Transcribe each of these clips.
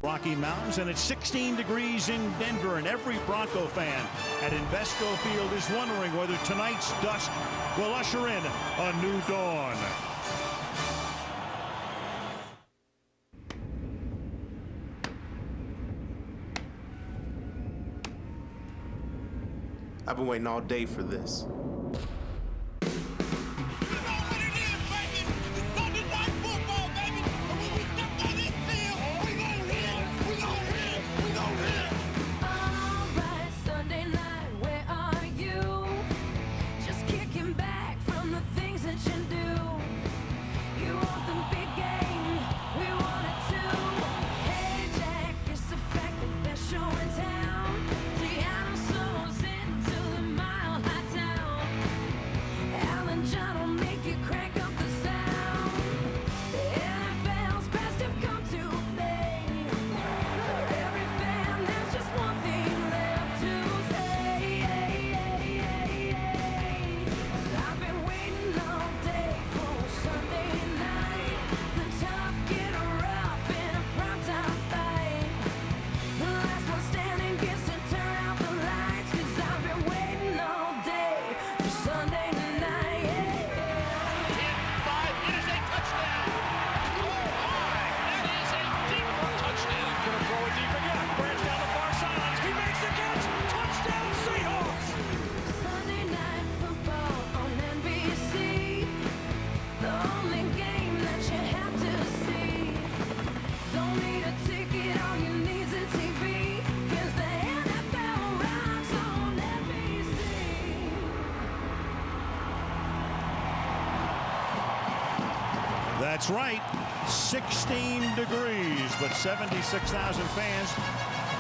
Rocky Mountains, and it's 16 degrees in Denver, and every Bronco fan at Invesco Field is wondering whether tonight's dusk will usher in a new dawn. I've been waiting all day for this. That's right, 16 degrees, but 76,000 fans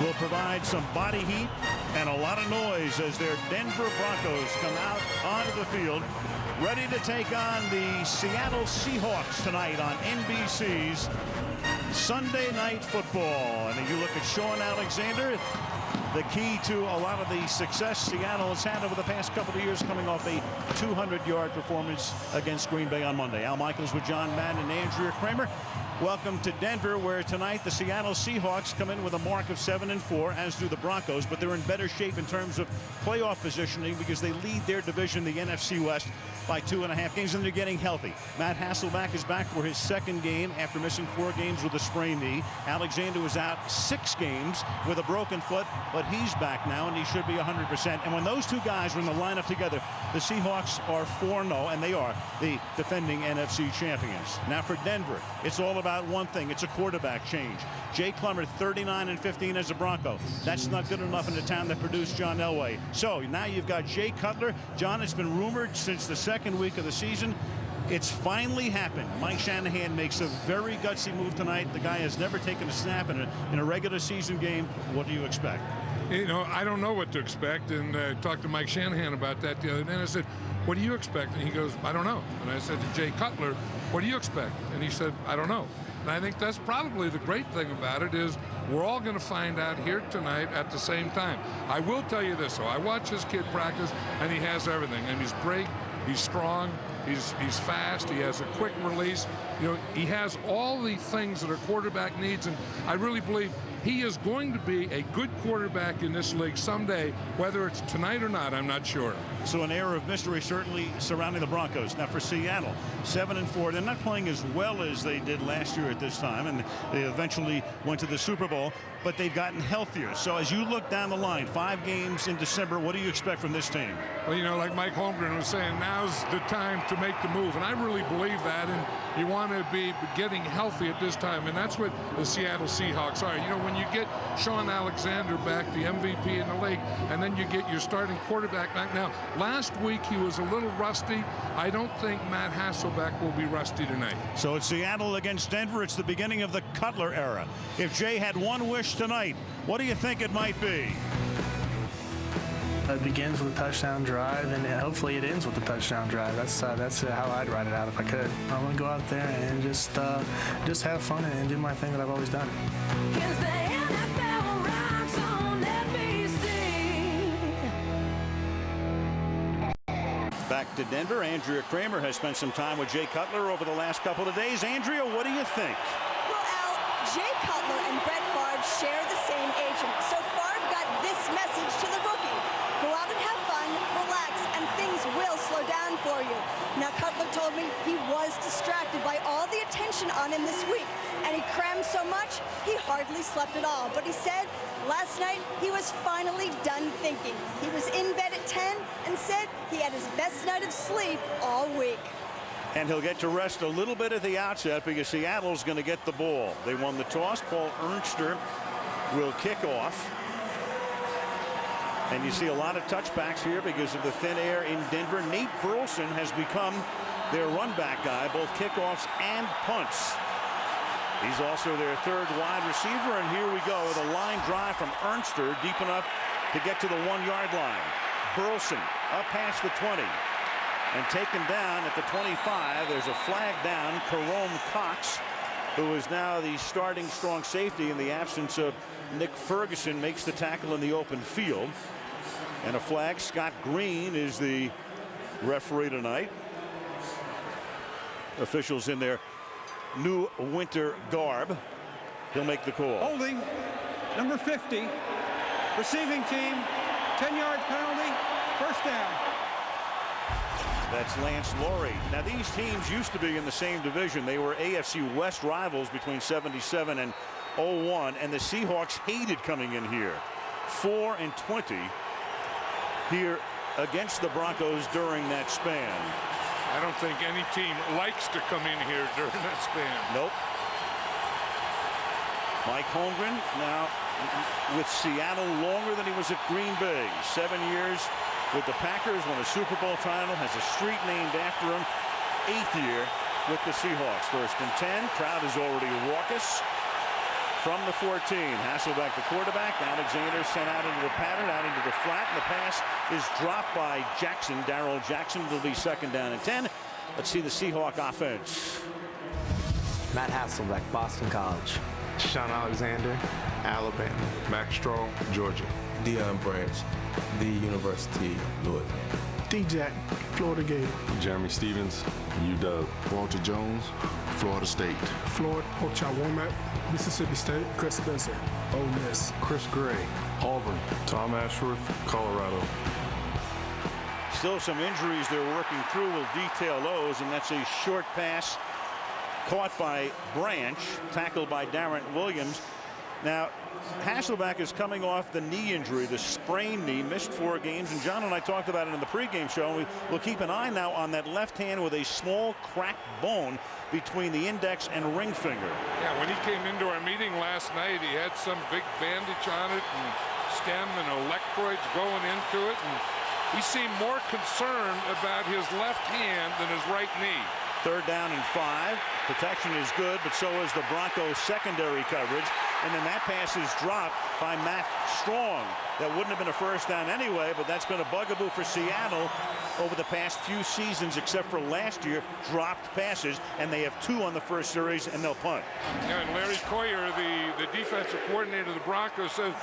will provide some body heat and a lot of noise as their Denver Broncos come out onto the field, ready to take on the Seattle Seahawks tonight on NBC's Sunday Night Football. And if you look at Sean Alexander, the key to a lot of the success Seattle has had over the past couple of years, coming off a 200-yard performance against Green Bay on Monday. Al Michaels with John Madden and Andrea Kramer. Welcome to Denver, where tonight the Seattle Seahawks come in with a mark of 7-4, as do the Broncos, but they're in better shape in terms of playoff positioning because they lead their division, the NFC West, by 2.5 games, and they're getting healthy. Matt Hasselbeck is back for his second game after missing 4 games with a sprained knee. Alexander was out 6 games with a broken foot, but he's back now, and he should be 100%. And when those two guys are in the lineup together, the Seahawks are 4-0, and they are the defending NFC champions. Now for Denver, it's all about one thing. It's a quarterback change. Jay Plummer, 39-15 as a Bronco. That's not good enough in the town that produced John Elway. So now you've got Jay Cutler. John, it's been rumored since the second week of the season. It's finally happened. Mike Shanahan makes a very gutsy move tonight. The guy has never taken a snap in a regular season game. What do you expect? You know, I don't know what to expect, and I talked to Mike Shanahan about that the other day, and I said, what do you expect? And he goes, I don't know. And I said to Jay Cutler, what do you expect? And he said, I don't know. And I think that's probably the great thing about it is we're all going to find out here tonight at the same time. I will tell you this, though. I watch this kid practice, and he has everything. And he's great. He's strong. He's fast. He has a quick release. You know, he has all the things that a quarterback needs, and I really believe he is going to be a good quarterback in this league someday, whether it's tonight or not. I'm not sure. So an air of mystery certainly surrounding the Broncos. Now for Seattle, 7-4. They're not playing as well as they did last year at this time, and they eventually went to the Super Bowl, but they've gotten healthier. So as you look down the line, 5 games in December, what do you expect from this team? Well, you know, like Mike Holmgren was saying, now's the time to make the move, and I really believe that, and you want to be getting healthy at this time, and that's what the Seattle Seahawks are. You know, when you get Sean Alexander back, the MVP in the league, and then you get your starting quarterback back. Now, last week he was a little rusty. I don't think Matt Hasselbeck will be rusty tonight. So it's Seattle against Denver. It's the beginning of the Cutler era. If Jay had one wish tonight, what do you think it might be? It begins with a touchdown drive, and hopefully it ends with a touchdown drive. That's how I'd write it out if I could. I want to go out there and just have fun and do my thing that I've always done. Back to Denver, Andrea Kramer has spent some time with Jay Cutler over the last couple of days. Andrea, what do you think? Well, Al, Jay Cutler and Brett Favre Favre share the same agent. So Favre got this message to the rookie. Go out and have fun, relax, and things will slow down for you. Now, Cutler told me he was distracted by all the attention on him this week, and he crammed so much, he hardly slept at all. But he said last night he was finally done thinking. He was in bed at 10 and said he had his best night of sleep all week. And he'll get to rest a little bit at the outset because Seattle's going to get the ball. They won the toss. Paul Ernster will kick off. And you see a lot of touchbacks here because of the thin air in Denver. Nate Burleson has become their run back guy, both kickoffs and punts. He's also their third wide receiver. And here we go with a line drive from Ernster, deep enough to get to the 1-yard line. Burleson up past the 20 and taken down at the 25. There's a flag down. Jerome Cox, who is now the starting strong safety in the absence of Nick Ferguson, makes the tackle in the open field. And a flag. Scott Green is the referee tonight. Officials in their new winter garb. He'll make the call. Holding, number 50, receiving team, 10-yard penalty, first down. That's Lance Laurie. Now, these teams used to be in the same division. They were AFC West rivals between 77 and 01, and the Seahawks hated coming in here. 4-20 here against the Broncos during that span. I don't think any team likes to come in here during that span. Nope. Mike Holmgren now with Seattle longer than he was at Green Bay. 7 years with the Packers, won a Super Bowl title, has a street named after him. 8th year with the Seahawks. 1st and 10. Crowd is already raucous. From the 14, Hasselbeck the quarterback. Alexander sent out into the pattern, out into the flat, and the pass is dropped by Jackson. Darrell Jackson will be 2nd down and 10. Let's see the Seahawk offense. Matt Hasselbeck, Boston College. Sean Alexander, Alabama. Max Strong, Georgia. Deion Branch, the University of Louisville. D-Jack, Florida Gator. Jeremy Stevens, UW. Walter Jones, Florida State. Floyd Womack, Mississippi State. Chris Spencer, Ole Miss. Chris Gray, Auburn. Tom Ashworth, Colorado. Still some injuries they're working through. We'll detail those, and that's a short pass caught by Branch, tackled by Darren Williams. Now, Hasselbeck is coming off the knee injury, the sprained knee, missed 4 games. And John and I talked about it in the pregame show. And we'll keep an eye now on that left hand with a small cracked bone between the index and ring finger. Yeah, when he came into our meeting last night, he had some big bandage on it and stem and electrodes going into it. And he seemed more concerned about his left hand than his right knee. 3rd down and 5. Protection is good, but so is the Broncos secondary coverage. And then that pass is dropped by Matt Strong. That wouldn't have been a first down anyway, but that's been a bugaboo for Seattle over the past few seasons, except for last year. Dropped passes, and they have 2 on the first series, and they'll punt. Yeah, and Larry Coyer, the defensive coordinator of the Broncos, says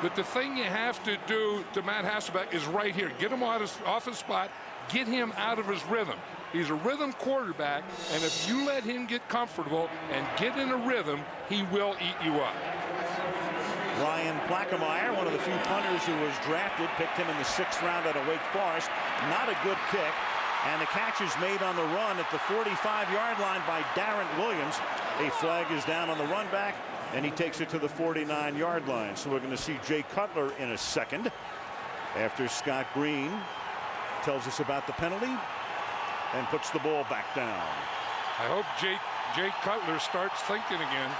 that the thing you have to do to Matt Hasselbeck is right here. Get him off his spot. Get him out of his rhythm. He's a rhythm quarterback, and if you let him get comfortable and get in a rhythm, he will eat you up. Ryan Plackemire, one of the few punters who was drafted, picked him in the 6th round out of Wake Forest. Not a good kick. And the catch is made on the run at the 45-yard line by Darren Williams. A flag is down on the run back, and he takes it to the 49-yard line. So we're going to see Jay Cutler in a second after Scott Green tells us about the penalty and puts the ball back down. I hope Jay Cutler starts thinking again.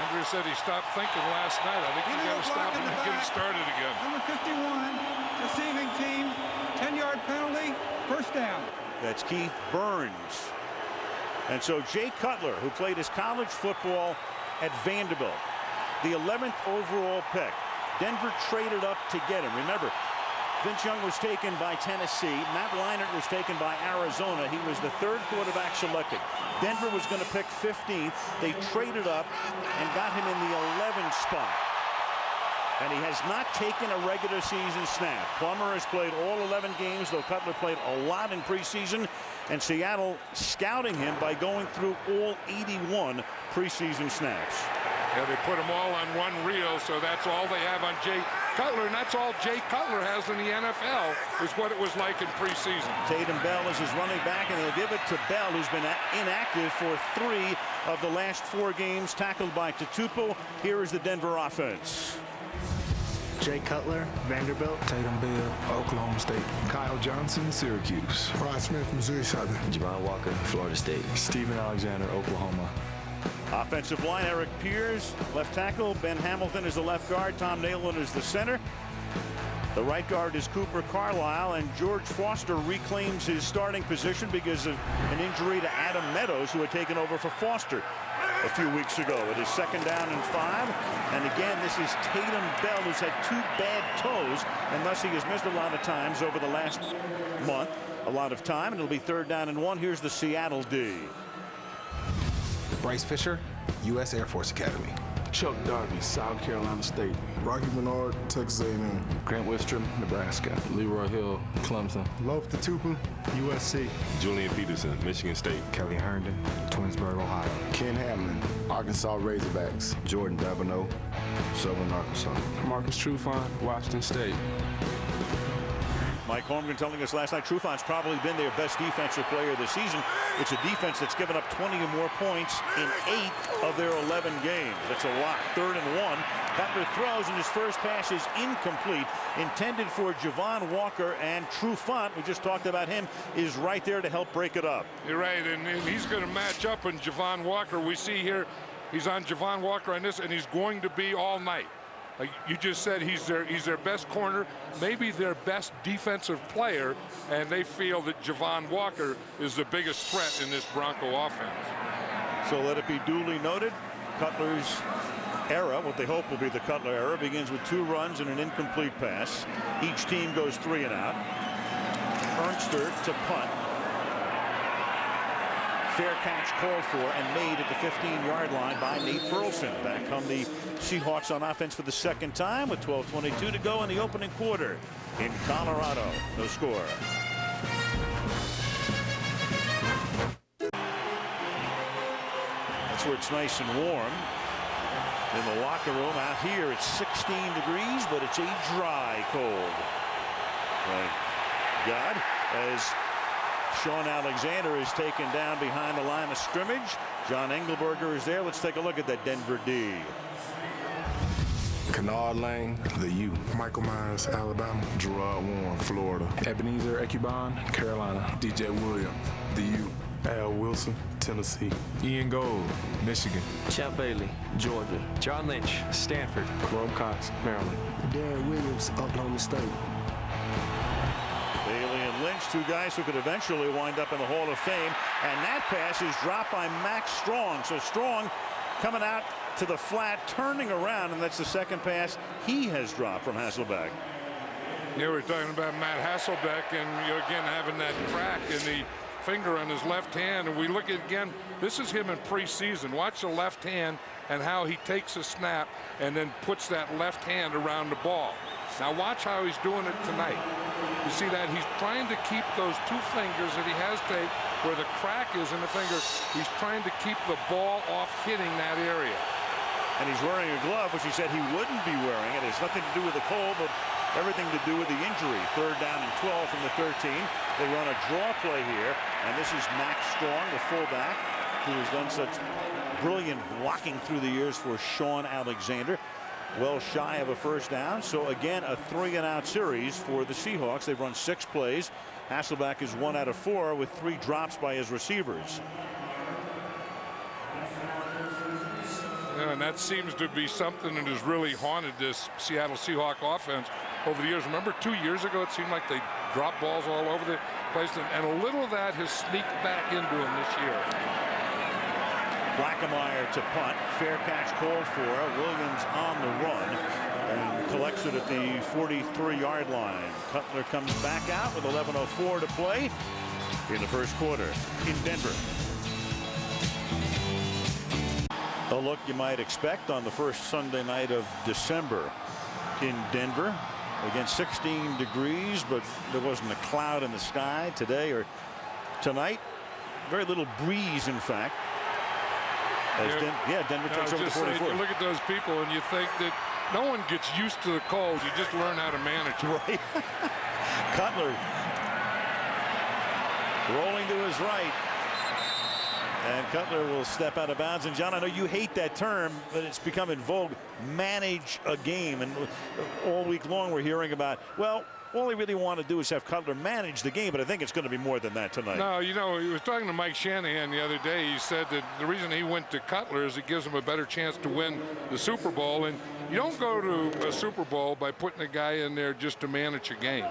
Andrew said he stopped thinking last night. I think you got to stop him and get him started again. Number 51, receiving team, 10-yard penalty, first down. That's Keith Burns. And so Jay Cutler, who played his college football at Vanderbilt, the 11th overall pick. Denver traded up to get him. Remember, Vince Young was taken by Tennessee. Matt Leinart was taken by Arizona. He was the 3rd quarterback selected. Denver was going to pick 15th. They traded up and got him in the 11th spot. And he has not taken a regular season snap. Plummer has played all 11 games, though Cutler played a lot in preseason. And Seattle scouting him by going through all 81 preseason snaps. Yeah, they put them all on one reel, so that's all they have on Jay Cutler, and that's all Jay Cutler has in the NFL, is what it was like in preseason. Tatum Bell is his running back, and they'll give it to Bell, who's been inactive for 3 of the last 4 games, tackled by Tatupu. Here is the Denver offense. Jay Cutler, Vanderbilt. Tatum Bell, Oklahoma State. Kyle Johnson, Syracuse. Rod Smith, Missouri Southern. Javon Walker, Florida State. Steven Alexander, Oklahoma. Offensive line, Eric Piers, left tackle. Ben Hamilton is the left guard. Tom Nalen is the center. The right guard is Cooper Carlisle, and George Foster reclaims his starting position because of an injury to Adam Meadows, who had taken over for Foster a few weeks ago. It is 2nd down and 5. And again, this is Tatum Bell, who's had 2 bad toes, and thus he has missed a lot of times over the last month. A lot of time, and it'll be 3rd down and 1. Here's the Seattle D. Bryce Fisher, U.S. Air Force Academy. Chuck Darby, South Carolina State. Rocky Bernard, Texas A&M. Grant Wistrom, Nebraska. Leroy Hill, Clemson. Loaf Tatupu, USC. Julian Peterson, Michigan State. Kelly Herndon, Twinsburg, Ohio. Ken Hamlin, Arkansas Razorbacks. Jordan Davenot, Southern Arkansas. Marcus Trufant, Washington State. Mike Holmgren telling us last night Trufant's probably been their best defensive player this season. It's a defense that's given up 20 or more points in 8 of their 11 games. That's a lot. 3rd and 1. Cutler throws, and his first pass is incomplete. Intended for Javon Walker, and Trufant, we just talked about him, is right there to help break it up. You're right, and he's going to match up on Javon Walker. We see here he's on Javon Walker on this, and he's going to be all night. Like you just said, he's their best corner, maybe their best defensive player, and they feel that Javon Walker is the biggest threat in this Bronco offense. So let it be duly noted, Cutler's era, what they hope will be the Cutler era, begins with 2 runs and an incomplete pass. Each team goes 3 and out. Ernster to punt. Fair catch called for and made at the 15-yard line by Nate Burleson. Back come the Seahawks on offense for the 2nd time with 12:22 to go in the opening quarter in Colorado. No score. That's where it's nice and warm. In the locker room out here it's 16 degrees, but it's a dry cold. Thank God, as Sean Alexander is taken down behind the line of scrimmage. John Engelberger is there. Let's take a look at that Denver D. Kennard Lane, the U. Michael Myers, Alabama. Gerard Warren, Florida. Ebenezer Ecubon, Carolina. DJ Williams, the U. Al Wilson, Tennessee. Ian Gold, Michigan. Champ Bailey, Georgia. John Lynch, Stanford. Rob Cox, Maryland. Darren Williams, Oklahoma State. Bailey and Lynch, 2 guys who could eventually wind up in the Hall of Fame. And that pass is dropped by Max Strong. So Strong coming out to the flat, turning around, and that's the 2nd pass he has dropped from Hasselbeck. Yeah, we're talking about Matt Hasselbeck, and again having that crack in the finger on his left hand. And we look at again, this is him in preseason. Watch the left hand and how he takes a snap and then puts that left hand around the ball. Now watch how he's doing it tonight. You see that he's trying to keep those 2 fingers that he has taped where the crack is in the finger. He's trying to keep the ball off hitting that area. And he's wearing a glove, which he said he wouldn't be wearing. It has nothing to do with the cold, but everything to do with the injury. 3rd down and 12 from the 13. They run a draw play here, and this is Max Strong, the fullback, who has done such brilliant blocking through the years for Sean Alexander. Well shy of a 1st down. So again, a 3-and-out series for the Seahawks. They've run 6 plays. Hasselbeck is 1 out of 4 with 3 drops by his receivers. Yeah, and that seems to be something that has really haunted this Seattle Seahawks offense over the years. Remember 2 years ago, it seemed like they dropped balls all over the place, and a little of that has sneaked back into them this year. Blackemeyer to punt. Fair catch called for. Williams on the run and collects it at the 43-yard line. Cutler comes back out with 11:04 to play in the 1st quarter in Denver. A look you might expect on the first Sunday night of December in Denver. Again, 16 degrees, but there wasn't a cloud in the sky today or tonight. Very little breeze, in fact. Denver takes over the 44. You look at those people and you think that no one gets used to the cold. You just learn how to manage it. Right. Cutler rolling to his right. And Cutler will step out of bounds. And, John, I know you hate that term, but it's become in vogue. Manage a game. And all week long we're hearing about, well, all they really want to do is have Cutler manage the game, but I think it's going to be more than that tonight. No, he was talking to Mike Shanahan the other day. He said that the reason he went to Cutler is it gives him a better chance to win the Super Bowl. And you don't go to a Super Bowl by putting a guy in there just to manage a game.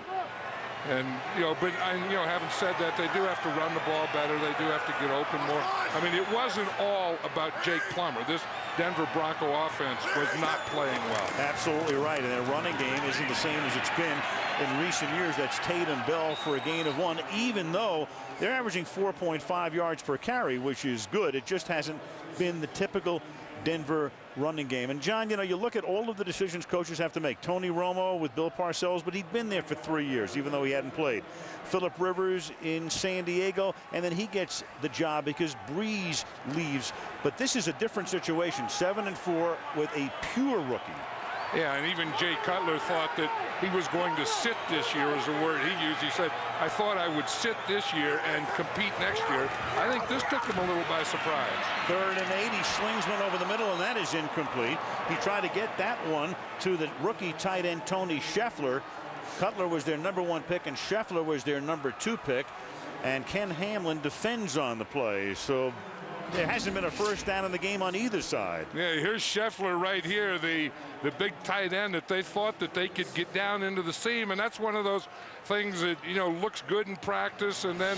And, but having said that, they do have to run the ball better. They do have to get open more. I mean, it wasn't all about Jake Plummer. This Denver Bronco offense was not playing well. Absolutely right. And their running game isn't the same as it's been in recent years. That's Tate and Bell for a gain of 1, even though they're averaging 4.5 yards per carry, which is good. It just hasn't been the typical Denver running game. And, John, you look at all of the decisions coaches have to make. Tony Romo with Bill Parcells, but he'd been there for 3 years, even though he hadn't played. Phillip Rivers in San Diego, and then he gets the job because Breeze leaves. But this is a different situation. 7-4 with a pure rookie. Yeah, and even Jay Cutler thought that he was going to sit this year, is the word he used. He said, I thought I would sit this year and compete next year. I think this took him a little by surprise. 3rd and 8. He slings one over the middle, and that is incomplete. He tried to get that one to the rookie tight end, Tony Scheffler. Cutler was their #1 pick, and Scheffler was their #2 pick. And Ken Hamlin defends on the play. So there hasn't been a first down in the game on either side. Yeah, here's Scheffler right here, the big tight end that they thought that they could get down into the seam, and that's one of those things that looks good in practice, and then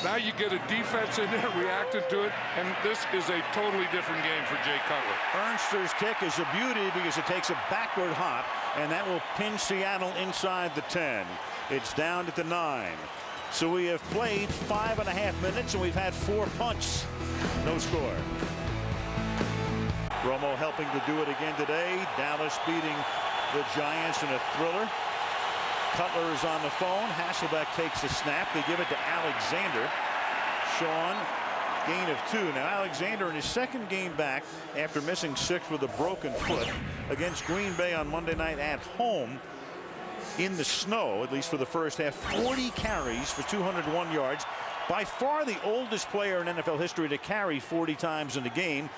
now you get a defense in there reacting to it, and this is a totally different game for Jay Cutler. Ernster's kick is a beauty because it takes a backward hop, and that will pin Seattle inside the 10. It's down at the 9. So we have played 5.5 minutes, and we've had 4 punts. No score. Romo helping to do it again today. Dallas beating the Giants in a thriller. Cutler is on the phone. Hasselbeck takes the snap. They give it to Alexander. Sean, gain of 2. Now Alexander in his second game back after missing 6 with a broken foot against Green Bay on Monday night at home in the snow, at least for the first half. 40 carries for 201 yards. By far the oldest player in NFL history to carry 40 times in a game.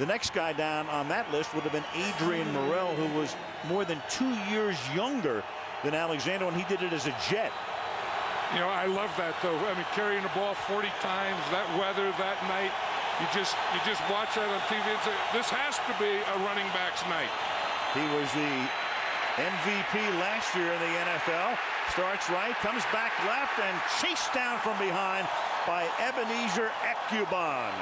The next guy down on that list would have been Adrian Morrell, who was more than 2 years younger than Alexander when he did it as a Jet. I love that, though. I mean, carrying the ball 40 times, that weather, that night, you just watch that on TV and say, this has to be a running back's night. He was the MVP last year in the NFL. Starts right, comes back left, and chased down from behind by Ebenezer Ekuban.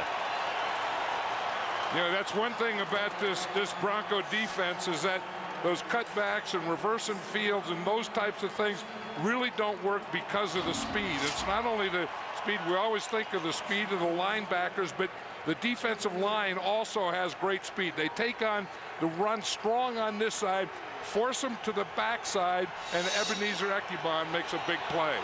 That's one thing about this Bronco defense is that those cutbacks and reversing fields and those types of things really don't work because of the speed. It's not only the speed. We always think of the speed of the linebackers, but the defensive line also has great speed. They take on the run strong on this side, force them to the backside, and Ebenezer Ekuban makes a big play.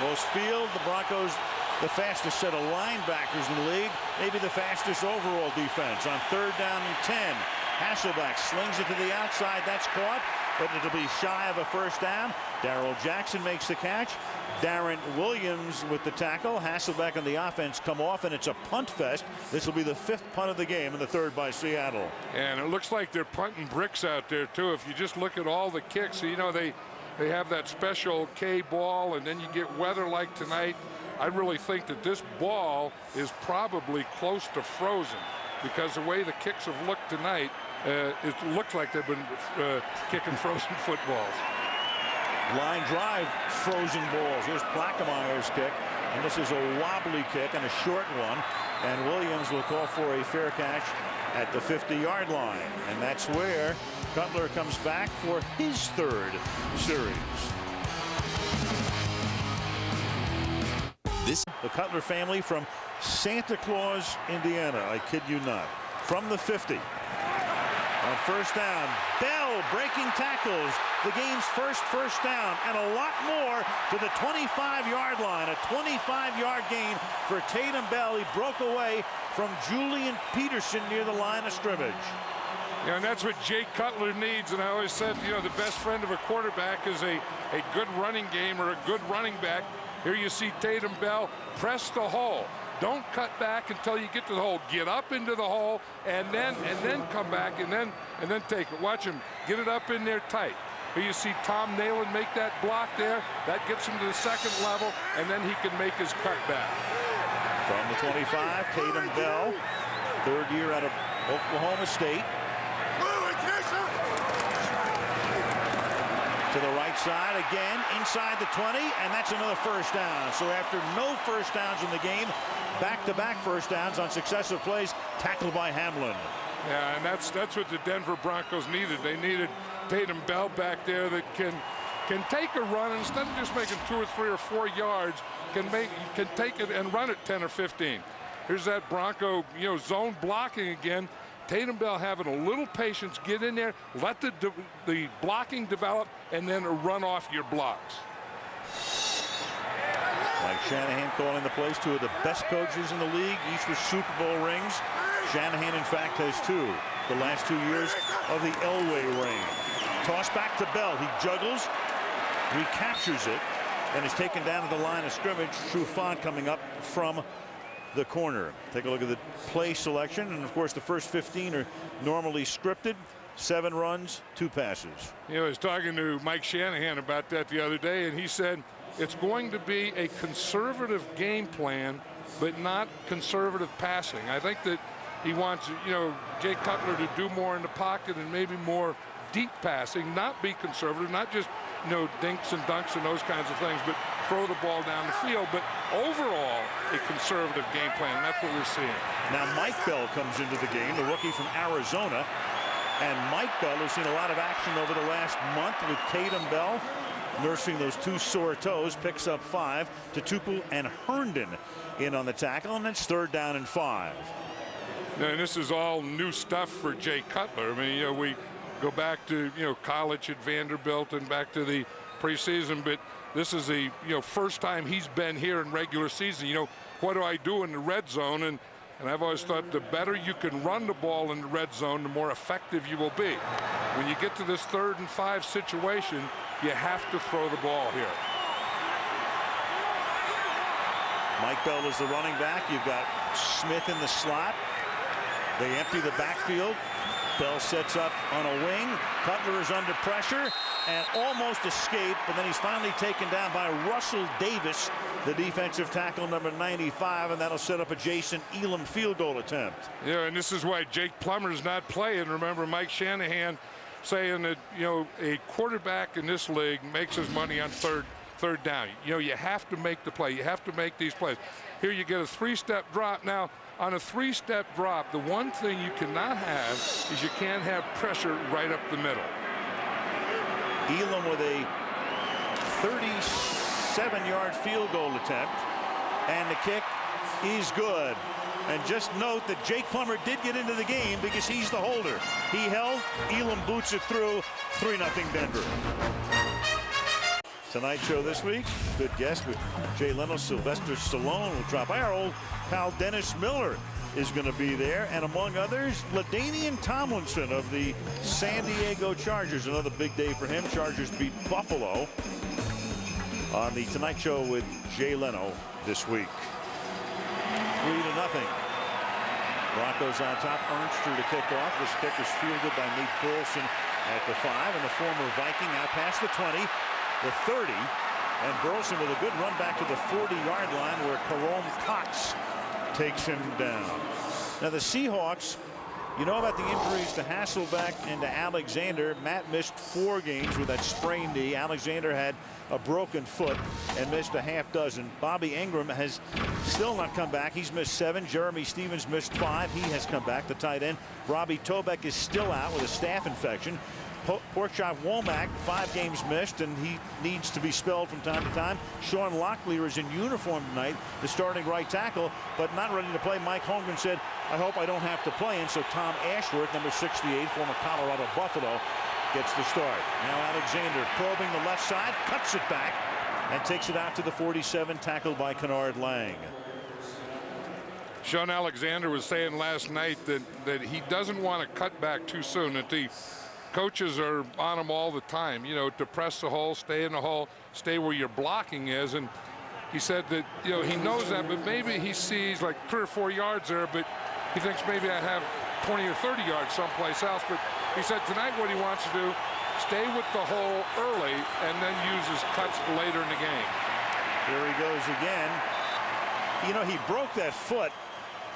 Most field, the Broncos the fastest set of linebackers in the league, maybe the fastest overall defense. On 3rd down and 10, Hasselbeck slings it to the outside. That's caught, but it'll be shy of a first down. Darrell Jackson makes the catch. Darren Williams with the tackle. Hasselbeck and the offense come off, and it's a punt fest. This will be the 5th punt of the game and the 3rd by Seattle. And it looks like they're punting bricks out there, too. If you just look at all the kicks, they have that special K ball, and then you get weather like tonight. I really think that this ball is probably close to frozen because the way the kicks have looked tonight, it looks like they've been kicking frozen footballs. Line drive, frozen balls. Here's Plackemeyer's kick, and this is a wobbly kick and a short one. And Williams will call for a fair catch at the 50-yard line. And that's where Cutler comes back for his 3rd series. The Cutler family from Santa Claus, Indiana. I kid you not. From the 50. On first down, Bell breaking tackles, the game's first down, and a lot more to the 25-yard line. A 25-yard gain for Tatum Bell. He broke away from Julian Peterson near the line of scrimmage. Yeah, and that's what Jay Cutler needs. And I always said, you know, the best friend of a quarterback is a good running game or a good running back. Here you see Tatum Bell press the hole. Don't cut back until you get to the hole. Get up into the hole and then come back and then take it. Watch him get it up in there tight. Here you see Tom Nalen make that block there. That gets him to the second level, and then he can make his cut back. From the 25, Tatum Bell, third year out of Oklahoma State. To the right side again, inside the 20, and that's another first down. So after no first downs in the game, back-to-back first downs on successive plays, tackled by Hamlin. Yeah, and that's what the Denver Broncos needed. They needed Tatum Bell back there that can take a run, and instead of just making 2 or 3 or 4 yards, can take it and run it 10 or 15. Here's that Bronco, you know, zone blocking again. Tatum Bell having a little patience, get in there, let the blocking develop, and then run off your blocks. Mike Shanahan calling the plays. 2 of the best coaches in the league, each with Super Bowl rings. Shanahan, in fact, has 2. The last 2 years of the Elway reign. Toss back to Bell. He juggles, recaptures it, and is taken down at the line of scrimmage. Trufant coming up from the corner. Take a look at the play selection, and of course the first 15 are normally scripted. 7 runs, 2 passes. You know, I was talking to Mike Shanahan about that the other day, and he said it's going to be a conservative game plan, but not conservative passing. I think that he wants, you know, Jay Cutler to do more in the pocket and maybe more deep passing, not be conservative, not just, you know, dinks and dunks and those kinds of things, but throw the ball down the field. But overall, a conservative game plan. That's what we're seeing. Now Mike Bell comes into the game, the rookie from Arizona. And Mike Bell has seen a lot of action over the last month with Tatum Bell nursing those 2 sore toes. Picks up 5. Tutupu and Herndon in on the tackle, and it's 3rd down and 5. And this is all new stuff for Jay Cutler. I mean, you know, we go back to, you know, college at Vanderbilt and back to the preseason, but this is the, you know, first time he's been here in regular season. You know, what do I do in the red zone? And I've always thought the better you can run the ball in the red zone, the more effective you will be. When you get to this 3rd and 5 situation, you have to throw the ball here. Mike Bell is the running back. You've got Smith in the slot. They empty the backfield. Bell sets up on a wing. Cutler is under pressure and almost escaped, but then he's finally taken down by Russell Davis, the defensive tackle, number 95, and that'll set up a Jason Elam field goal attempt. Yeah, and this is why Jake Plummer's not playing. Remember Mike Shanahan saying that, you know, a quarterback in this league makes his money on third down. You know, you have to make the play. You have to make these plays. Here you get a 3-step drop. Now, on a 3-step drop, the one thing you cannot have is you can't have pressure right up the middle. Elam with a 37-yard field goal attempt, and the kick is good. And just note that Jake Plummer did get into the game because he's the holder. He held, Elam boots it through, 3-0 Denver. Tonight show this week, good guest with Jay Leno. Sylvester Stallone will drop by. Our old pal Dennis Miller is going to be there, and among others, LaDainian Tomlinson of the San Diego Chargers. Another big day for him. Chargers beat Buffalo on the Tonight Show with Jay Leno this week. 3-0. Broncos on top. Ernster to kick off. This kick is fielded by Nate Burleson at the 5, and the former Viking out past the 20, the 30, and Burleson with a good run back to the 40-yard line where Jerome Cox takes him down. Now the Seahawks, you know about the injuries to Hasselbeck and to Alexander. Matt missed 4 games with that sprained knee. Alexander had a broken foot and missed a half dozen. Bobby Ingram has still not come back. He's missed 7. Jeremy Stevens missed 5. He has come back. The tight end Robbie Tobeck is still out with a staph infection. Porkchop Womack, 5 games missed, and he needs to be spelled from time to time. Sean Locklear is in uniform tonight, the starting right tackle, but not ready to play. Mike Holmgren said, I hope I don't have to play. And so Tom Ashworth, number 68, former Colorado Buffalo, gets the start. Now Alexander probing the left side, cuts it back, and takes it out to the 47, tackled by Kennard Lang. Sean Alexander was saying last night that he doesn't want to cut back too soon, that the coaches are on him all the time, you know, to press the hole, stay in the hole, stay where your blocking is. And he said that, you know, he knows that, but maybe he sees like 3 or 4 yards there, but he thinks maybe I have 20 or 30 yards someplace else. But he said tonight what he wants to do, stay with the hole early and then use his cuts later in the game. Here he goes again. You know, he broke that foot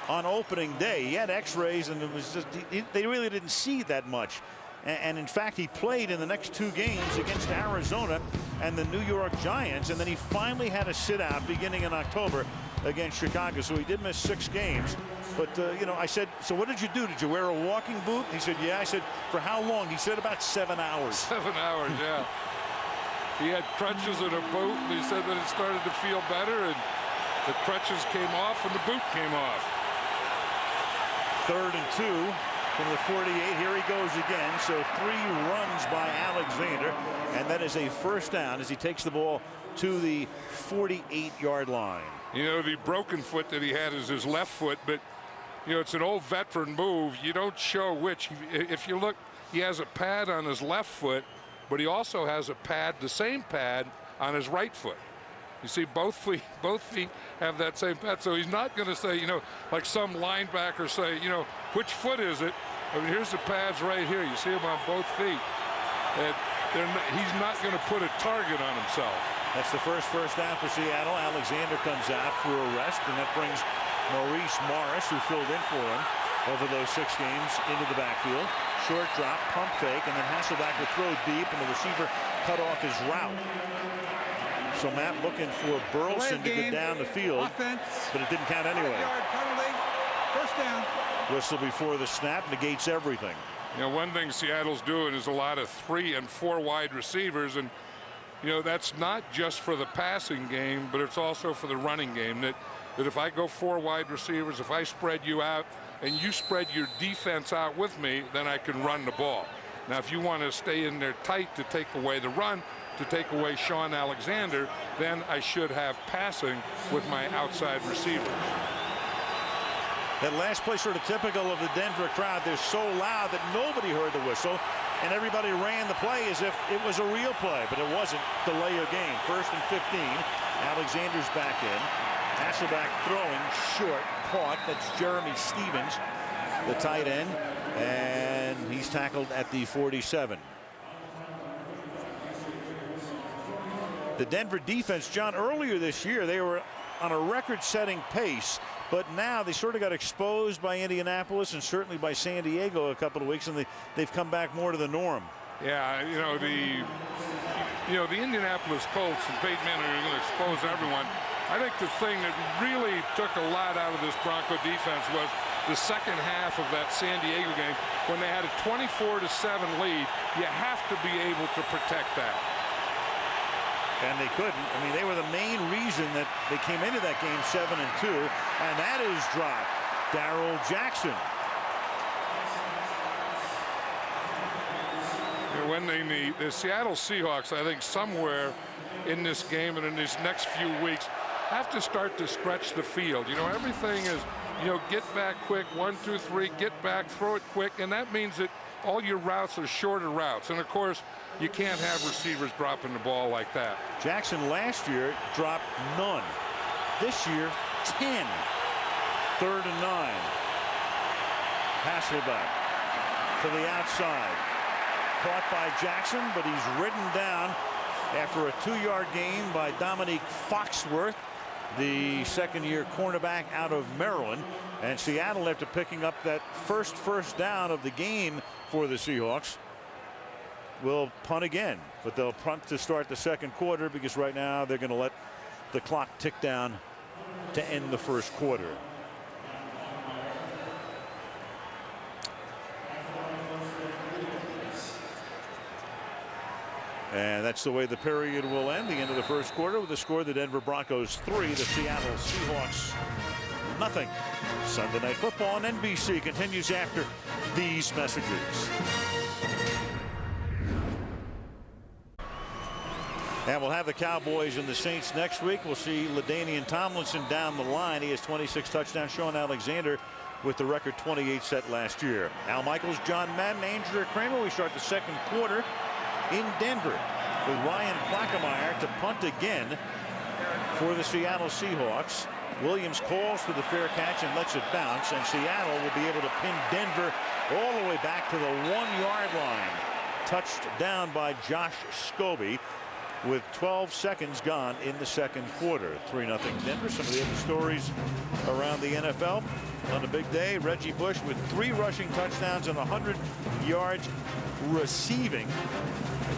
on opening day. He had x-rays, and it was just, they really didn't see that much. And in fact, he played in the next 2 games against Arizona and the New York Giants, and then he finally had a sit-out beginning in October against Chicago. So he did miss 6 games. But, you know, I said, so what did you do? Did you wear a walking boot? He said, yeah. I said, for how long? He said about 7 hours. 7 hours, yeah. He had crutches and a boot, and he said that it started to feel better, and the crutches came off and the boot came off. 3rd and 2 from the 48. Here he goes again. So 3 runs by Alexander, and that is a first down as he takes the ball to the 48-yard line. You know, the broken foot that he had is his left foot, but, you know, it's an old veteran move. You don't show which. If you look, he has a pad on his left foot, but he also has a pad, the same pad, on his right foot. You see, both feet have that same pad. So he's not going to say, you know, like some linebacker say, you know, which foot is it? I mean, here's the pads right here. You see them on both feet. And he's not going to put a target on himself. That's the first down for Seattle. Alexander comes out for a rest, and that brings Maurice Morris, who filled in for him over those 6 games, into the backfield. Short drop, pump fake, and then Hasselbeck will throw deep, and the receiver cut off his route. So Matt looking for Burleson to get down the field, offense, but it didn't count anyway. 5-yard penalty, first down. Whistle before the snap negates everything. You know, one thing Seattle's doing is a lot of 3 and 4 wide receivers, and you know that's not just for the passing game, but it's also for the running game. That if I go 4 wide receivers, if I spread you out and you spread your defense out with me, then I can run the ball. Now, if you want to stay in there tight to take away the run, to take away Sean Alexander, then I should have passing with my outside receivers. That last play sort of typical of the Denver crowd. They're so loud that nobody heard the whistle, and everybody ran the play as if it was a real play, but it wasn't. Delay of game. 1st and 15. Alexander's back in. Hasselbeck throwing short, caught. That's Jeremy Stevens, the tight end, and he's tackled at the 47. The Denver defense, John, earlier this year, they were on a record-setting pace, but now they sort of got exposed by Indianapolis and certainly by San Diego a couple of weeks, and they've come back more to the norm. Yeah, you know, the Indianapolis Colts and Peyton Manning are going to expose everyone. I think the thing that really took a lot out of this Bronco defense was the second half of that San Diego game when they had a 24-7 lead. You have to be able to protect that. And they couldn't. I mean, they were the main reason that they came into that game 7-2, and that is dropped. Darrell Jackson. When they need the Seattle Seahawks, I think somewhere in this game and in these next few weeks, have to start to stretch the field. You know, everything is, you know, get back quick, 1, 2, 3, get back, throw it quick, and that means that all your routes are shorter routes. And of course, you can't have receivers dropping the ball like that. Jackson last year dropped none. This year, 10. 3rd and 9. Hasselbeck to the outside. Caught by Jackson, but he's ridden down after a 2-yard gain by Dominique Foxworth, the second-year cornerback out of Maryland. And Seattle, after picking up that first down of the game for the Seahawks, will punt again, but they'll punt to start the second quarter because right now they're going to let the clock tick down to end the first quarter. And that's the way the period will end. The end of the first quarter with the score: the Denver Broncos 3, the Seattle Seahawks nothing. Sunday Night Football on NBC continues after these messages. And we'll have the Cowboys and the Saints next week. We'll see LaDainian Tomlinson down the line. He has 26 touchdowns. Sean Alexander with the record 28 set last year. Al Michaels, John Madden, Andrew Kramer. We start the second quarter in Denver with Ryan Plackemire to punt again for the Seattle Seahawks. Williams calls for the fair catch and lets it bounce, and Seattle will be able to pin Denver all the way back to the 1-yard line. Touched down by Josh Scobie with 12 seconds gone in the second quarter. 3-0 Denver. Some of the other stories around the NFL on a big day: Reggie Bush with 3 rushing touchdowns and 100 yards receiving.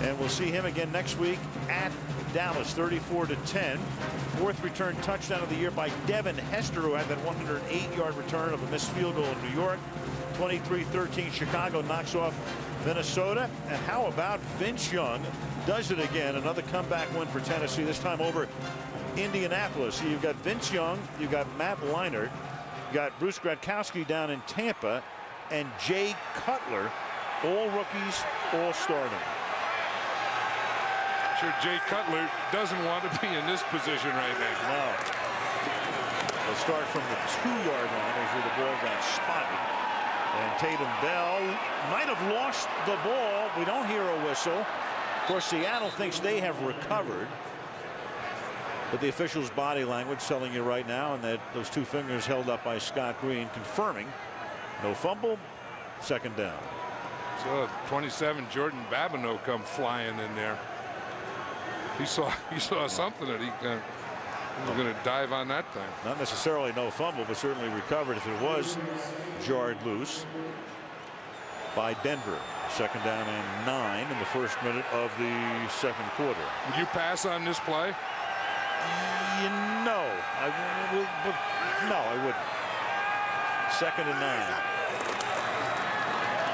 And we'll see him again next week at Dallas. 34-10. 4th return touchdown of the year by Devin Hester, who had that 108-yard return of a missed field goal in New York. 23-13 Chicago knocks off Minnesota. And how about Vince Young does it again? Another comeback win for Tennessee, this time over Indianapolis. So you've got Vince Young, you've got Matt Leinart, you've got Bruce Gradkowski down in Tampa, and Jay Cutler, all rookies, all starting. Sure, Jay Cutler doesn't want to be in this position right now. No. They'll start from the 2-yard line as the ball got spotted. And Tatum Bell might have lost the ball. We don't hear a whistle. Of course, Seattle thinks they have recovered. But the official's body language telling you right now, and that those 2 fingers held up by Scott Green confirming no fumble, second down. So 27 Jordan Babineau come flying in there. He saw something that he was going to dive on that thing. Not necessarily no fumble, but certainly recovered if it was jarred loose by Denver. Second down and 9 in the first minute of the second quarter. Would you pass on this play? No, I wouldn't. Second and 9.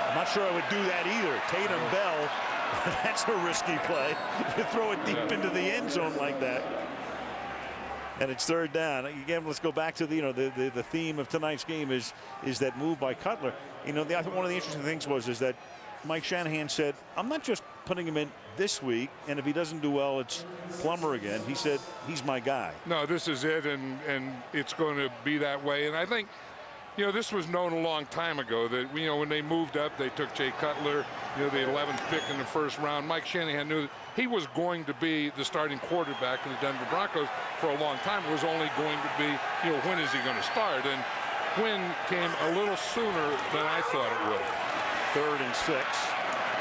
I'm not sure I would do that either. Tatum Bell. That's a risky play. You throw it deep into the end zone like that. And it's third down. Again, let's go back to the theme of tonight's game is that move by Cutler. One of the interesting things is that Mike Shanahan said, I'm not just putting him in this week, and if he doesn't do well, it's Plummer again. He said, he's my guy. No, this is it, and it's going to be that way. And I think, this was known a long time ago that, when they moved up, they took Jay Cutler, the 11th pick in the first round. Mike Shanahan knew that he was going to be the starting quarterback in the Denver Broncos for a long time. It was only going to be, when is he going to start? And when came a little sooner than I thought it would. 3rd and 6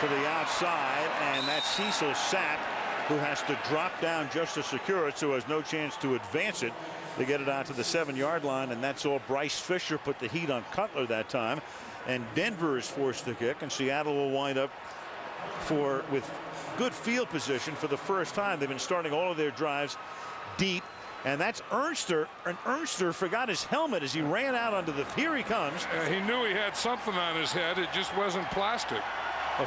to the outside, and that's Cecil Sapp, who has to drop down just to secure it, so has no chance to advance it. They get it out to the 7-yard line, and that's all. Bryce Fisher put the heat on Cutler that time, and Denver is forced to kick, and Seattle will wind up with good field position for the first time. They've been starting all of their drives deep, and that's Ernster, and Ernster forgot his helmet as he ran out onto the. Here he comes. He knew he had something on his head. It just wasn't plastic.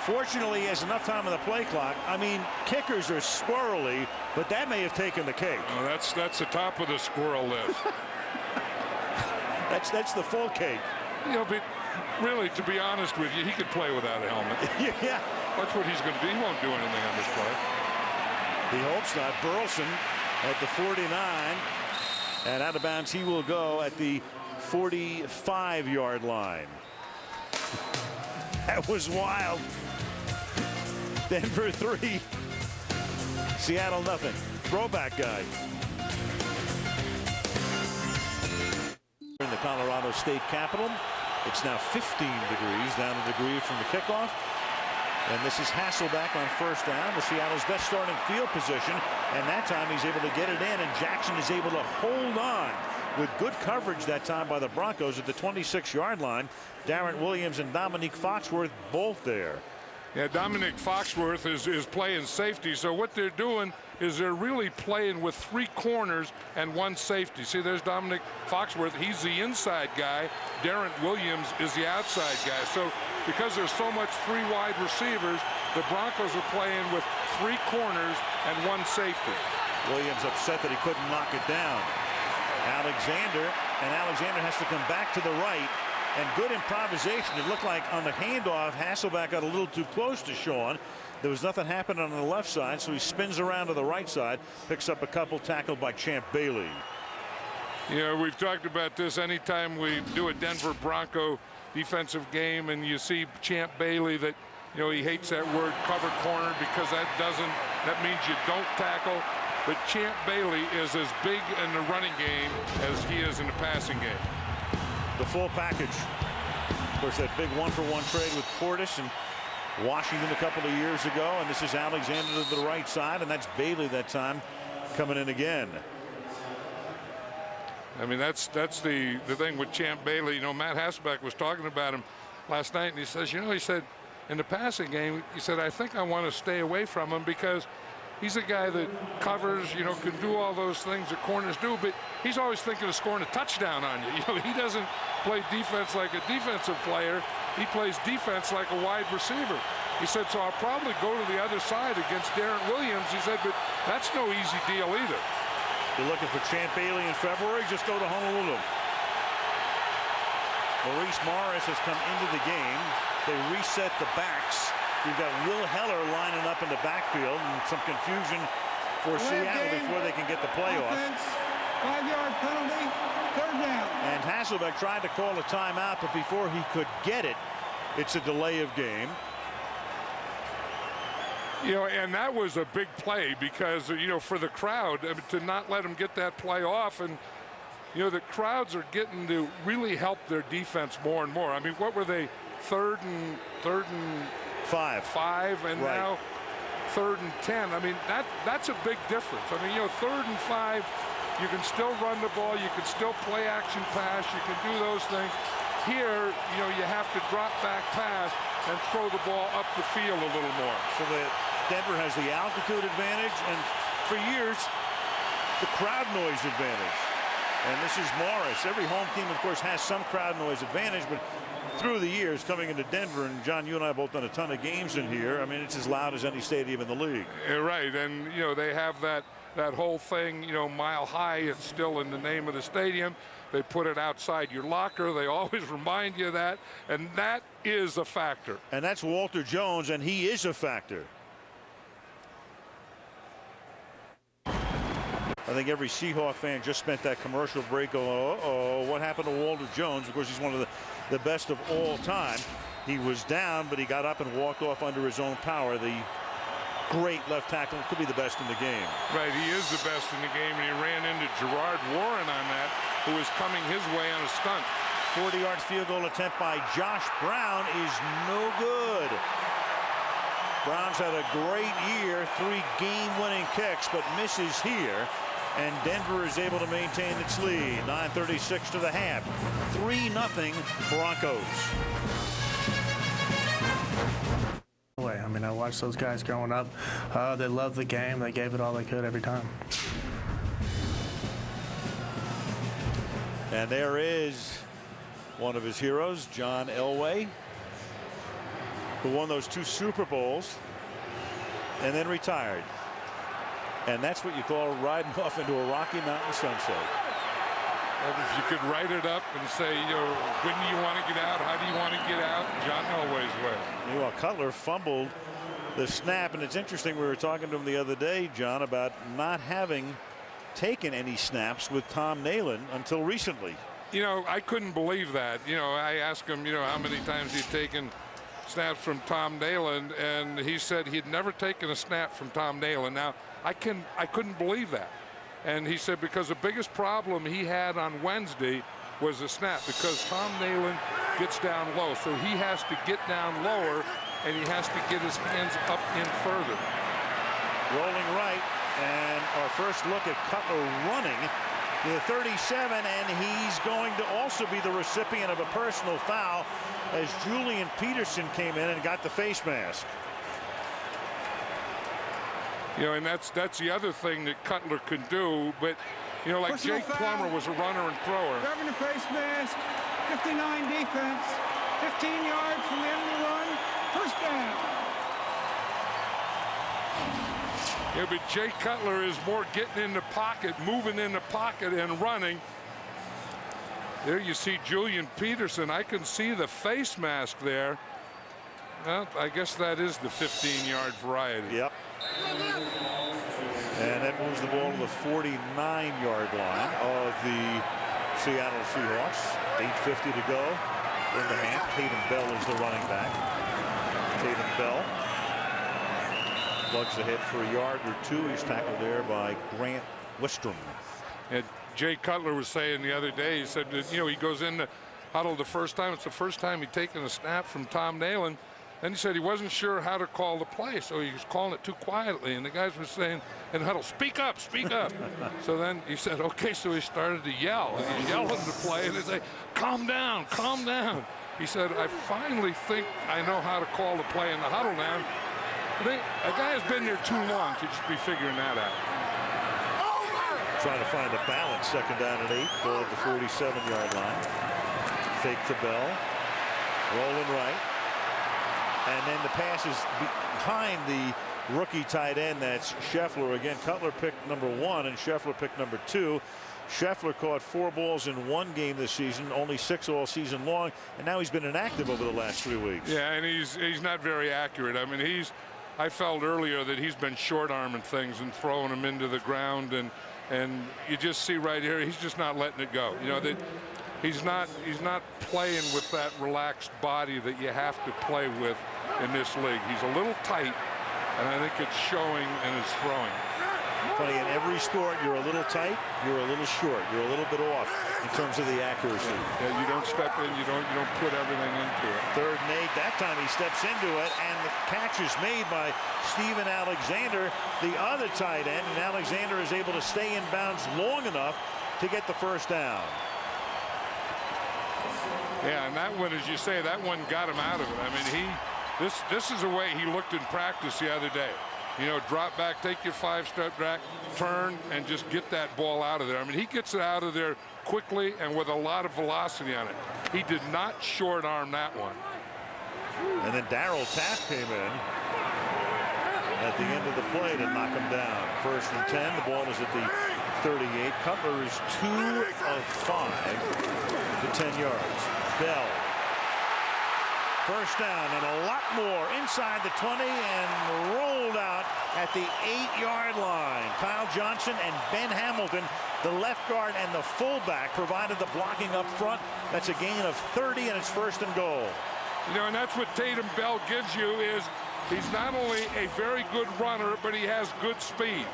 Fortunately, he has enough time on the play clock. I mean, kickers are squirrely, but that may have taken the cake. Oh, that's the top of the squirrel list. that's the full cake. But really, to be honest with you, he could play without a helmet. Yeah. That's what he's going to do. He won't do anything on this play. He hopes not. Burleson at the 49, and out of bounds he will go at the 45-yard line. That was wild. Denver 3, Seattle nothing. Throwback guy. In the Colorado State Capitol, it's now 15 degrees, down a degree from the kickoff. And this is Hasselbeck on first down, the Seattle's best starting field position. And that time he's able to get it in, and Jackson is able to hold on with good coverage that time by the Broncos at the 26-yard line. Darren Williams and Dominique Foxworth both there. Yeah, Dominic Foxworth is playing safety. So what they're doing is they're really playing with 3 corners and 1 safety. See, there's Dominic Foxworth. He's the inside guy. Darren Williams is the outside guy. So because there's so much 3 wide receivers, the Broncos are playing with 3 corners and 1 safety. Williams upset that he couldn't knock it down. Alexander has to come back to the right, and good improvisation. It looked like on the handoff, Hasselbeck got a little too close to Sean. There was nothing happening on the left side, so he spins around to the right side, picks up a couple, tackled by Champ Bailey. You know, we've talked about this anytime we do a Denver Bronco defensive game and you see Champ Bailey, that, you know, he hates that word cover corner because that means you don't tackle. But Champ Bailey is as big in the running game as he is in the passing game. The full package. Of course, that big 1-for-1 trade with Portis and Washington a couple of years ago, and this is Alexander to the right side, and that's Bailey that time coming in again. I mean, that's the thing with Champ Bailey. You know, Matt Hasselbeck was talking about him last night, and he says, you know, he said in the passing game, he said, I think I want to stay away from him because he's a guy that covers, you know, can do all those things that corners do, but he's always thinking of scoring a touchdown on you. You know, he doesn't play defense like a defensive player. He plays defense like a wide receiver. He said, so I'll probably go to the other side against Darren Williams. He said, but that's no easy deal either. You're looking for Champ Bailey in February, just go to Honolulu. Maurice Morris has come into the game. They reset the backs. You've got Will Heller lining up in the backfield, and some confusion for Seattle before they can get the playoff. 5-yard penalty, 3rd down. And Hasselbeck tried to call a timeout, but before he could get it, it's a delay of game. You know, and that was a big play because, you know, for the crowd, I mean, to not let them get that play off. And, you know, the crowds are getting to really help their defense more and more. I mean, what were they, third and 5, and right. Now 3rd and 10. I mean, that's a big difference. I mean, you know, 3rd and 5, you can still run the ball, you can still play action pass, you can do those things. Here, you know, you have to drop back pass and throw the ball up the field a little more. So Denver has the altitude advantage, and for years, the crowd noise advantage. And this is Morris. Every home team, of course, has some crowd noise advantage, but through the years coming into Denver, and John, you and I have both done a ton of games in here. I mean, it's as loud as any stadium in the league. Right, and, you know, they have that whole thing, you know, mile high. It's still in the name of the stadium. They put it outside your locker. They always remind you of that, and that is a factor. And that's Walter Jones, and he is a factor. I think every Seahawks fan just spent that commercial break going, uh-oh, what happened to Walter Jones? Of course, he's one of the best of all time. He was down, but he got up and walked off under his own power. The great left tackle, could be the best in the game. Right, he is the best in the game, and he ran into Gerard Warren on that, who was coming his way on a stunt. 40-yard field goal attempt by Josh Brown is no good. Brown's had a great year, 3 game-winning kicks, but misses here. And Denver is able to maintain its lead. 9:36 to the half. 3-0 Broncos. I mean, I watched those guys growing up. They loved the game. They gave it all they could every time. And there is one of his heroes, John Elway, who won those 2 Super Bowls and then retired. And that's what you call riding off into a Rocky Mountain sunset. Well, if you could write it up and say, you know, when do you want to get out? How do you want to get out? John Elway's way. Meanwhile, Cutler fumbled the snap, and it's interesting. We were talking to him the other day, John, about not having taken any snaps with Tom Nalen until recently. You know, I couldn't believe that. You know, I asked him, you know, how many times he'd taken snaps from Tom Nalen, and he said he'd never taken a snap from Tom Nalen. Now, I couldn't believe that. And he said because the biggest problem he had on Wednesday was the snap, because Tom Nalen gets down low. So he has to get down lower, and he has to get his hands up in further. Rolling right, and our first look at Cutler running to the 37, and he's going to also be the recipient of a personal foul as Julian Peterson came in and got the face mask. You know, and that's the other thing that Cutler can do. But, you know, like personal Jake foul. Plummer was a runner and thrower. Grabbing the face mask, 59 defense. 15 yards from the end of the run. First down. Yeah, but Jay Cutler is more getting in the pocket, moving in the pocket, and running. There you see Julian Peterson. I can see the face mask there. Well, I guess that is the 15-yard variety. Yep. And that moves the ball to the 49-yard line of the Seattle Seahawks. 8:50 to go in the half. Tatum Bell is the running back. Tatum Bell plugs ahead for a yard or two. He's tackled there by Grant Wistrom. And Jay Cutler was saying the other day, he said that, he goes in the huddle the first time. It's the first time he'd taken a snap from Tom Nalen. And he said he wasn't sure how to call the play, so he was calling it too quietly. And the guys were saying in the huddle, speak up, speak up. So then he said, okay, so he started to yell. And he's yelling the play, and they say, calm down, calm down. He said, I finally think I know how to call the play in the huddle now. A guy has been there too long to just be figuring that out. Trying to find a balance. Second down and 8. Ball at the 47-yard line. Fake to Bell. Rolling right. And then the pass is behind the rookie tight end. That's Scheffler. Again, Cutler picked number 1 and Scheffler picked number 2. Scheffler caught 4 balls in 1 game this season, only 6 all season long, and now he's been inactive over the last 3 weeks. Yeah, and he's not very accurate. I mean, I felt earlier that he's been short-arming things and throwing them into the ground, and you just see right here, he's just not letting it go. That he's not playing with that relaxed body that you have to play with in this league. He's a little tight, and I think it's showing in his throwing. Funny, in every sport, you're a little tight, you're a little short, you're a little bit off in terms of the accuracy. Yeah, you don't step in, you don't put everything into it. 3rd and 8. That time he steps into it, and the catch is made by Steven Alexander, the other tight end, and Alexander is able to stay in bounds long enough to get the first down. Yeah, and that one, as you say, that one got him out of it. I mean, this is the way he looked in practice the other day. Drop back, take your 5-step back, turn, and just get that ball out of there. I mean, he gets it out of there quickly and with a lot of velocity on it. He did not short arm that one. And then Darryl Taft came in at the end of the play to knock him down. 1st and 10. The ball is at the 38. Cutler is 2 of 5 for 10 yards. Bell. First down and a lot more inside the 20 and rolled out at the 8-yard line. Kyle Johnson and Ben Hamilton, the left guard and the fullback, provided the blocking up front. That's a gain of 30, and it's 1st and goal. And that's what Tatum Bell gives you is he's not only a very good runner, but he has good speed.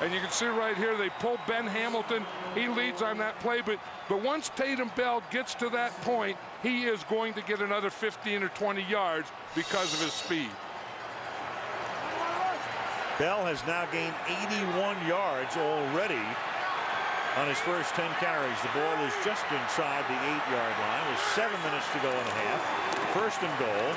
And you can see right here, they pull Ben Hamilton. He leads on that play, but once Tatum Bell gets to that point, he is going to get another 15 or 20 yards because of his speed. Bell has now gained 81 yards already on his first 10 carries. The ball is just inside the 8-yard line with 7 minutes to go and a half. 1st and goal.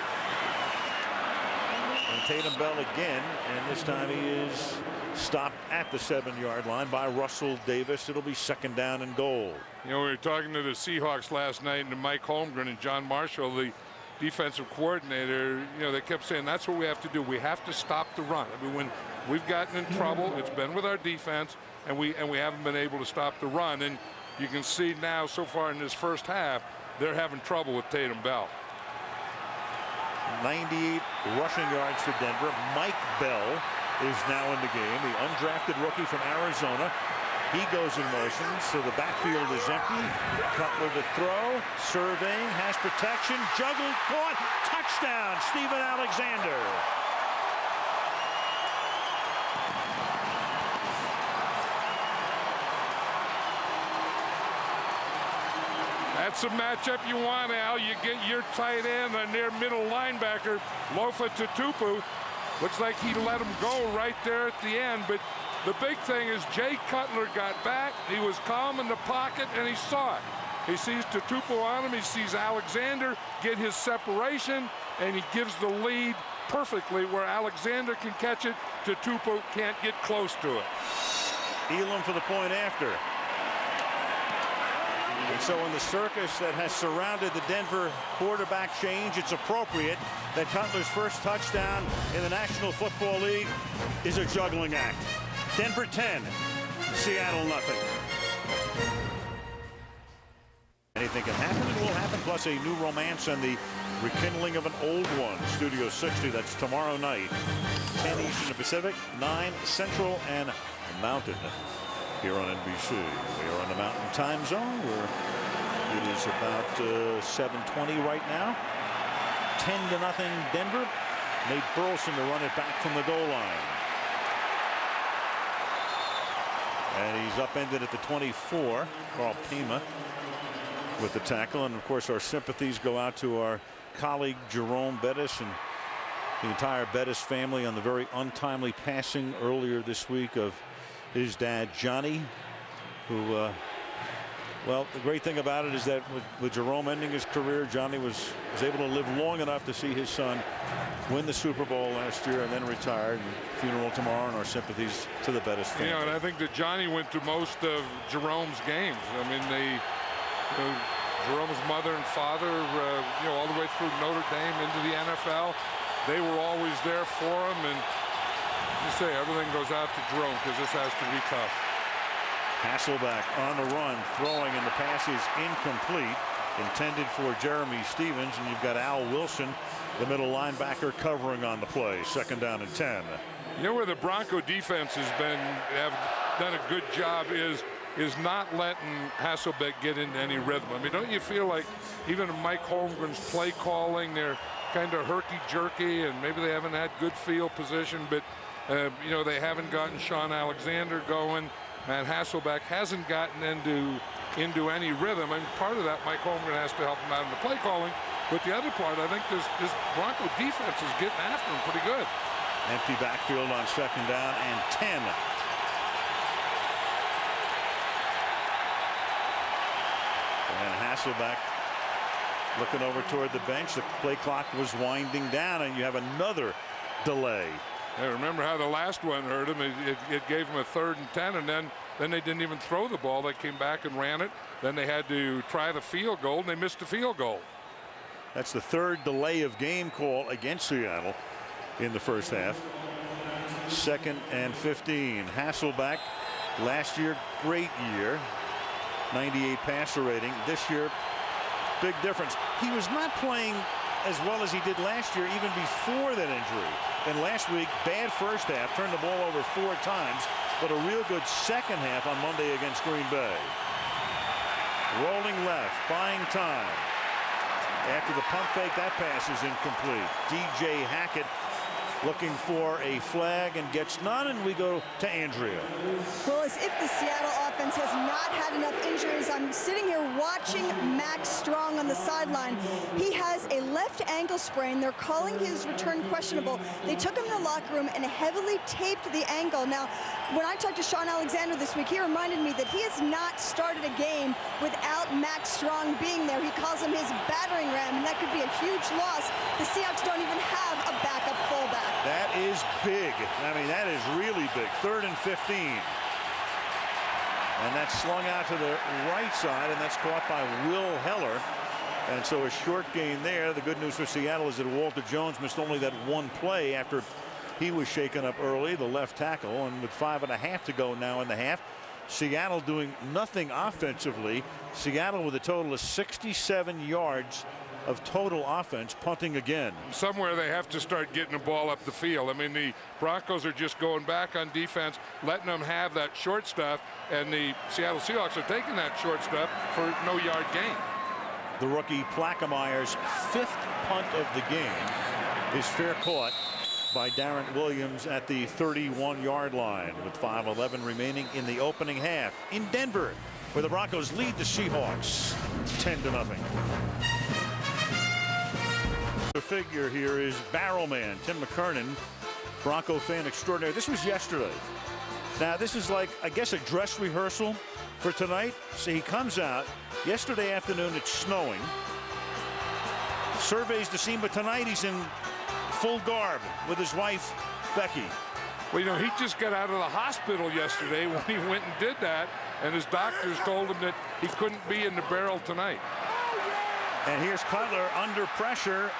And Tatum Bell again, and this time he is stopped at the 7-yard line by Russell Davis. It'll be 2nd down and goal. We were talking to the Seahawks last night, and to Mike Holmgren and John Marshall, the defensive coordinator, they kept saying that's what we have to do. We have to stop the run. I mean, when we've gotten in trouble, it's been with our defense, and we haven't been able to stop the run. And you can see now so far in this first half, they're having trouble with Tatum Bell. 98 rushing yards for Denver. Mike Bell is now in the game, the undrafted rookie from Arizona. He goes in motion, so the backfield is empty. Cutler to throw, surveying, has protection, juggled, caught, touchdown, Steven Alexander. That's a matchup you want, Al. You get your tight end and their middle linebacker, Lofa Tatupu. Looks like he let him go right there at the end, but the big thing is Jay Cutler got back. He was calm in the pocket, and he saw it. He sees Tatupu on him. He sees Alexander get his separation, and he gives the lead perfectly where Alexander can catch it. Tatupu can't get close to it. Elam for the point after. And so in the circus that has surrounded the Denver quarterback change, it's appropriate that Cutler's first touchdown in the National Football League is a juggling act. Denver 10, Seattle nothing. Anything can happen, it will happen, plus a new romance and the rekindling of an old one. Studio 60, that's tomorrow night. 10 Eastern and Pacific, 9 Central and Mountain. Here on NBC. We are on the Mountain Time Zone where it is about 7:20 right now. 10-0 Denver. Nate Burleson to run it back from the goal line. And he's upended at the 24. Carl Pima with the tackle. And of course our sympathies go out to our colleague Jerome Bettis and the entire Bettis family on the very untimely passing earlier this week of his dad Johnny, who well, the great thing about it is that with Jerome ending his career, Johnny was able to live long enough to see his son win the Super Bowl last year and then retired. And funeral tomorrow, and our sympathies to the Bettis family. Yeah, and I think that Johnny went to most of Jerome's games. I mean, Jerome's mother and father, all the way through Notre Dame into the NFL, they were always there for him. And you say everything goes out to Jerome because this has to be tough. Hasselbeck on the run, throwing, and the pass is incomplete, intended for Jeremy Stevens, and you've got Al Wilson, the middle linebacker, covering on the play. 2nd down and 10. You know where the Bronco defense have done a good job is not letting Hasselbeck get into any rhythm. I mean, don't you feel like even Mike Holmgren's play calling, they're kind of herky-jerky, and maybe they haven't had good field position, but they haven't gotten Sean Alexander going. Matt Hasselbeck hasn't gotten into any rhythm. I mean, part of that, Mike Holmgren has to help him out in the play calling. But the other part, I think this Bronco defense is getting after him pretty good. Empty backfield on 2nd down and 10. And Hasselbeck looking over toward the bench. The play clock was winding down, and you have another delay. Hey, remember how the last one hurt him? It gave him a 3rd and 10, and then they didn't even throw the ball. They came back and ran it. Then they had to try the field goal, and they missed the field goal. That's the 3rd delay of game call against Seattle in the first half. 2nd and 15. Hasselbeck, last year, great year. 98 passer rating. This year, big difference. He was not playing as well as he did last year, even before that injury. And last week, bad first half, turned the ball over 4 times, but a real good second half on Monday against Green Bay. Rolling left, buying time. After the pump fake, that pass is incomplete. DJ Hackett looking for a flag and gets none, and we go to Andrea. Well, as if the Seattle offense has not had enough injuries. I'm sitting here watching Max Strong on the sideline. He has a left ankle sprain. They're calling his return questionable. They took him to the locker room and heavily taped the ankle. Now, when I talked to Sean Alexander this week, he reminded me that he has not started a game without Max Strong being there. He calls him his battering ram, and that could be a huge loss. The Seahawks don't even have a backup fullback. That is big. I mean, that is really big. 3rd and 15. And that's slung out to the right side, and that's caught by Will Heller. And so a short gain there. The good news for Seattle is that Walter Jones missed only that one play after he was shaken up early, the left tackle. And with 5.5 to go now in the half, Seattle doing nothing offensively. Seattle with a total of 67 yards of total offense, punting again. Somewhere they have to start getting the ball up the field. I mean, the Broncos are just going back on defense, letting them have that short stuff, and the Seattle Seahawks are taking that short stuff for no yard gain. The rookie Plackemeyer's 5th punt of the game is fair caught by Darren Williams at the 31-yard line with 5:11 remaining in the opening half in Denver, where the Broncos lead the Seahawks 10-0. The figure here is Barrelman Tim McKernan, Bronco fan extraordinary. This was yesterday. Now this is like, I guess, a dress rehearsal for tonight. So he comes out yesterday afternoon. It's snowing. Surveys the scene, but tonight he's in full garb with his wife Becky. Well, he just got out of the hospital yesterday when he went and did that. and his doctors told him that he couldn't be in the barrel tonight. And here's Cutler under pressure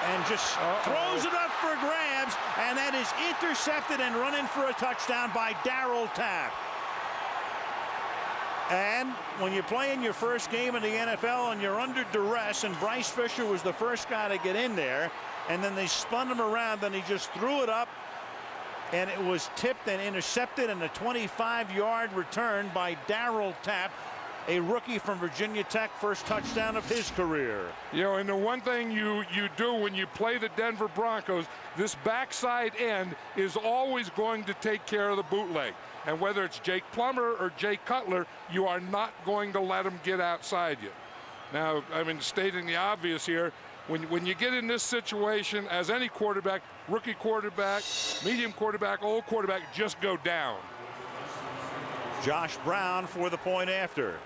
and just throws it up for grabs, and that is intercepted and run in for a touchdown by Darryl Tapp. And when you play in your first game in the NFL and you're under duress, and Bryce Fisher was the first guy to get in there, and then they spun him around, and he just threw it up, and it was tipped and intercepted, and a 25-yard return by Darryl Tapp, a rookie from Virginia Tech, first touchdown of his career. You know, and the one thing you do when you play the Denver Broncos, this backside end is always going to take care of the bootleg. And whether it's Jake Plummer or Jay Cutler, you are not going to let them get outside you. Now, I mean, stating the obvious here, when you get in this situation, as any quarterback, rookie quarterback, medium quarterback, old quarterback, just go down. Josh Brown for the point after.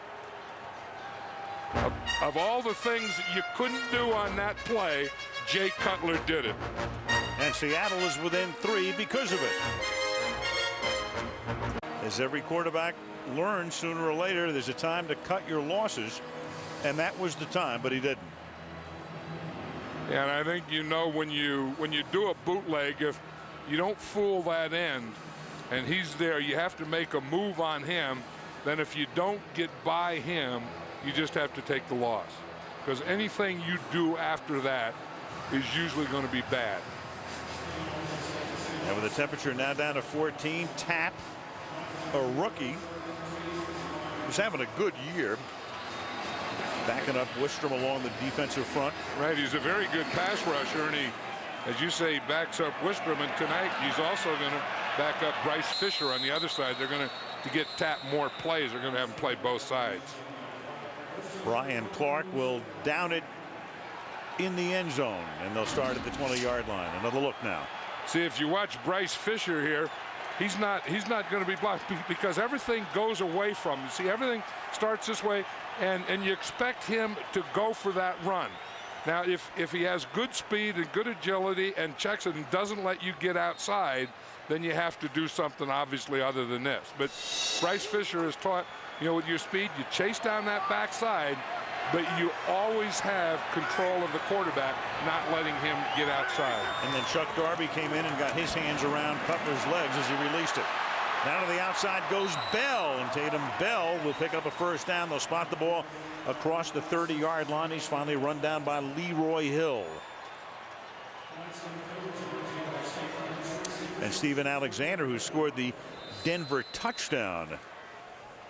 Of all the things that you couldn't do on that play, Jay Cutler did it. And Seattle is within 3 because of it. As every quarterback learns, sooner or later, there's a time to cut your losses, and that was the time, but he didn't. And I think, you know, when you do a bootleg, if you don't fool that end and he's there, you have to make a move on him. Then if you don't get by him, you just have to take the loss, because anything you do after that is usually going to be bad. And with the temperature now down to 14, Tapp, a rookie, who's having a good year, backing up Wistrom along the defensive front. Right, he's a very good pass rusher, and he, as you say, backs up Wistrom, and tonight he's also going to back up Bryce Fisher on the other side. They're going to get Tapp more plays. They're going to have him play both sides. Brian Clark will down it in the end zone, and they'll start at the 20-yard line. Another look now. See, if you watch Bryce Fisher here, he's not going to be blocked because everything goes away from him. See, everything starts this way, and you expect him to go for that run. Now, if he has good speed and good agility and checks it and doesn't let you get outside, then you have to do something obviously other than this. But Bryce Fisher is taught, you know, with your speed, you chase down that backside, but you always have control of the quarterback, not letting him get outside. And then Chuck Darby came in and got his hands around Cutler's legs as he released it. Now to the outside goes Bell, and Tatum Bell will pick up a first down. They'll spot the ball across the 30-yard line. He's finally run down by Leroy Hill. And Steven Alexander, who scored the Denver touchdown,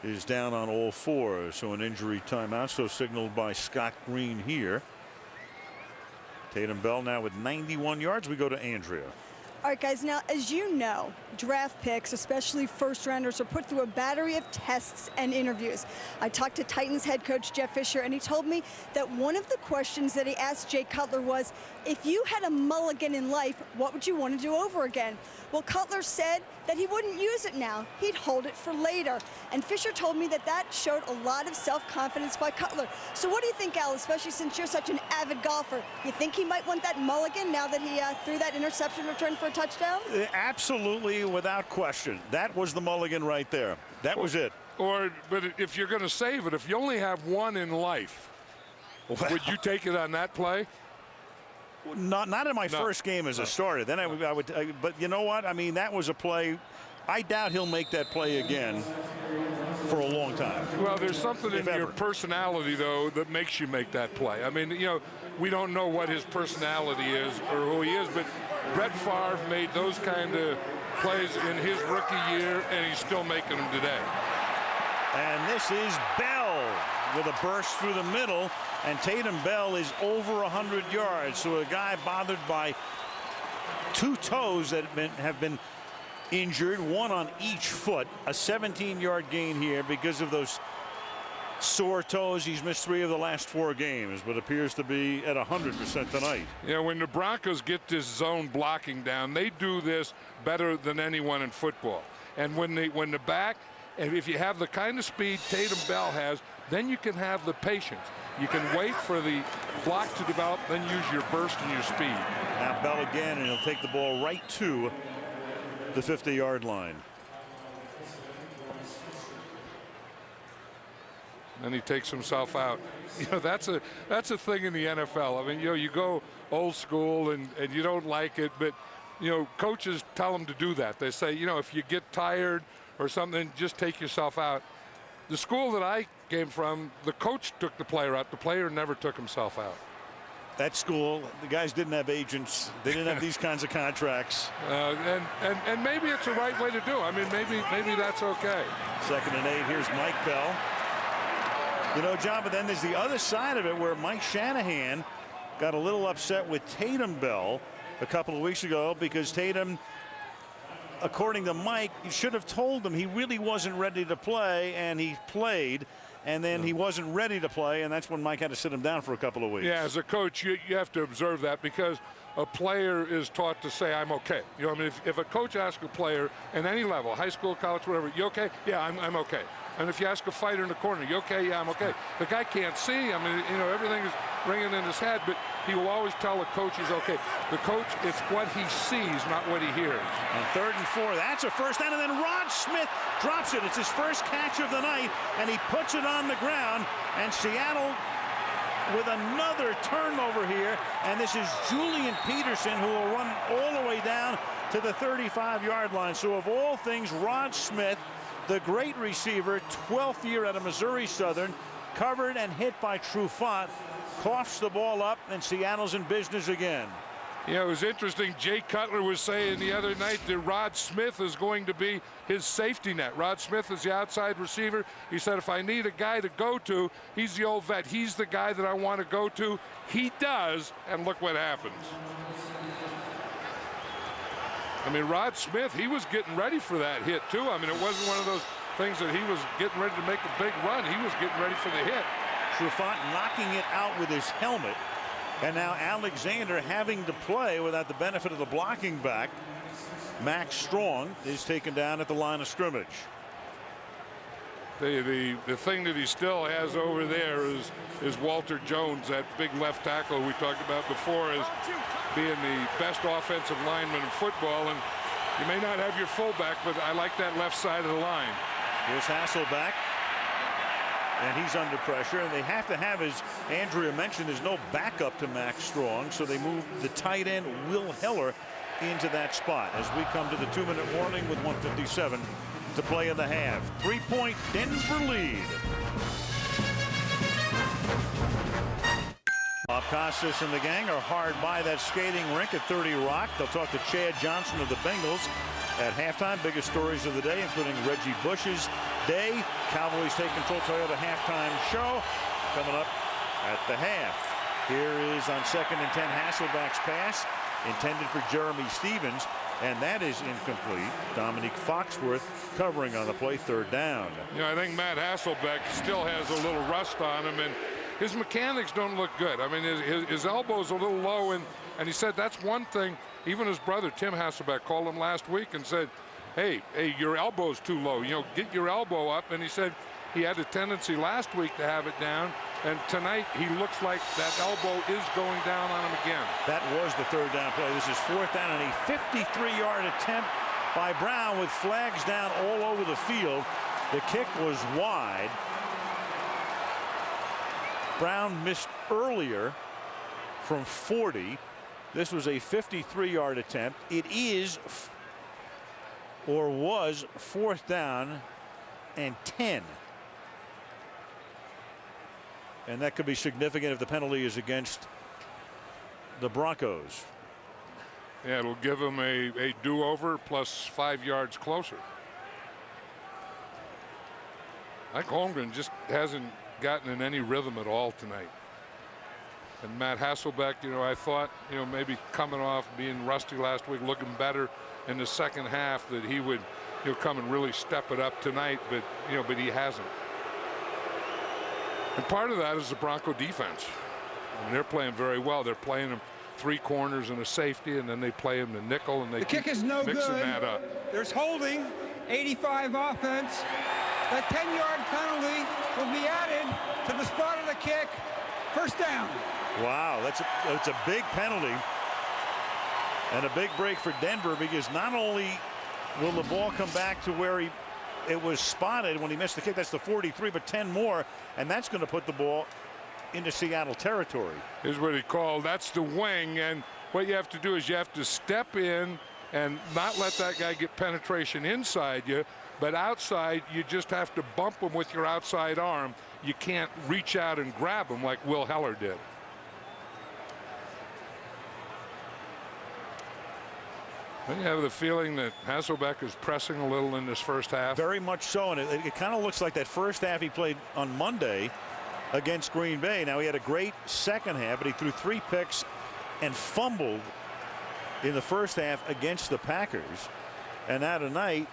is down on all fours. So an injury timeout, so signaled by Scott Green here. Tatum Bell now with 91 yards. We go to Andrea. All right, guys, now, as you know, draft picks, especially first-rounders, are put through a battery of tests and interviews. I talked to Titans head coach Jeff Fisher, and he told me that one of the questions that he asked Jay Cutler was, if you had a mulligan in life, what would you want to do over again? Well, Cutler said that he wouldn't use it now. He'd hold it for later. And Fisher told me that that showed a lot of self-confidence by Cutler. So what do you think, Al, especially since you're such an avid golfer? You think he might want that mulligan now that he threw that interception return for a touchdown? Absolutely, without question. That was the mulligan right there. That was it. But if you're going to save it, if you only have one in life, would you take it on that play? Not in my first game as a starter. Then I would. But you know what? I mean, that was a play. I doubt he'll make that play again for a long time. Well, there's something in your personality, though, that makes you make that play. I mean, you know, we don't know what his personality is or who he is, but Brett Favre made those kind of plays in his rookie year, and he's still making them today. And this is Bell with a burst through the middle, and Tatum Bell is over 100 yards. So a guy bothered by two toes that have been injured, one on each foot, a 17-yard gain here because of those sore toes. He's missed 3 of the last 4 games, but appears to be at 100% tonight. Yeah, when the Broncos get this zone blocking down, they do this better than anyone in football. And when the back, and if you have the kind of speed Tatum Bell has, then you can have the patience. You can wait for the block to develop, then use your burst and your speed. Now Bell again, and he'll take the ball right to the 50-yard line. and he takes himself out. You know, that's a thing in the NFL. I mean, you know, you go old school and you don't like it, but you know, coaches tell them to do that. They say, you know, if you get tired or something, just take yourself out. The school that I came from, the coach took the player out. The player never took himself out. That school, the guys didn't have agents. They didn't have these kinds of contracts. And maybe it's the right way to do. I mean, maybe that's okay. 2nd and 8. Here's Mike Bell. You know, John, but then there's the other side of it where Mike Shanahan got a little upset with Tatum Bell a couple of weeks ago because Tatum, according to Mike, you should have told him he really wasn't ready to play, and he played. And then he wasn't ready to play, and that's when Mike had to sit him down for a couple of weeks. Yeah, as a coach, you have to observe that because a player is taught to say, I'm okay. You know, I mean, if a coach asks a player at any level, high school, college, whatever, you okay? Yeah, I'm okay. And if you ask a fighter in the corner, you okay? Yeah, I'm okay. The guy can't see. I mean, you know, everything is ringing in his head, but he will always tell the coach he's okay. The coach, it's what he sees, not what he hears. On 3rd and 4, that's a first down, and then Rod Smith drops it. It's his first catch of the night, and he puts it on the ground, and Seattle with another turnover here, and this is Julian Peterson who will run all the way down to the 35-yard line. So of all things, Rod Smith, the great receiver, 12th year out of Missouri Southern, covered and hit by Trufant, coughs the ball up, and Seattle's in business again. Yeah, it was interesting. Jay Cutler was saying the other night that Rod Smith is going to be his safety net. Rod Smith is the outside receiver. He said, if I need a guy to go to, he's the old vet. He's the guy that I want to go to. He does, and look what happens. I mean, Rod Smith, he was getting ready for that hit, too. I mean, it wasn't one of those things that he was getting ready to make a big run. He was getting ready for the hit. Trufant knocking it out with his helmet. And now Alexander having to play without the benefit of the blocking back. Max Strong is taken down at the line of scrimmage. The thing that he still has over there is Walter Jones, that big left tackle we talked about before, as being the best offensive lineman in football. And you may not have your fullback, but I like that left side of the line. Here's Hasselbeck. And he's under pressure, and they have to have, as Andrea mentioned, there's no backup to Max Strong, so they move the tight end Will Heller into that spot as we come to the 2-minute warning with 1:57 to play in the half. 3-point Denver lead. Costas and the gang are hard by that skating rink at 30 Rock. They'll talk to Chad Johnson of the Bengals at halftime. Biggest stories of the day, including Reggie Bush's day. Cowboys take control Toyota halftime show coming up at the half. Here is on 2nd and 10 Hasselbeck's pass intended for Jeremy Stevens, and that is incomplete. Dominique Foxworth covering on the play, 3rd down. You know, I think Matt Hasselbeck still has a little rust on him, and his mechanics don't look good. I mean, his elbow's a little low, and he said that's one thing. Even his brother Tim Hasselbeck called him last week and said, hey, your elbow's too low, you know, get your elbow up. And he said he had a tendency last week to have it down, and tonight he looks like that elbow is going down on him again. That was the 3rd down play. This is 4th down and a 53-yard attempt by Brown with flags down all over the field. The kick was wide. Brown missed earlier from 40. This was a 53-yard attempt. It is or was 4th down and 10. And that could be significant if the penalty is against the Broncos. Yeah, it'll give him a do-over plus 5 yards closer. Mike Holmgren just hasn't gotten in any rhythm at all tonight. And Matt Hasselbeck, you know, I thought, you know, maybe coming off being rusty last week, looking better in the second half, that he would, you know, come and really step it up tonight, but, you know, but he hasn't. And part of that is the Bronco defense. I mean, they're playing very well. They're playing them 3 corners and a safety, and then they play him the nickel, and they the kick is no mixing good. That up. There's holding, 85 offense. That 10-yard penalty will be added to the spot of the kick. 1st down. Wow, that's a big penalty and a big break for Denver, because not only will the ball come back to where he it was spotted when he missed the kick. That's the 43, but 10 more, and that's going to put the ball into Seattle territory. Here's what he called. That's the wing, and what you have to do is you have to step in and not let that guy get penetration inside you, but outside you just have to bump him with your outside arm. You can't reach out and grab him like Will Heller did. Don't you have the feeling that Hasselbeck is pressing a little in this first half? Very much so, and it kind of looks like that first half he played on Monday against Green Bay. Now, he had a great second half, but he threw 3 picks and fumbled in the first half against the Packers. And now tonight,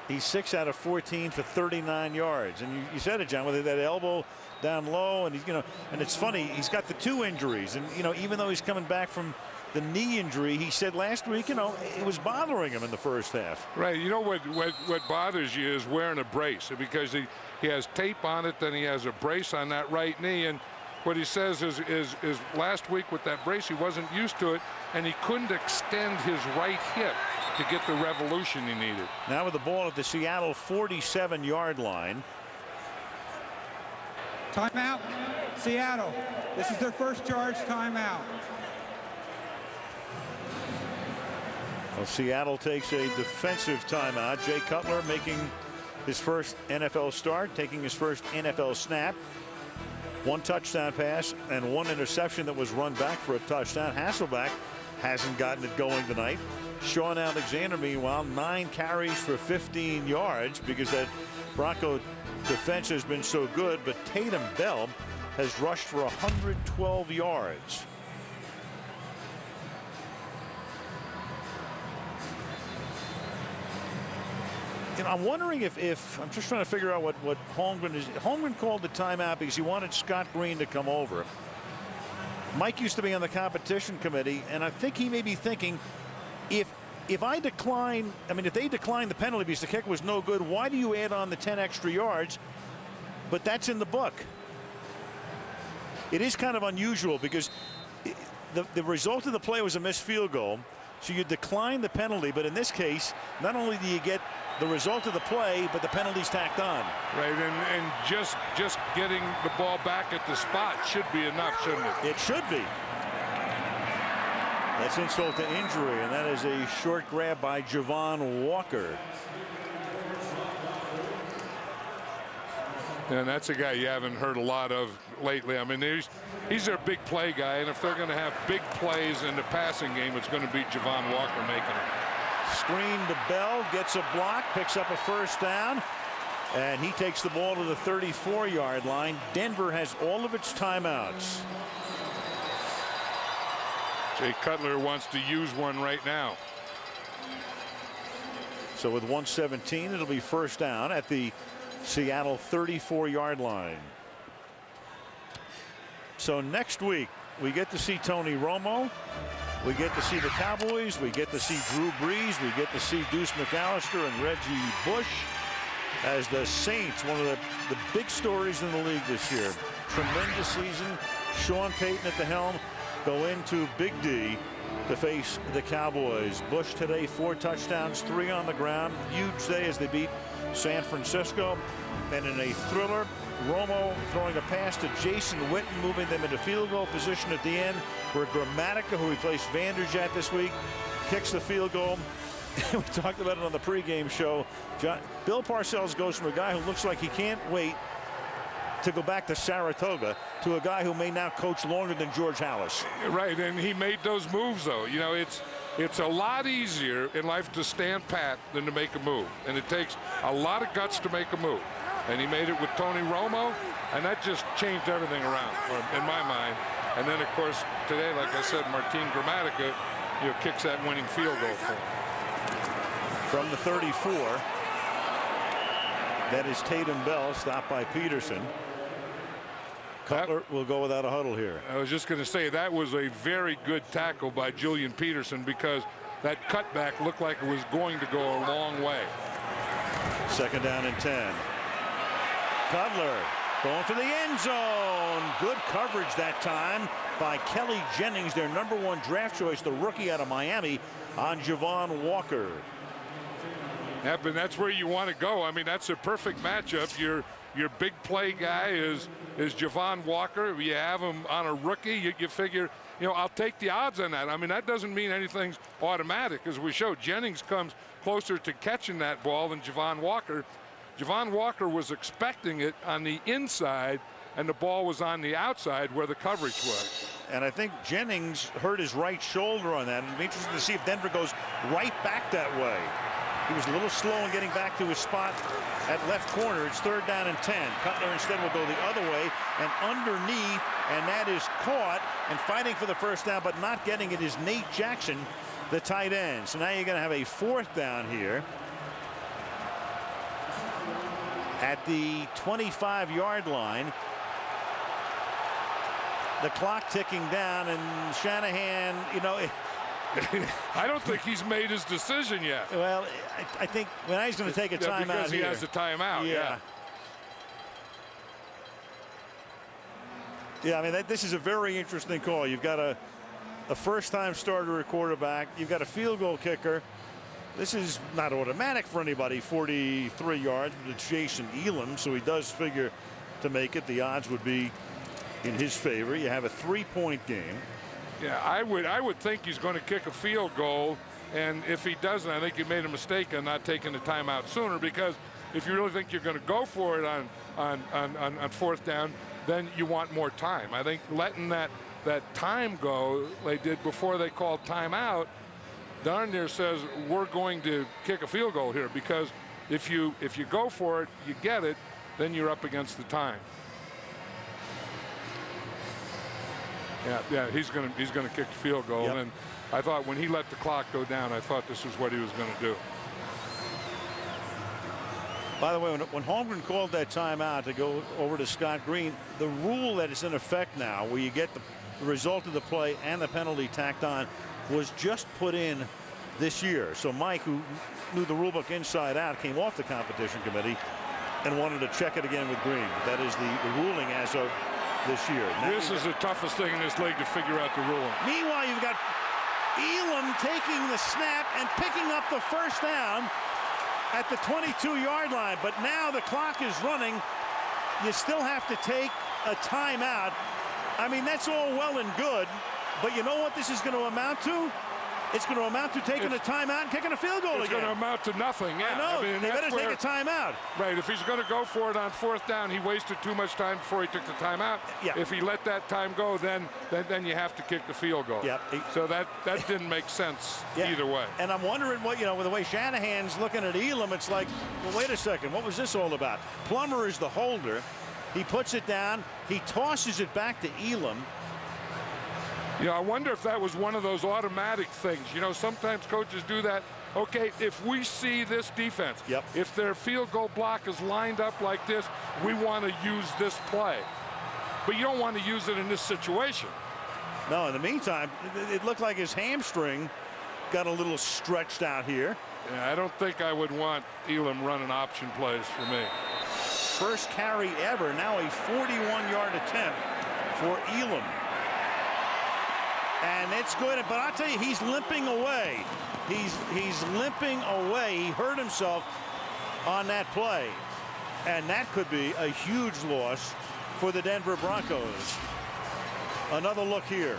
he's 6 out of 14 for 39 yards. And you said it, John, with that elbow down low, and and it's funny, he's got the 2 injuries, and even though he's coming back from the knee injury, he said last week, it was bothering him in the first half. Right. You know what bothers you is wearing a brace, because he has tape on it, then he has a brace on that right knee, and what he says is last week with that brace, he wasn't used to it, and he couldn't extend his right hip to get the revolution he needed. Now with the ball at the Seattle 47-yard line. Timeout, Seattle. This is their first charge timeout. Well, Seattle takes a defensive timeout. Jay Cutler making his first NFL start, taking his first NFL snap. 1 touchdown pass and 1 interception that was run back for a touchdown. Hasselbeck hasn't gotten it going tonight. Sean Alexander, meanwhile, 9 carries for 15 yards because that Bronco defense has been so good, but Tatum Bell has rushed for 112 yards. I'm wondering if I'm just trying to figure out what Holmgren is. Holmgren called the timeout because he wanted Scott Green to come over. Mike used to be on the competition committee, and I think he may be thinking, if I decline, if they decline the penalty because the kick was no good, why do you add on the 10 extra yards? But that's in the book. It is kind of unusual because the result of the play was a missed field goal. So you decline the penalty, but in this case, not only do you get the result of the play, but the penalty's tacked on. Right, and just getting the ball back at the spot should be enough, shouldn't it? It should be. That's insult to injury, and that is a short grab by Javon Walker. And that's a guy you haven't heard a lot of lately. He's their big play guy, and if they're going to have big plays in the passing game, it's going to be Javon Walker making it. Screen to Bell, gets a block, picks up a first down, and he takes the ball to the 34-yard line. Denver has all of its timeouts. Jay Cutler wants to use one right now. So with 1:17, it'll be first down at the Seattle 34-yard line. So next week, we get to see Tony Romo. We get to see the Cowboys. We get to see Drew Brees. We get to see Deuce McAllister and Reggie Bush as the Saints, one of the big stories in the league this year. Tremendous season. Sean Payton at the helm go into Big D to face the Cowboys. Bush today 4 touchdowns, 3 on the ground. Huge day as they beat San Francisco. And in a thriller, Romo throwing a pass to Jason Witten, moving them into field goal position at the end, where Gramatica, who replaced Vanderjagt this week, kicks the field goal. We talked about it on the pregame show. Bill Parcells goes from a guy who looks like he can't wait to go back to Saratoga to a guy who may now coach longer than George Halas. Right, and he made those moves, though. It's a lot easier in life to stand pat than to make a move, and it takes a lot of guts to make a move. And he made it with Tony Romo, and that just changed everything around, in my mind. And then, of course, today, like I said, Martin Gramatica, kicks that winning field goal for him. From the 34, that is Tatum Bell, stopped by Peterson. Cutler will go without a huddle here. I was just going to say that was a very good tackle by Julian Peterson, because that cutback looked like it was going to go a long way. Second down and 10. Cutler going for the end zone. Good coverage that time by Kelly Jennings, their #1 draft choice, the rookie out of Miami, on Javon Walker. Yeah, but that's where you want to go. I mean, that's a perfect matchup. Your big play guy is Javon Walker. You have him on a rookie. You figure, I'll take the odds on that. I mean, that doesn't mean anything's automatic. As we showed, Jennings comes closer to catching that ball than Javon Walker. Javon Walker was expecting it on the inside, and the ball was on the outside where the coverage was. And I think Jennings hurt his right shoulder on that. It'll be interesting to see if Denver goes right back that way. He was a little slow in getting back to his spot at left corner. It's 3rd down and 10. Cutler instead will go the other way and underneath, and that is caught, and fighting for the first down but not getting it is Nate Jackson, the tight end. So now you're going to have a 4th down here at the 25-yard line. The clock ticking down, and Shanahan, I don't think he's made his decision yet. Well, I think he's going to take a timeout because he here. has a timeout. Yeah. I mean, this is a very interesting call. You've got a first-time starter at quarterback. You've got a field goal kicker. This is not automatic for anybody. 43 yards, but it's Jason Elam, so he does figure to make it. The odds would be in his favor. You have a 3-point game. Yeah, I would think he's going to kick a field goal, and if he doesn't, I think he made a mistake on not taking the timeout sooner, because if you really think you're going to go for it on 4th down, then you want more time. I think letting that time go they did before they called timeout darn near says we're going to kick a field goal here, because if you go for it, you get it, then you're up against the time. Yeah, he's going to kick the field goal. Yep. And I thought when he let the clock go down, I thought this was what he was going to do. By the way, when Holmgren called that timeout to go over to Scott Green, the rule that is in effect now, where you get the result of the play and the penalty tacked on, was just put in this year. So Mike, who knew the rule book inside out, came off the competition committee and wanted to check it again with Green. That is the ruling as of this year. Now this is the toughest thing in this league, to figure out the ruling. Meanwhile, you've got Elam taking the snap and picking up the first down at the 22-yard line. But now the clock is running. You still have to take a timeout. I mean, that's all well and good, but you know what this is going to amount to? It's going to amount to taking a timeout and kicking a field goal again. It's going to amount to nothing. Yeah, I know. They better take a timeout. Right. If he's going to go for it on 4th down, he wasted too much time before he took the timeout. Yeah. If he let that time go, then you have to kick the field goal. Yeah. So that didn't make sense either way. And I'm wondering what, with the way Shanahan's looking at Elam, it's like, well, wait a second, what was this all about? Plummer is the holder. He puts it down. He tosses it back to Elam. I wonder if that was one of those automatic things. Sometimes coaches do that. Okay, if we see this defense, if their field goal block is lined up like this, we want to use this play. But you don't want to use it in this situation. No, in the meantime, it looked like his hamstring got a little stretched out here. Yeah, I don't think I would want Elam running option plays for me. First carry ever, now a 41-yard attempt for Elam. And it's good, but I'll tell you, he's limping away. He's limping away. He hurt himself on that play. And that could be a huge loss for the Denver Broncos. Another look here.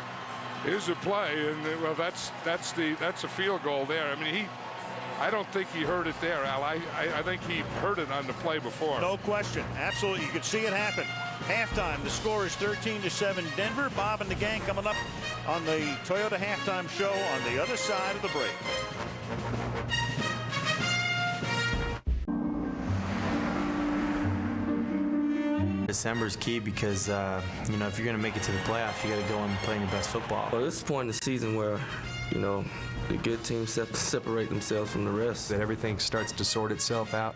Here's a play, and well, that's a field goal there. I mean, I don't think he hurt it there, Al. I think he hurt it on the play before. No question. Absolutely. You could see it happen. Halftime, the score is 13-7 Denver. Bob and the gang coming up on the Toyota Halftime Show on the other side of the break. December is key because, if you're going to make it to the playoffs, you got to go and play your best football. Well, this is the point in the season where, the good teams separate themselves from the rest. That everything starts to sort itself out,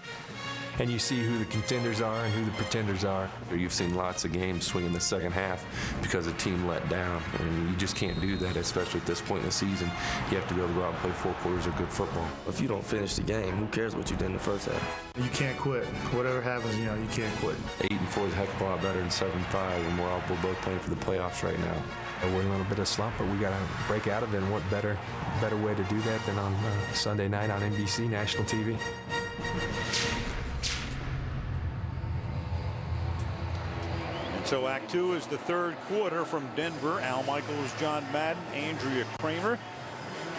and you see who the contenders are and who the pretenders are. You've seen lots of games swing in the second half because a team let down, and you just can't do that, especially at this point in the season. You have to be able to go out and play 4 quarters of good football. If you don't finish the game, who cares what you did in the first half? You can't quit. Whatever happens, you can't quit. 8-4 is a heck of a lot better than 7-5, and we're both playing for the playoffs right now. We're in a little bit of slump, but we got to break out of it, and what better way to do that than on Sunday night on NBC, national TV. And so Act 2 is the third quarter from Denver. Al Michaels, John Madden, Andrea Kramer.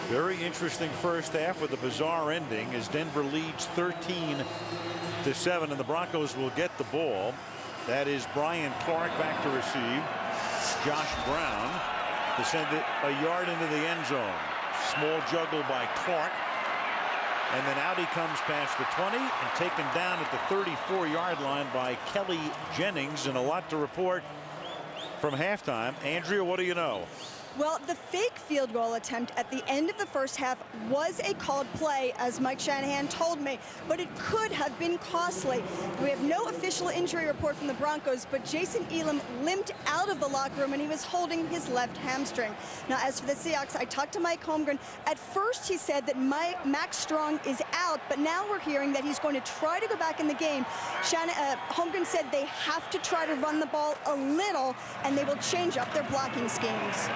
Very interesting first half with a bizarre ending as Denver leads 13-7, and the Broncos will get the ball. That is Brian Clark back to receive. Josh Brown to send it a yard into the end zone. Small juggle by Clark. And then out he comes past the 20 and taken down at the 34-yard line by Kelly Jennings. And a lot to report from halftime. Andrea, what do you know? Well, the fake field goal attempt at the end of the first half was a called play, as Mike Shanahan told me, but it could have been costly. We have no official injury report from the Broncos, but Jason Elam limped out of the locker room and he was holding his left hamstring. Now, as for the Seahawks, I talked to Mike Holmgren. At first, he said that Max Strong is out, but now we're hearing that he's going to try to go back in the game. Holmgren said they have to try to run the ball a little, and they will change up their blocking schemes.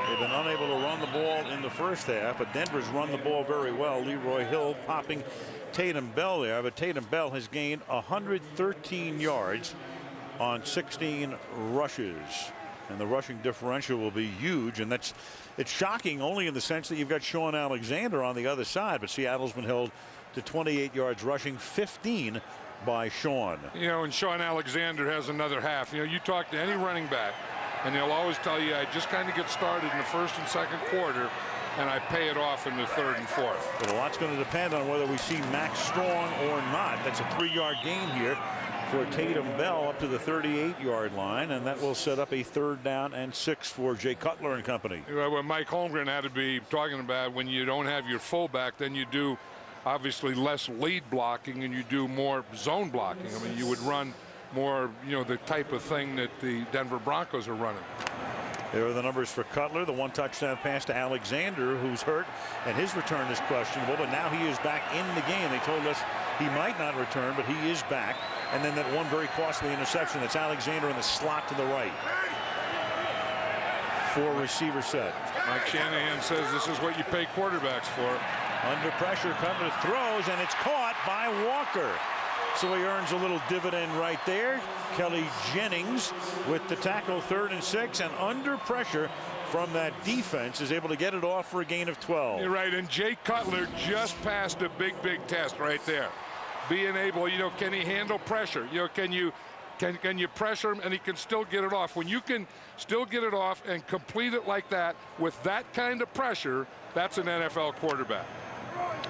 They've been unable to run the ball in the first half, but Denver's run the ball very well. Leroy Hill popping Tatum Bell there, but Tatum Bell has gained 113 yards on 16 rushes. And the rushing differential will be huge, and it's shocking only in the sense that you've got Sean Alexander on the other side, but Seattle's been held to 28 yards rushing, 15 by Sean. You know, and Sean Alexander has another half. You know, you talk to any running back, and they'll always tell you, I just kind of get started in the first and second quarter, and I pay it off in the third and fourth. But a lot's going to depend on whether we see Max Strong or not. That's a 3-yard gain here for Tatum Bell up to the 38-yard line, and that will set up a 3rd down and 6 for Jay Cutler and company. What Mike Holmgren had to be talking about, when you don't have your fullback, then you do obviously less lead blocking and you do more zone blocking. I mean, you would run more, you know, the type of thing that the Denver Broncos are running. There are the numbers for Cutler. The 1 touchdown pass to Alexander, who's hurt, and his return is questionable, but now he is back in the game. They told us he might not return, but he is back. And then that one very costly interception. That's Alexander in the slot to the right. 4 receiver set. Mike Shanahan says this is what you pay quarterbacks for. Under pressure, Cutler throws, and it's caught by Walker. So he earns a little dividend right there. Kelly Jennings with the tackle, 3rd and 6, and under pressure from that defense is able to get it off for a gain of 12. You're right, and Jay Cutler just passed a big test right there. Being able, you know, can he handle pressure? You know, can you pressure him and he can still get it off? When you can still get it off and complete it like that with that kind of pressure, that's an NFL quarterback.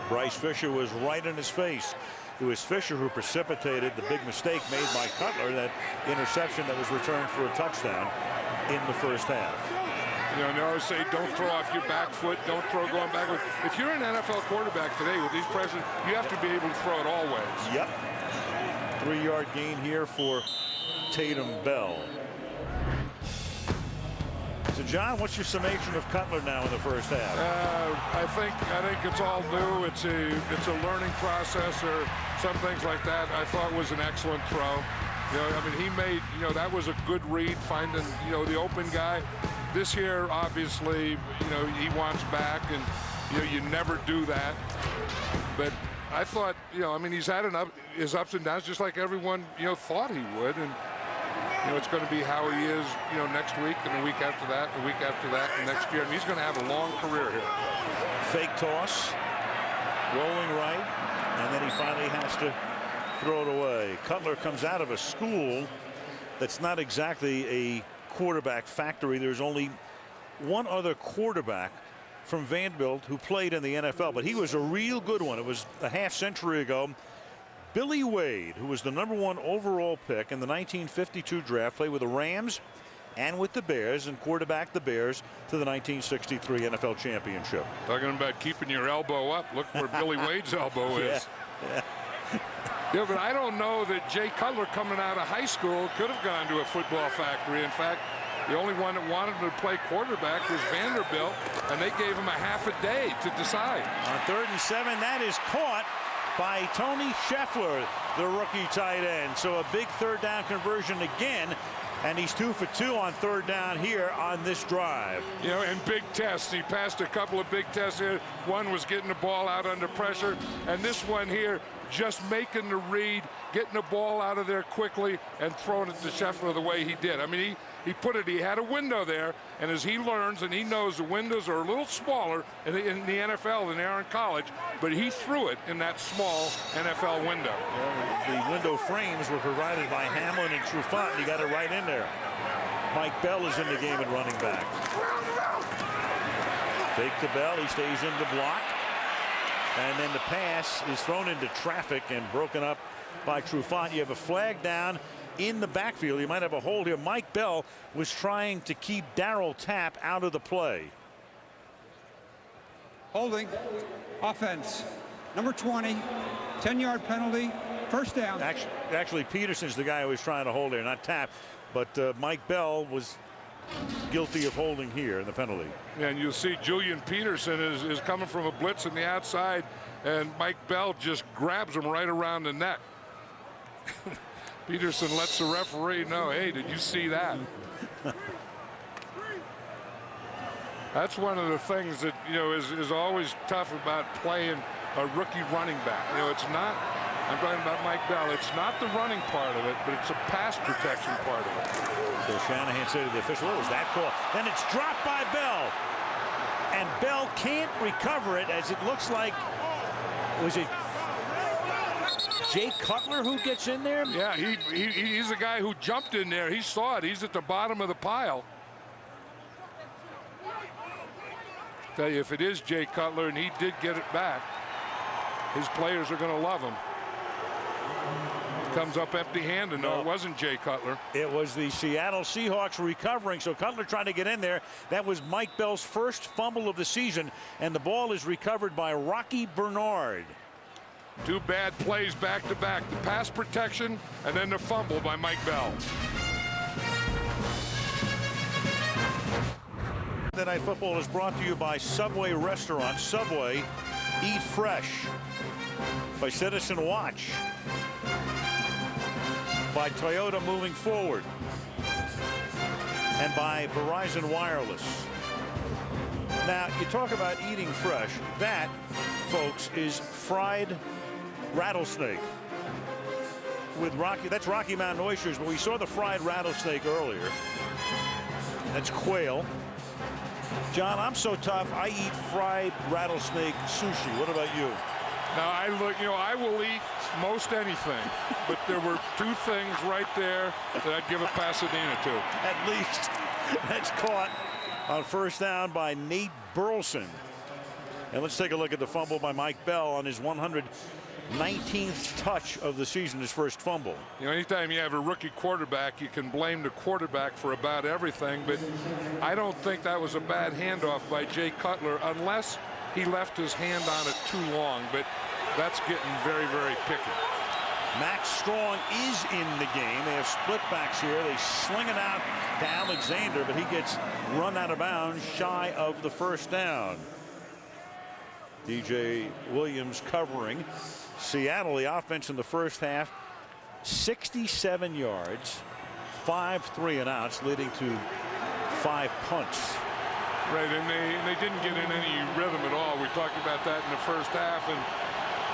Bryce Fisher was right in his face. It was Fisher who precipitated the big mistake made by Cutler, that interception that was returned for a touchdown in the first half. You know, they always say don't throw off your back foot, don't throw going backward. If you're an NFL quarterback today with these pressures, you have to be able to throw it all ways. Yep. 3-yard gain here for Tatum Bell. So, John, what's your summation of Cutler now in the first half? I think it's all new. It's a learning process, or some things like that. I thought was an excellent throw. You know, I mean, he made, you know, that was a good read, finding, you know, the open guy. This year, obviously, you know, he wants back, and you know, you never do that. But I thought, you know, I mean, he's had his ups and downs, just like everyone, you know, thought he would, and you know, it's going to be how he is, you know, next week and the week after that, the week after that, and next year. I mean, he's going to have a long career here. Fake toss, rolling right, and then he finally has to throw it away. Cutler comes out of a school that's not exactly a quarterback factory. There's only one other quarterback from Vanderbilt who played in the NFL, but he was a real good one. It was a half-century ago. Billy Wade, who was the #1 overall pick in the 1952 draft, played with the Rams and with the Bears, and quarterbacked the Bears to the 1963 NFL championship. Talking about keeping your elbow up. Look where Billy Wade's elbow is. Yeah, but I don't know that Jay Cutler, coming out of high school, could have gone to a football factory. In fact, the only one that wanted him to play quarterback was Vanderbilt, and they gave him a half a day to decide. On 3rd and 7, that is caught by Tony Scheffler, the rookie tight end. So a big 3rd down conversion again And he's 2 for 2 on 3rd down here on this drive. You know, and big tests. He passed a couple of big tests here. One was getting the ball out under pressure, and this one here just making the read, getting the ball out of there quickly and throwing it to Scheffler the way he did. I mean, he had a window there, and as he learns and he knows the windows are a little smaller in the NFL than they are in college, but he threw it in that small NFL window. The window frames were provided by Hamlin and Trufant, and he got it right in there. Mike Bell is in the game at running back. Fake to Bell, he stays in the block. And then the pass is thrown into traffic and broken up by Trufant. You have a flag down in the backfield. You might have a hold here. Mike Bell was trying to keep Darryl Tapp out of the play. Holding. Offense. Number 20. 10-yard penalty. First down. Actually, Peterson's the guy who was trying to hold there, not Tapp. But Mike Bell was guilty of holding here in the penalty. And you'll see Julian Peterson is coming from a blitz on the outside, and Mike Bell just grabs him right around the neck. Peterson lets the referee know, hey, did you see that? That's one of the things that, you know, is always tough about playing a rookie running back. You know, it's not, I'm talking about Mike Bell, it's not the running part of it, but it's a pass protection part of it. So Shanahan said to the official, what was that call? Then it's dropped by Bell. And Bell can't recover it, as it looks like, was it Jay Cutler who gets in there? Yeah, he's the guy who jumped in there. He saw it. He's at the bottom of the pile. Tell you, if it is Jay Cutler and he did get it back, his players are going to love him. Comes up empty-handed. No, it wasn't Jay Cutler. It was the Seattle Seahawks recovering. So Cutler trying to get in there. That was Mike Bell's first fumble of the season, and the ball is recovered by Rocky Bernard. 2 bad plays back to back. The pass protection and then the fumble by Mike Bell. Monday Night Football is brought to you by Subway Restaurant. Subway, eat fresh. By Citizen Watch. By Toyota Moving Forward. And by Verizon Wireless. Now, you talk about eating fresh. That, folks, is fried rattlesnake. With that's Rocky Mountain oysters, but we saw the fried rattlesnake earlier. That's quail. John, I'm so tough, I eat fried rattlesnake sushi. What about you? Now, I will eat most anything, but there were 2 things right there that I'd give a Pasadena to. At least. That's caught on first down by Nate Burleson. And let's take a look at the fumble by Mike Bell on his 119th touch of the season, his first fumble. You know, anytime you have a rookie quarterback, you can blame the quarterback for about everything, but I don't think that was a bad handoff by Jay Cutler unless he left his hand on it too long, but that's getting very, very picky. Max Strong is in the game. They have split backs here. They sling it out to Alexander, but he gets run out of bounds shy of the first down. DJ Williams covering. Seattle, the offense in the first half, 67 yards, 5 3-and-outs, leading to 5 punts. Right, and they didn't get in any rhythm at all. We talked about that in the first half, and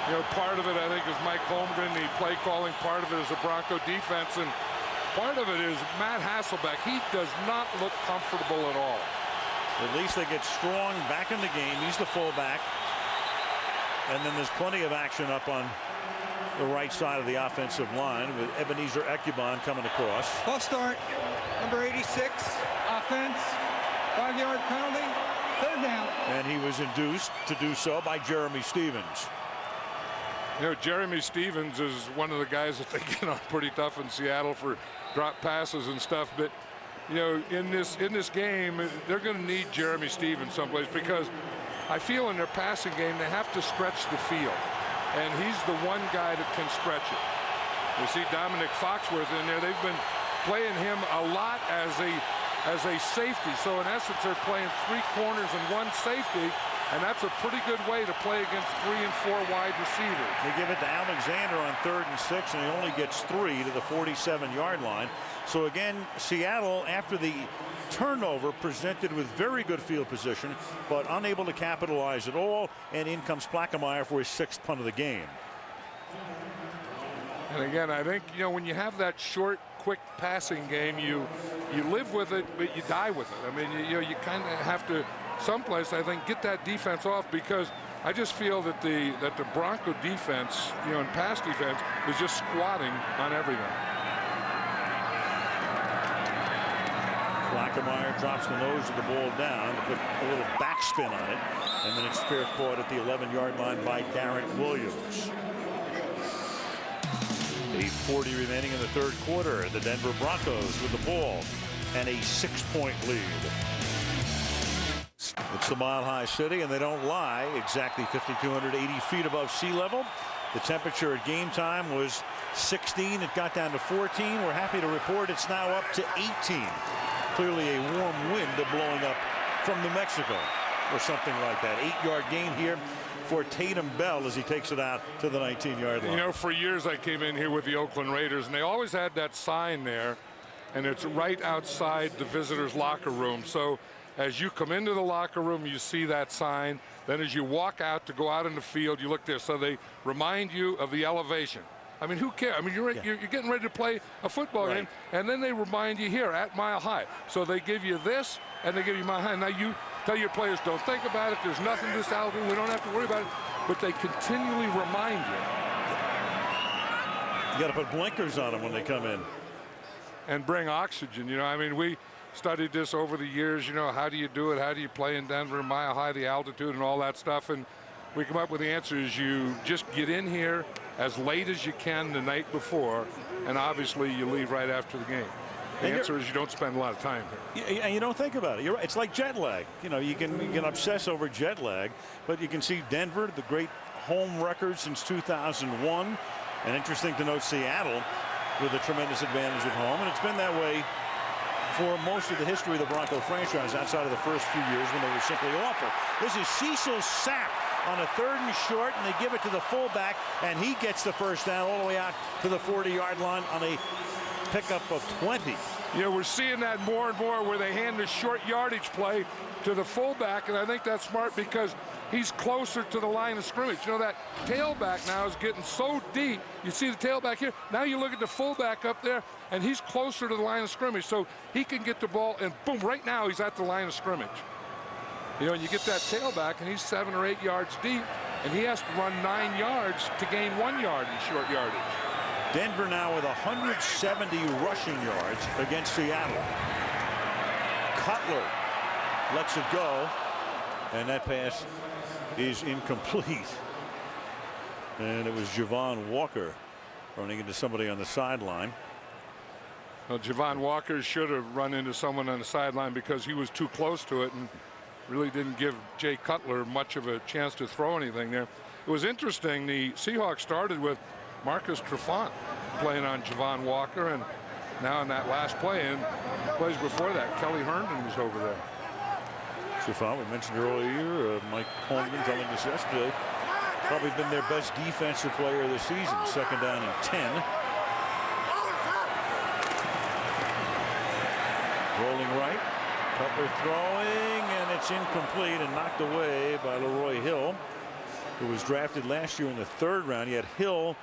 you know, part of it I think is Mike Holmgren, the play calling. Part of it is the Bronco defense, and part of it is Matt Hasselbeck. He does not look comfortable at all. At least they get Strong back in the game. He's the fullback. And then there's plenty of action up on the right side of the offensive line with Ebenezer Ekubon coming across. False start. Number 86. Offense. 5-yard penalty. 3rd down. And he was induced to do so by Jeremy Stevens. You know, Jeremy Stevens is one of the guys that they get on pretty tough in Seattle for drop passes and stuff. But, you know, in this game, they're going to need Jeremy Stevens someplace because I feel in their passing game they have to stretch the field. And he's the one guy that can stretch it. You see Dominic Foxworth in there. They've been playing him a lot as a safety. So in essence, they're playing 3 corners and 1 safety. And that's a pretty good way to play against 3 and 4 wide receivers. They give it to Alexander on 3rd and 6, and he only gets 3 to the 47-yard line. So again, Seattle, after the turnover, presented with very good field position, but unable to capitalize at all. And in comes Plaquemire for his 6th punt of the game. And again, I think, you know, when you have that short, quick passing game, you live with it, but you die with it. I mean, you kind of have to, someplace, I think, get that defense off, because I just feel that the Bronco defense, you know, and pass defense is just squatting on everything. Plaquemire drops the nose of the ball down to put a little backspin on it, and then it's fair caught at the 11-yard line by Darren Williams. 8:40 remaining in the 3rd quarter. The Denver Broncos with the ball and a 6-point lead. It's the Mile High City, and they don't lie. Exactly 5,280 feet above sea level. The temperature at game time was 16. It got down to 14. We're happy to report it's now up to 18. Clearly a warm wind blowing up from New Mexico or something like that. 8-yard gain here for Tatum Bell as he takes it out to the 19-yard line. You know, for years I came in here with the Oakland Raiders, and they always had that sign there, and it's right outside the visitors' locker room. So as you come into the locker room, you see that sign. Then as you walk out to go out in the field, you look there. So they remind you of the elevation. I mean, who cares? I mean, you're getting ready to play a football game, and then they remind you here at Mile High. So they give you this, and they give you Mile High. Now you tell your players, don't think about it. There's nothing to this altitude. We don't have to worry about it. But they continually remind you. You got to put blinkers on them when they come in. And bring oxygen. You know, I mean, we studied this over the years. You know, how do you do it? How do you play in Denver, Mile High, the altitude and all that stuff? And we come up with the answer is you just get in here as late as you can the night before, and obviously you leave right after the game. The answer is you don't spend a lot of time here. And you don't think about it. You're right. It's like jet lag. You know, you can obsess over jet lag, but you can see Denver, the great home record since 2001. And interesting to note Seattle with a tremendous advantage at home. And it's been that way for most of the history of the Bronco franchise outside of the first few years when they were simply awful. This is Cecil Sapp on a 3rd and short, and they give it to the fullback, and he gets the first down all the way out to the 40-yard line on a pickup of 20. Yeah, we're seeing that more and more where they hand the short yardage play to the fullback, and I think that's smart because he's closer to the line of scrimmage. You know, that tailback now is getting so deep. You see the tailback here. Now you look at the fullback up there, and he's closer to the line of scrimmage, so he can get the ball, and boom, right now he's at the line of scrimmage. You know, and you get that tailback, and he's 7 or 8 yards deep, and he has to run 9 yards to gain 1 yard in short yardage. Denver now with 170 rushing yards against Seattle. Cutler lets it go, and that pass is incomplete. And it was Javon Walker running into somebody on the sideline. Well, Javon Walker should have run into someone on the sideline because he was too close to it and really didn't give Jay Cutler much of a chance to throw anything there. It was interesting. The Seahawks started with Marcus Trufant playing on Javon Walker, and now in that last play, and plays before that, Kelly Herndon was over there. Trufant, we mentioned earlier, Mike Holmgren telling us yesterday, probably been their best defensive player of the season. 2nd down and 10. Rolling right. Cutler throwing, and it's incomplete and knocked away by Leroy Hill, who was drafted last year in the 3rd round. He had Hill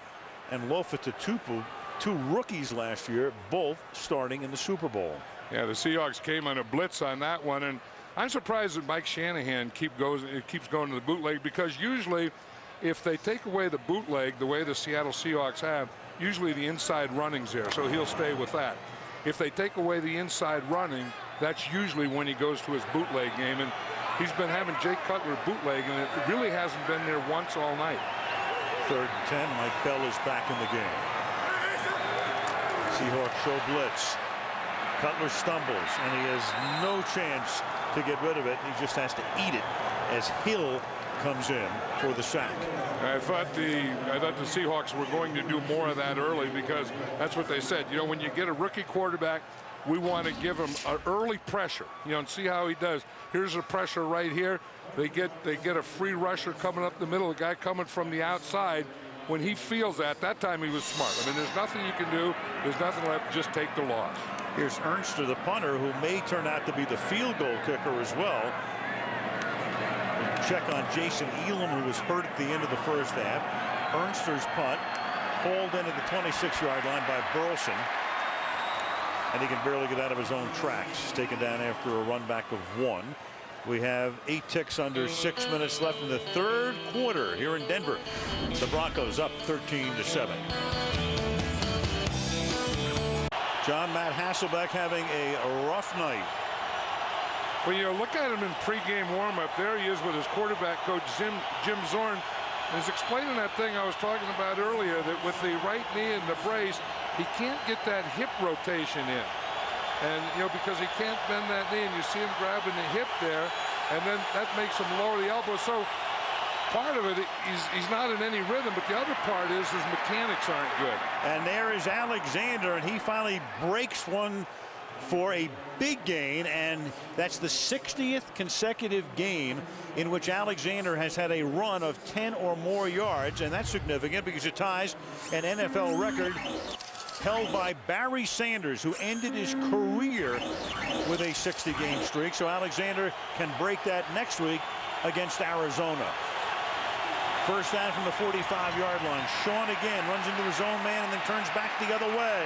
and Lofa Tatupu, 2 rookies last year, both starting in the Super Bowl. Yeah, the Seahawks came on a blitz on that one, and I'm surprised that Mike Shanahan keeps going to the bootleg, because usually if they take away the bootleg the way the Seattle Seahawks have, usually the inside running's there, so he'll stay with that. If they take away the inside running, that's usually when he goes to his bootleg game, and he's been having Jay Cutler bootleg, and it really hasn't been there once all night. 3rd and 10. Mike Bell is back in the game. Seahawks show blitz. Cutler stumbles, and he has no chance to get rid of it. He just has to eat it as Hill comes in for the sack. I thought the Seahawks were going to do more of that early, because that's what they said. You know, when you get a rookie quarterback, we want to give him an early pressure, you know, and see how he does. Here's the pressure right here. They get a free rusher coming up the middle, a guy coming from the outside. When he feels that time he was smart. I mean, there's nothing you can do. There's nothing left. Just take the loss. Here's Ernster, the punter, who may turn out to be the field goal kicker as well. We'll check on Jason Elam, who was hurt at the end of the first half. Ernster's punt hauled in at the 26-yard line by Burleson. And he can barely get out of his own tracks. Taken down after a run back of 1. We have 8 ticks under 6 minutes left in the third quarter here in Denver. The Broncos up 13-7. John Matt Hasselbeck having a rough night. When you look at him in pregame warm-up, there he is with his quarterback coach Jim Zorn. He's explaining that thing I was talking about earlier, that with the right knee and the brace, he can't get that hip rotation in. And, because he can't bend that knee, and you see him grabbing the hip there, and then that makes him lower the elbow. So part of it, he's not in any rhythm, but the other part is his mechanics aren't good. And there is Alexander, and he finally breaks one for a big gain, and that's the 60th consecutive game in which Alexander has had a run of 10 or more yards, and that's significant because it ties an NFL record held by Barry Sanders, who ended his career with a 60-game streak. So Alexander can break that next week against Arizona. First down from the 45-yard line. Sean again runs into his own man and then turns back the other way.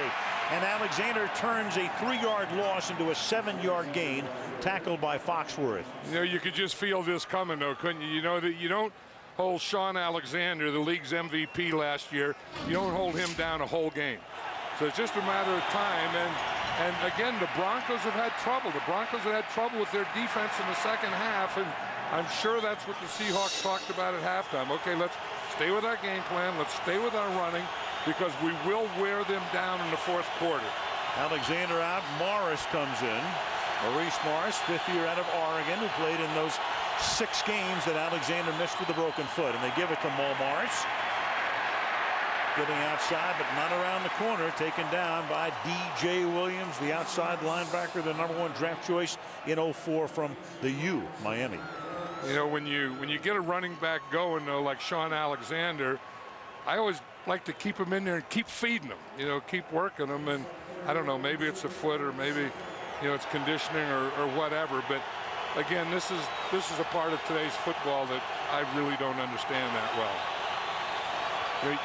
And Alexander turns a 3-yard loss into a 7-yard gain, tackled by Foxworth. You could just feel this coming, though, couldn't you? You know that you don't hold Sean Alexander, the league's MVP last year, you don't hold him down a whole game. So it's just a matter of time. And again, the Broncos have had trouble. The Broncos have had trouble with their defense in the second half, and I'm sure that's what the Seahawks talked about at halftime. Okay, let's stay with our game plan. Let's stay with our running, because we will wear them down in the fourth quarter. Alexander out. Morris comes in. Maurice Morris, 5th year out of Oregon, who played in those 6 games that Alexander missed with a broken foot. And they give it to Mo Morris. Getting outside, but not around the corner. Taken down by D.J. Williams, the outside linebacker, the #1 draft choice in 04 from the U, Miami. When you get a running back going, though, like Sean Alexander, I always like to keep him in there and keep feeding him. Keep working him. And I don't know, maybe it's a foot, or maybe it's conditioning or whatever. But again, this is a part of today's football that I really don't understand that well.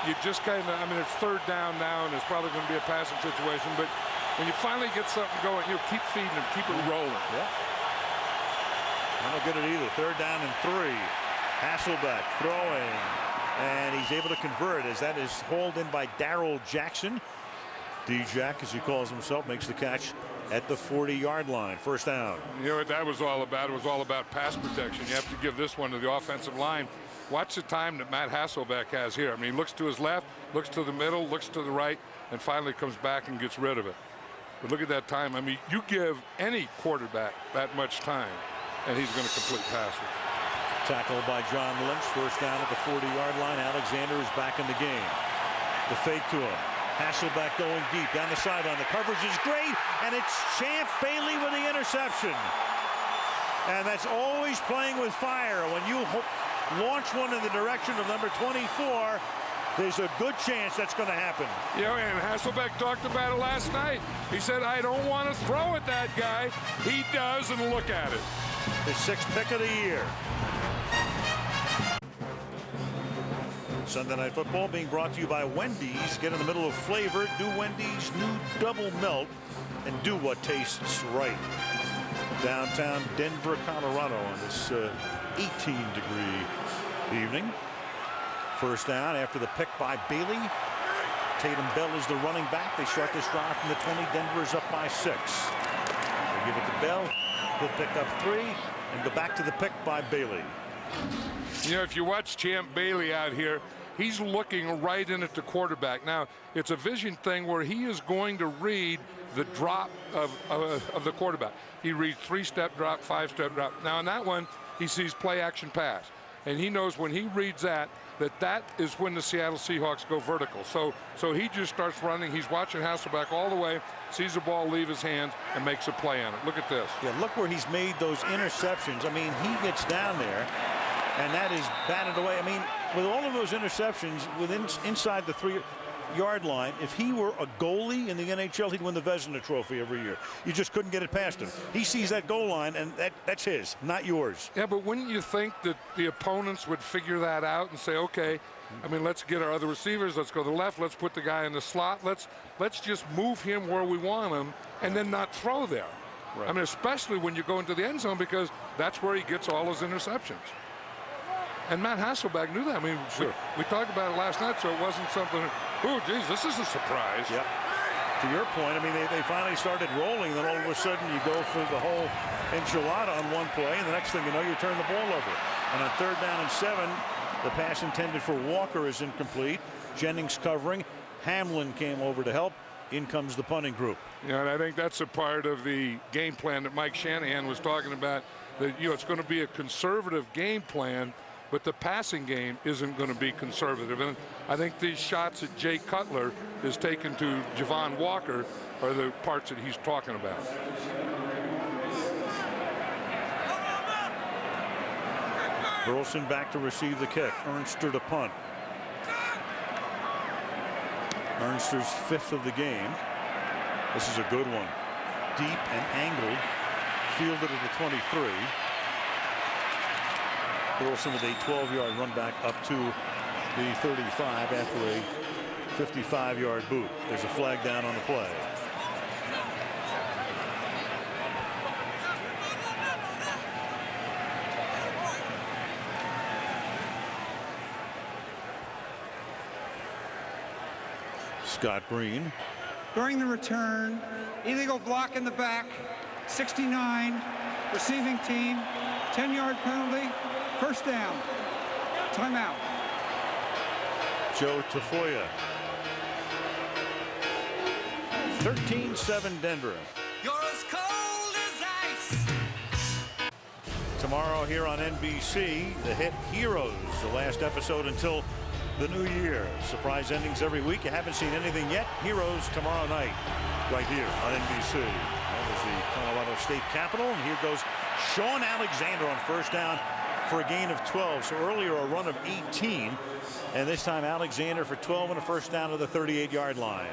You just kind of, it's third down now, and it's probably going to be a passing situation, but when you finally get something going, keep feeding them, keep it rolling. Yeah. I don't get it either. Third down and 3. Hasselbeck throwing, and he's able to convert as that is hauled in by Darrell Jackson. D-Jack, as he calls himself, makes the catch at the 40-yard line. First down. You know what that was all about? It was all about pass protection. You have to give this one to the offensive line. Watch the time that Matt Hasselbeck has here. He looks to his left, looks to the middle, looks to the right, and finally comes back and gets rid of it. But look at that time. You give any quarterback that much time, and he's going to complete passes. Tackled by John Lynch. First down at the 40-yard line. Alexander is back in the game. The fake to him. Hasselbeck going deep down the sideline. The coverage is great, and it's Champ Bailey with the interception. And that's always playing with fire. When you launch one in the direction of number 24, there's a good chance that's going to happen. And Hasselbeck talked about it last night. He said, I don't want to throw at that guy. He does, and look at it. His 6th pick of the year. Sunday Night Football being brought to you by Wendy's. Get in the middle of flavor. Do Wendy's new double melt and do what tastes right. Downtown Denver, Colorado on this 18-degree evening. First down after the pick by Bailey. Tatum Bell is the running back. They start this drive from the 20. Denver is up by 6. They give it to Bell. He'll pick up 3 and go back to the pick by Bailey. If you watch Champ Bailey out here, he's looking right in at the quarterback. Now, it's a vision thing where he is going to read the drop of the quarterback. He reads 3-step drop, 5-step drop. Now, in that one, he sees play action pass. And he knows when he reads that, that is when the Seattle Seahawks go vertical. So he just starts running. He's watching Hasselbeck all the way, sees the ball leave his hands, and makes a play on it. Look at this. Yeah, look where he's made those interceptions. I mean, he gets down there, and that is batted away. I mean, with all of those interceptions inside the 3-yard line, if he were a goalie in the NHL, he'd win the Vezina Trophy every year. You just couldn't get it past him. He sees that goal line, and that's his, not yours. Yeah, but wouldn't you think that the opponents would figure that out and say, okay, I mean, let's get our other receivers. Let's go to the left. Let's put the guy in the slot. Let's just move him where we want him and then not throw there. Right. I mean, especially when you go into the end zone, because that's where he gets all his interceptions. And Matt Hasselbeck knew that. I mean, sure. we talked about it last night, so it wasn't something, oh, geez, this is a surprise. Yep. To your point, I mean, they finally started rolling, then all of a sudden you go for the whole enchilada on one play, and the next thing you know, you turn the ball over. And on 3rd down and 7, the pass intended for Walker is incomplete. Jennings covering. Hamlin came over to help. In comes the punting group. Yeah, and I think that's a part of the game plan that Mike Shanahan was talking about, that, it's going to be a conservative game plan, but the passing game isn't going to be conservative. And I think these shots that Jay Cutler is taking to Javon Walker are the parts that he's talking about. Burleson back to receive the kick. Ernster to punt. Ernster's 5th of the game. This is a good one. Deep and angled. Fielded at the 23. Burleson with a 12-yard run back up to the 35 after a 55-yard boot. There's a flag down on the play. Scott Green. During the return, illegal block in the back, 69, receiving team, 10-yard penalty, 1st down. Timeout. Joe Tafoya. 13-7 Denver. You're as cold as ice. Tomorrow here on NBC, the hit Heroes, the last episode until the new year. Surprise endings every week. You haven't seen anything yet. Heroes tomorrow night right here on NBC. That was the Colorado State Capitol, and here goes Sean Alexander on 1st down for a gain of 12. So earlier a run of 18, and this time Alexander for 12 and a 1st down to the 38-yard line.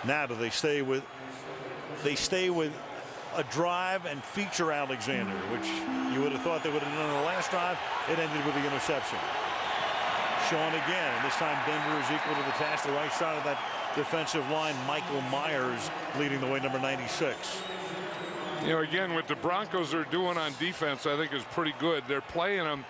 Now do they stay with a drive and feature Alexander, which you would have thought they would have done on the last drive. It ended with the interception. Sean again, and this time Denver is equal to the task. The right side of that defensive line, Michael Myers leading the way, number 96. Again, what the Broncos are doing on defense, I think, is pretty good. They're playing them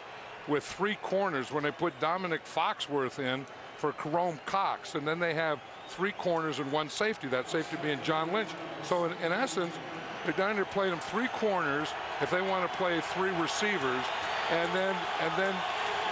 with 3 corners when they put Dominic Foxworth in for Jerome Cox, and then they have 3 corners and 1 safety, that safety being John Lynch. So in essence, they're down there playing them 3 corners if they want to play 3 receivers, and then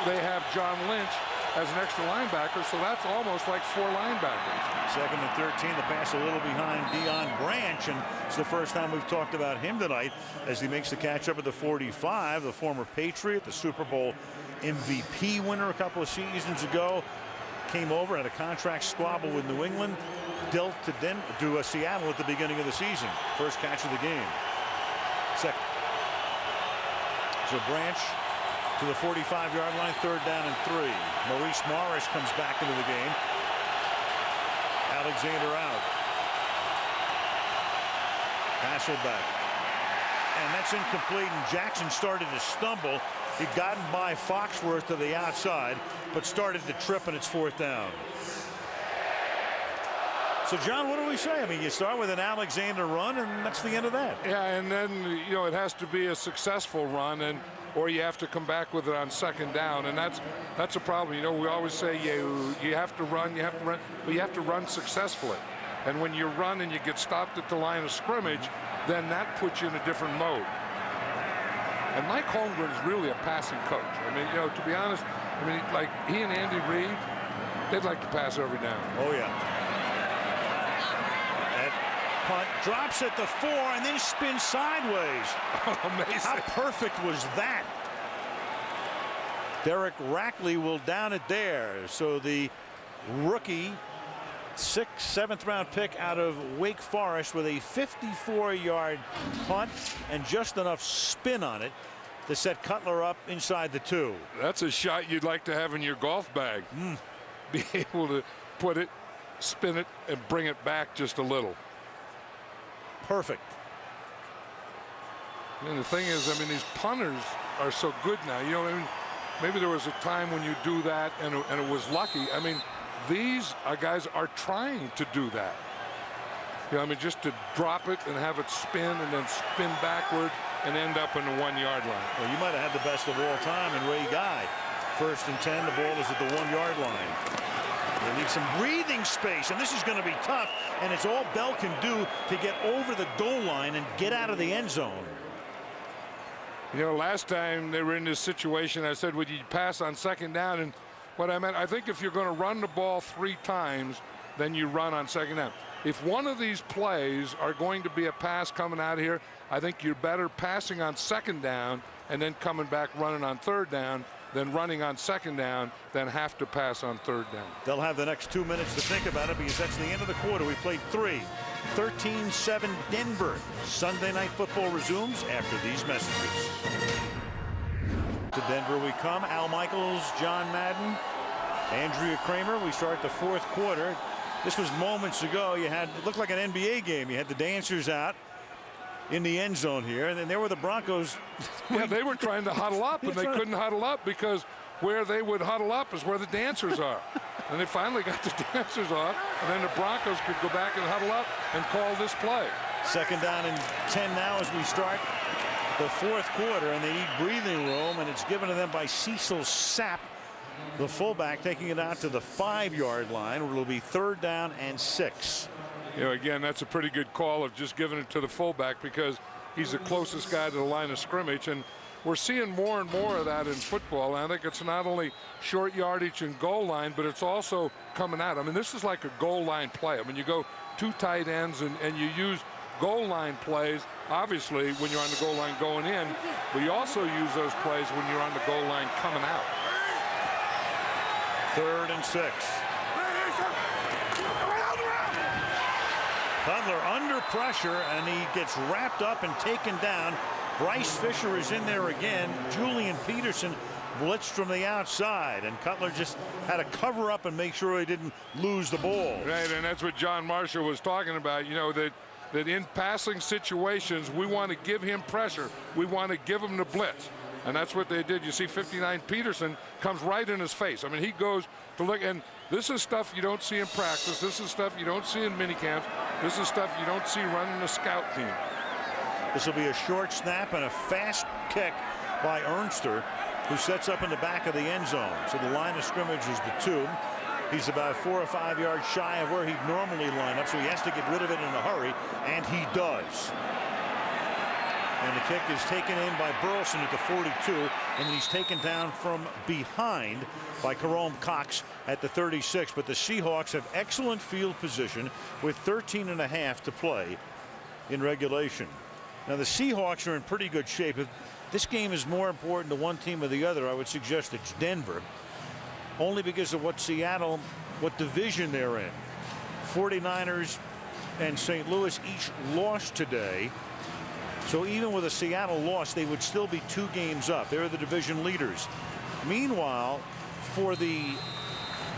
they have John Lynch as an extra linebacker, so that's almost like 4 linebackers. 2nd and 13, the pass a little behind Deion Branch, and it's the first time we've talked about him tonight as he makes the catch up at the 45. The former Patriot, the Super Bowl MVP winner a couple of seasons ago, came over, had a contract squabble with New England, dealt to Seattle at the beginning of the season. First catch of the game. Second. So Branch to the 45-yard line, 3rd down and 3. Maurice Morris comes back into the game. Alexander out. Hasselbeck. And that's incomplete, and Jackson started to stumble. He'd gotten by Foxworth to the outside, but started to trip, and it's 4th down. So, John, what do we say? I mean, you start with an Alexander run, and that's the end of that. Yeah, and then, it has to be a successful run, or you have to come back with it on 2nd down, and that's a problem. We always say you have to run, but you have to run successfully. And when you run and you get stopped at the line of scrimmage, then that puts you in a different mode. And Mike Holmgren is really a passing coach. I mean, to be honest, like he and Andy Reid, they'd like to pass every down. Oh, yeah. That punt drops at the 4 and then spins sideways. Oh, amazing. How perfect was that? Derek Rackley will down it there. So the rookie 6th, 7th round pick out of Wake Forest with a 54-yard punt and just enough spin on it to set Cutler up inside the 2. That's a shot you'd like to have in your golf bag. Be able to put it, spin it, and bring it back just a little. Perfect. And the thing is, I mean, these punters are so good now. You know, I mean, maybe there was a time when you do that and it was lucky. I mean, these guys are trying to do that. You know, I mean, just to drop it and have it spin and then spin backward and end up in the 1-yard line. Well, you might have had the best of all time in Ray Guy. 1st and 10, the ball is at the 1-yard line. They need some breathing space, and this is going to be tough, and it's all Bell can do to get over the goal line and get out of the end zone. You know, last time they were in this situation, I said, would you pass on 2nd down? And what I meant, I think if you're going to run the ball 3 times, then you run on 2nd down. If one of these plays are going to be a pass coming out here, I think you're better passing on 2nd down and then coming back running on 3rd down than running on 2nd down, then have to pass on 3rd down. They'll have the next 2 minutes to think about it because that's the end of the quarter. We played 3. 13-7 Denver. Sunday Night Football resumes after these messages. To Denver we come. Al Michaels, John Madden, Andrea Kramer. We start the 4th quarter. This was moments ago. You had, it looked like an NBA game. You had the dancers out in the end zone here, and then there were the Broncos. Yeah, they were trying to huddle up, and they couldn't huddle up because where they would huddle up is where the dancers are. And they finally got the dancers off, and then the Broncos could go back and huddle up and call this play. 2nd down and 10 now as we start the 4th quarter, and they need breathing room, and it's given to them by Cecil Sapp, the fullback, taking it out to the 5-yard line, where it'll be 3rd down and 6. You know, again, that's a pretty good call of just giving it to the fullback because he's the closest guy to the line of scrimmage, and we're seeing more and more of that in football. And I think it's not only short yardage and goal line, but it's also coming out. I mean, this is like a goal line play. I mean, you go 2 tight ends and you use goal line plays, obviously, when you're on the goal line going in, but you also use those plays when you're on the goal line coming out. 3rd and 6. Cutler under pressure, and he gets wrapped up and taken down. Bryce Fisher is in there again. Julian Peterson blitzed from the outside, and Cutler just had to cover up and make sure he didn't lose the ball. Right, and that's what John Marshall was talking about, you know, that in passing situations, we want to give him pressure. We want to give him the blitz. And that's what they did. You see 59 Peterson comes right in his face. I mean, he goes to look, and this is stuff you don't see in practice. This is stuff you don't see in minicamps. This is stuff you don't see running a scout team. This will be a short snap and a fast kick by Ernster, who sets up in the back of the end zone. So the line of scrimmage is the 2. He's about 4 or 5 yards shy of where he'd normally line up, so he has to get rid of it in a hurry, and he does. And the kick is taken in by Burleson at the 42, and he's taken down from behind by Jerome Cox at the 36. But the Seahawks have excellent field position with 13.5 to play in regulation. Now the Seahawks are in pretty good shape. If this game is more important to one team or the other, I would suggest it's Denver, only because of what division they're in. 49ers and St. Louis each lost today. So even with a Seattle loss, they would still be 2 games up. They're the division leaders. Meanwhile, for the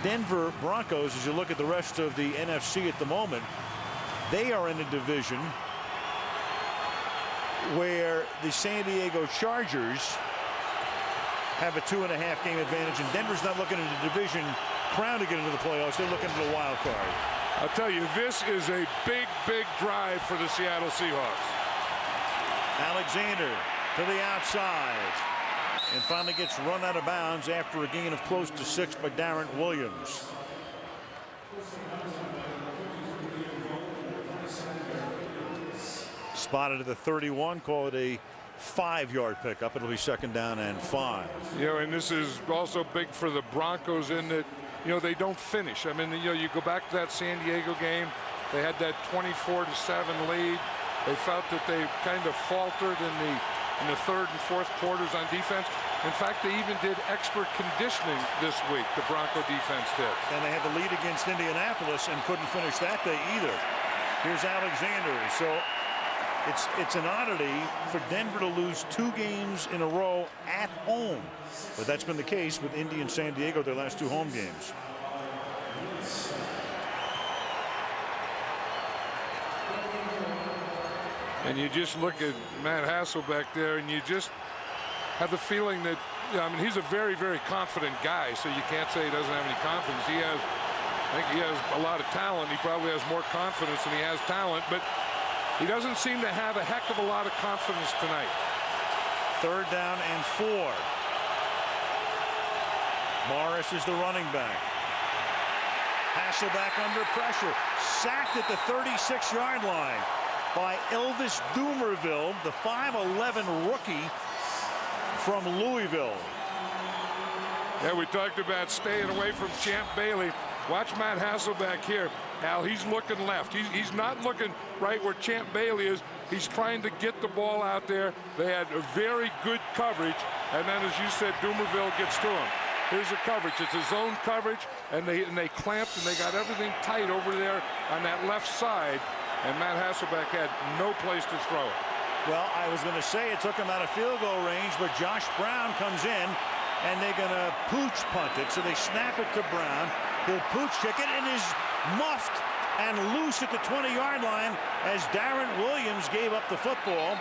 Denver Broncos, as you look at the rest of the NFC at the moment, they are in a division where the San Diego Chargers have a 2.5 game advantage, and Denver's not looking at a division crown to get into the playoffs. They're looking at a wild card. I'll tell you, this is a big, big drive for the Seattle Seahawks. Alexander to the outside and finally gets run out of bounds after a gain of close to 6 by Darren Williams. Spotted at the 31, call it a 5-yard pickup. It'll be 2nd down and 5. You know, and this is also big for the Broncos in that, you know, they don't finish. I mean, you know, you go back to that San Diego game, they had that 24-7 lead. They felt that they kind of faltered in the 3rd and 4th quarters on defense. In fact, they even did extra conditioning this week, the Bronco defense did. And they had the lead against Indianapolis and couldn't finish that day either. Here's Alexander. So it's an oddity for Denver to lose 2 games in a row at home. But that's been the case with Indy and San Diego, their last 2 home games. And you just look at Matt Hasselbeck there, and you just have the feeling that, I mean, he's a very, very confident guy, so you can't say he doesn't have any confidence. I think he has a lot of talent. He probably has more confidence than he has talent, but he doesn't seem to have a heck of a lot of confidence tonight. 3rd down and 4. Morris is the running back. Hasselbeck under pressure. Sacked at the 36-yard line by Elvis Dumerville, the 5'11" rookie from Louisville. Yeah, we talked about staying away from Champ Bailey. Watch Matt Hasselbeck here. Al, he's looking left. He's not looking right where Champ Bailey is. He's trying to get the ball out there. They had a very good coverage, and then, as you said, Dumerville gets to him. Here's the coverage. It's a zone coverage, and they clamped, and they got everything tight over there on that left side, and Matt Hasselbeck had no place to throw it. Well, I was going to say it took him out of field goal range, but Josh Brown comes in, and they're going to pooch punt it. So they snap it to Brown. He'll pooch kick it, and is muffed and loose at the 20-yard line as Darren Williams gave up the football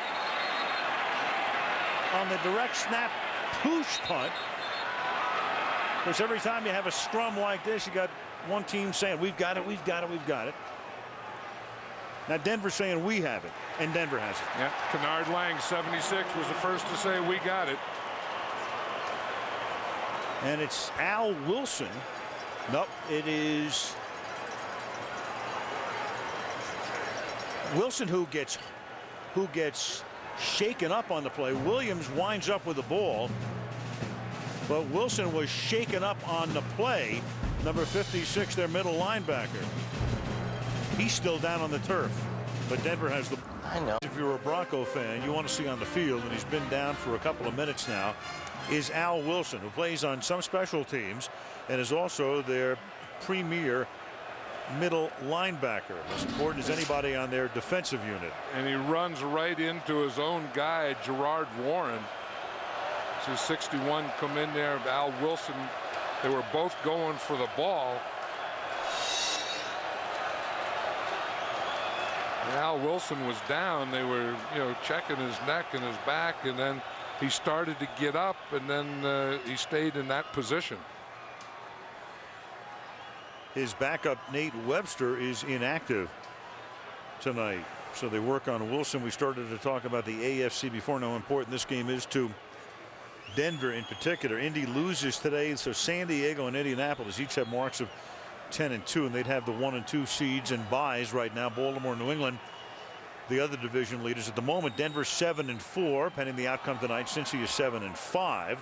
on the direct snap pooch punt. Of course, every time you have a scrum like this, you got one team saying, we've got it, we've got it, we've got it. Now Denver's saying we have it, and Denver has it. Yeah, Kennard Lang, 76, was the first to say we got it. And it's Al Wilson. Nope, it is Wilson who gets shaken up on the play. Williams winds up with the ball, but Wilson was shaken up on the play. Number 56, their middle linebacker. He's still down on the turf, but Denver has the. I know. If you're a Bronco fan, you want to see on the field, and he's been down for a couple of minutes now, is Al Wilson, who plays on some special teams and is also their premier middle linebacker, as important as anybody on their defensive unit. And he runs right into his own guy, Gerard Warren. So 61 come in there. Al Wilson, they were both going for the ball. And Al Wilson was down. They were, checking his neck and his back, and then he started to get up, and then he stayed in that position. His backup, Nate Webster, is inactive tonight. So they work on Wilson. We started to talk about the AFC before, how important this game is to Denver in particular. Indy loses today, so San Diego and Indianapolis each have marks of 10-2, and they'd have the 1 and 2 seeds and buys right now. Baltimore, New England, the other division leaders at the moment. Denver 7-4, pending the outcome tonight. Cincy is 7-5.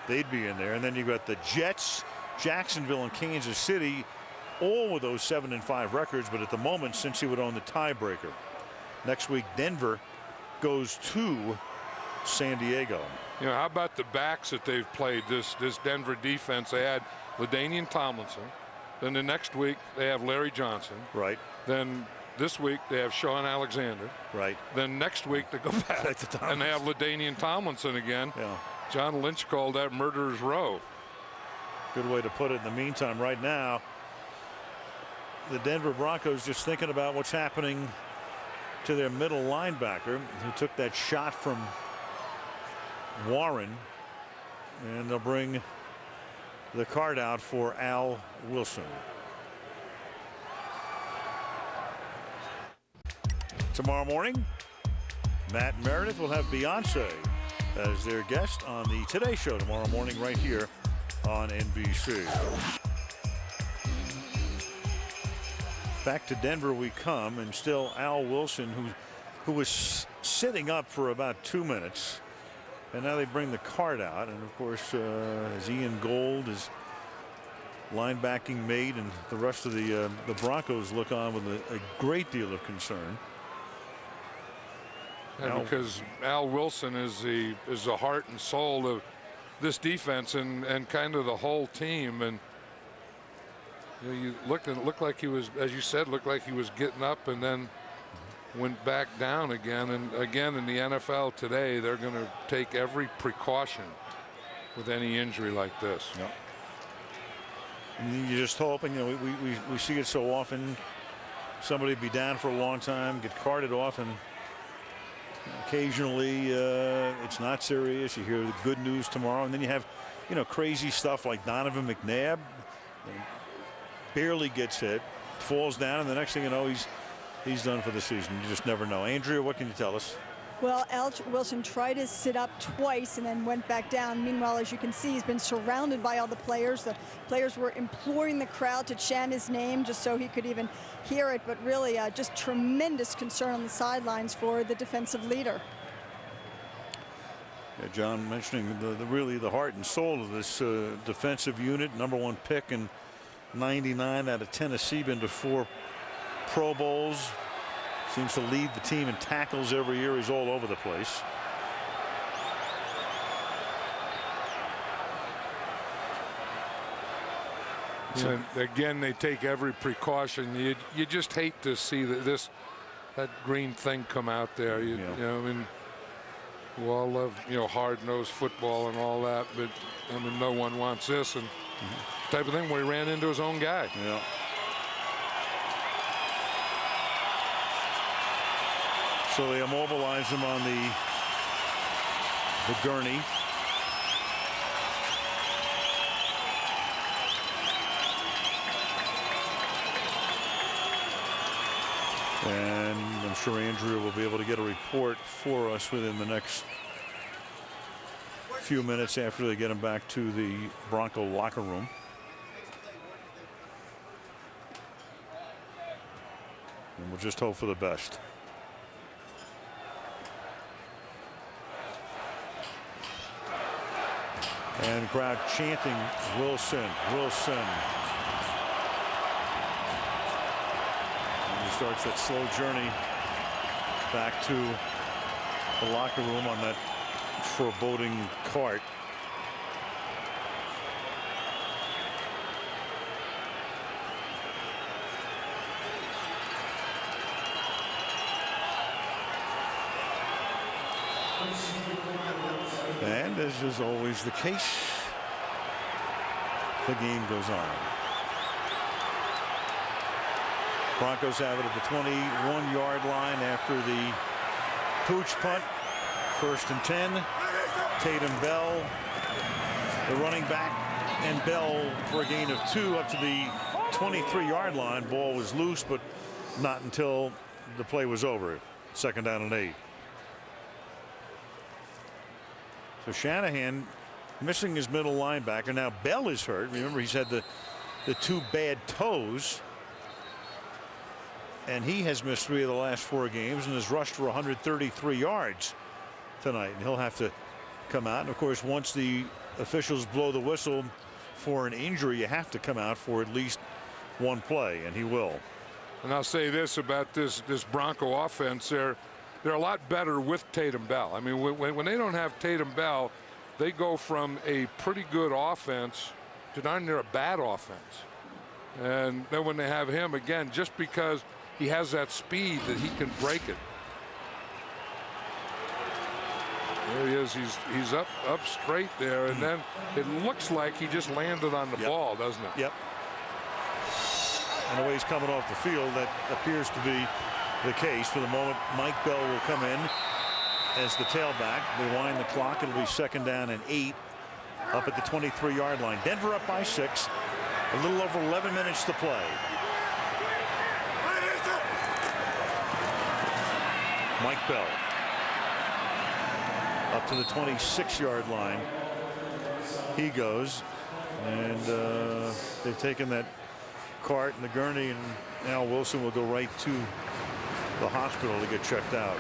They'd be in there, and then you've got the Jets, Jacksonville, and Kansas City, all with those 7-5 records. But at the moment, Cincy would own the tiebreaker. Next week, Denver goes to San Diego. How about the backs that they've played? This Denver defense. They had LaDainian Tomlinson. Then the next week they have Larry Johnson. Right. Then this week they have Sean Alexander. Right. Then next week they go back and they have LaDainian Tomlinson again. Yeah. John Lynch called that murderer's row. Good way to put it. In the meantime, right now, the Denver Broncos just thinking about what's happening to their middle linebacker, who took that shot from Warren, and they'll bring the card out for Al Wilson. Tomorrow morning, Matt Meredith will have Beyonce as their guest on the Today Show tomorrow morning right here on NBC. Back to Denver we come, and still Al Wilson, who was sitting up for about 2 minutes. And now they bring the card out, and of course, as Ian Gold, his linebacking mate, and the rest of the Broncos look on with a great deal of concern. And because Al Wilson is the heart and soul this defense and kind of the whole team. And you looked like he was, as you said, looked like he was getting up and then went back down again. And again, in the NFL today, they're going to take every precaution with any injury like this. Yep. And you just hope, and we see it so often. Somebody be down for a long time, get carted off, and occasionally it's not serious. You hear the good news tomorrow, and then you have, crazy stuff like Donovan McNabb barely gets hit, falls down, and the next thing you know, he's done for the season. You just never know. Andrea, what can you tell us? Well, Alch Wilson tried to sit up twice and then went back down. Meanwhile, as you can see, he's been surrounded by all the players. The players were imploring the crowd to chant his name just so he could even hear it. But really, just tremendous concern on the sidelines for the defensive leader. Yeah, John mentioning really the heart and soul of this defensive unit. #1 pick in '99 out of Tennessee, been to 4 Pro Bowls. Seems to lead the team in tackles every year. He's all over the place. And again, they take every precaution. You just hate to see that green thing come out there. You know, I mean, we all love hard-nosed football and all that, but I mean, no one wants this and type of thing where he ran into his own guy. Yeah. So they immobilize him on the gurney. And I'm sure Andrea will be able to get a report for us within the next few minutes after they get him back to the Bronco locker room. And we'll just hope for the best. And crowd chanting Wilson, Wilson. And he starts that slow journey back to the locker room on that foreboding cart. And as is always the case, the game goes on. Broncos have it at the 21-yard line after the pooch punt. 1st and 10. Tatum Bell, the running back, and Bell for a gain of 2 up to the 23-yard line. Ball was loose, but not until the play was over. 2nd down and 8. So Shanahan missing his middle linebacker. Now Bell is hurt. Remember, he's had the 2 bad toes. And he has missed 3 of the last 4 games and has rushed for 133 yards tonight. And he'll have to come out. And of course, once the officials blow the whistle for an injury, you have to come out for at least 1 play, and he will. And I'll say this about this Bronco offense. They're a lot better with Tatum Bell. I mean, when they don't have Tatum Bell, they go from a pretty good offense to darn near a bad offense. And then when they have him, again, just because he has that speed that he can break it. There he is. He's up straight there, and then it looks like he just landed on the ball, doesn't it? Yep. And the way he's coming off the field, that appears to be the case. For the moment, Mike Bell will come in as the tailback. They wind the clock. It'll be 2nd down and 8 up at the 23-yard line. Denver up by 6. A little over 11 minutes to play. Mike Bell up to the 26-yard line. He goes, and they've taken that cart and the gurney, and now Wilson will go right to the hospital to get checked out.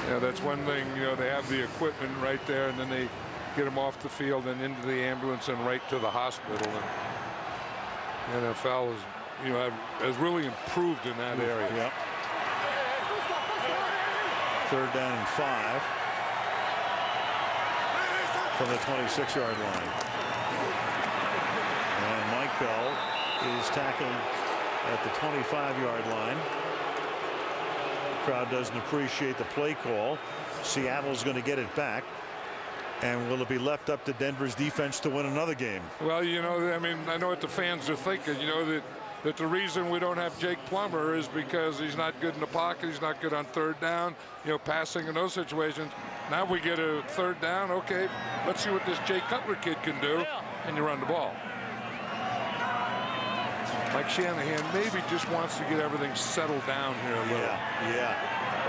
Yeah, that's one thing. They have the equipment right there, and then they get him off the field and into the ambulance and right to the hospital. And the NFL has really improved in that area. Yep. 3rd down and 5. from the 26-yard line. And Mike Bell is tackled at the 25-yard line. The crowd doesn't appreciate the play call. Seattle's going to get it back. And will it be left up to Denver's defense to win another game? Well, you know, I mean, I know what the fans are thinking, you know, that the reason we don't have Jake Plummer is because he's not good in the pocket. He's not good on third down, you know, passing in those situations. Now we get a third down. OK, let's see what this Jay Cutler kid can do. And you run the ball. Mike Shanahan maybe just wants to get everything settled down here a little. Yeah.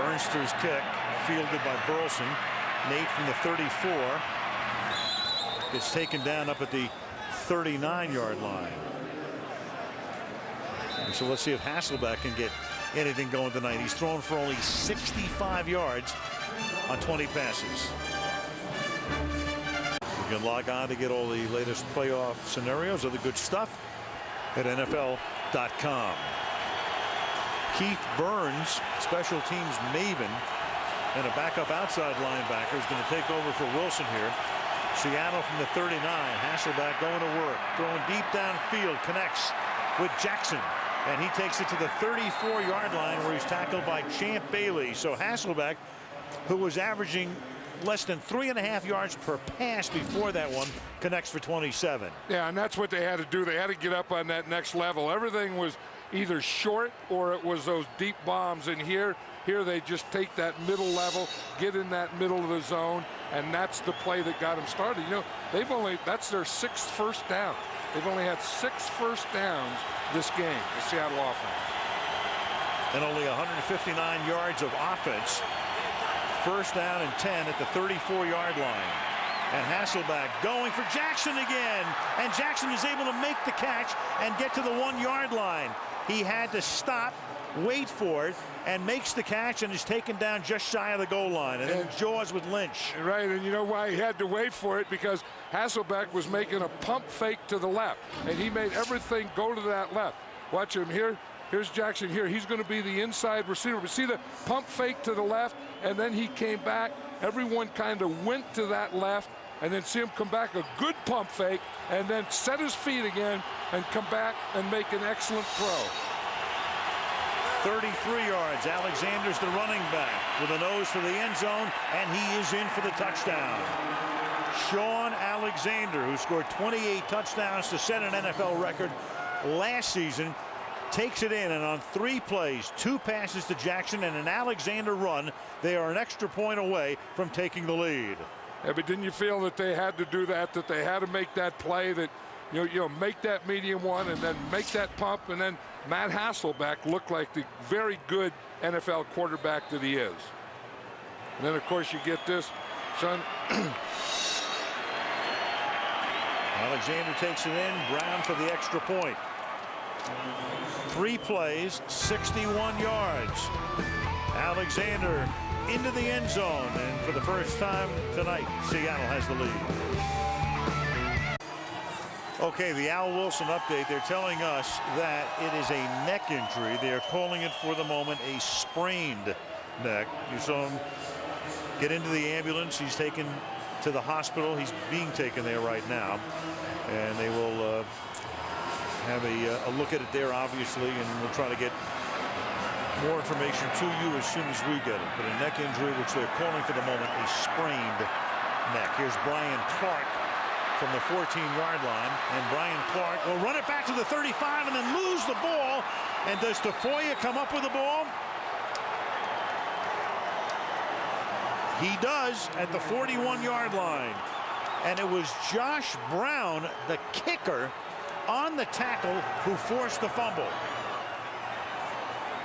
Ernster's kick fielded by Burleson. Nate from the 34 gets taken down up at the 39-yard line. And so let's see if Hasselbeck can get anything going tonight. He's thrown for only 65 yards on 20 passes. You can log on to get all the latest playoff scenarios, other good stuff at NFL.com. Keith Burns, special teams maven, and a backup outside linebacker is going to take over for Wilson here. Seattle from the 39. Hasselbeck going to work. Throwing deep downfield. Connects with Jackson. And he takes it to the 34-yard line where he's tackled by Champ Bailey. So Hasselbeck, who was averaging less than 3.5 yards per pass before that one, connects for 27. Yeah, and that's what they had to do. They had to get up on that next level. Everything was either short or it was those deep bombs. And here they just take that middle level, get in that middle of the zone, and that's the play that got them started. You know, that's their 6th first down. They've only had 6 first downs this game, the Seattle offense. And only 159 yards of offense. First down and 10 at the 34-yard line. And Hasselbeck going for Jackson again. And Jackson is able to make the catch and get to the 1-yard line. He had to stop, wait for it, and makes the catch and is taken down just shy of the goal line. And then jaws with Lynch. Right, and you know why he had to wait for it? Because Hasselbeck was making a pump fake to the left, and he made everything go to that left. Watch him here. Here's Jackson here. He's going to be the inside receiver. But see the pump fake to the left, and then he came back. Everyone kind of went to that left, and then see him come back, a good pump fake, and then set his feet again and come back and make an excellent throw. 33 yards. Alexander's the running back with a nose for the end zone, and he is in for the touchdown. Sean Alexander, who scored 28 touchdowns to set an NFL record last season, takes it in, and on 3 plays, 2 passes to Jackson and an Alexander run, they are an extra point away from taking the lead. Yeah, but didn't you feel that they had to do that they had to make that play, that you know, make that medium one and then make that pump, and then Matt Hasselbeck looked like the very good NFL quarterback that he is. And then, of course, you get this, son. Alexander takes it in. Brown for the extra point. 3 plays, 61 yards. Alexander into the end zone, and for the first time tonight, Seattle has the lead. Okay, the Al Wilson update. They're telling us that it is a neck injury. They are calling it for the moment a sprained neck. You saw him get into the ambulance. He's taken to the hospital. He's being taken there right now, and they will have a look at it there, obviously, and we'll try to get more information to you as soon as we get it. But a neck injury, which they're calling for the moment a sprained neck. Here's Brian Clark from the 14-yard line, and Brian Clark will run it back to the 35 and then lose the ball. And does Tafoya come up with the ball? He does at the 41-yard line. And it was Josh Brown, the kicker, on the tackle, who forced the fumble.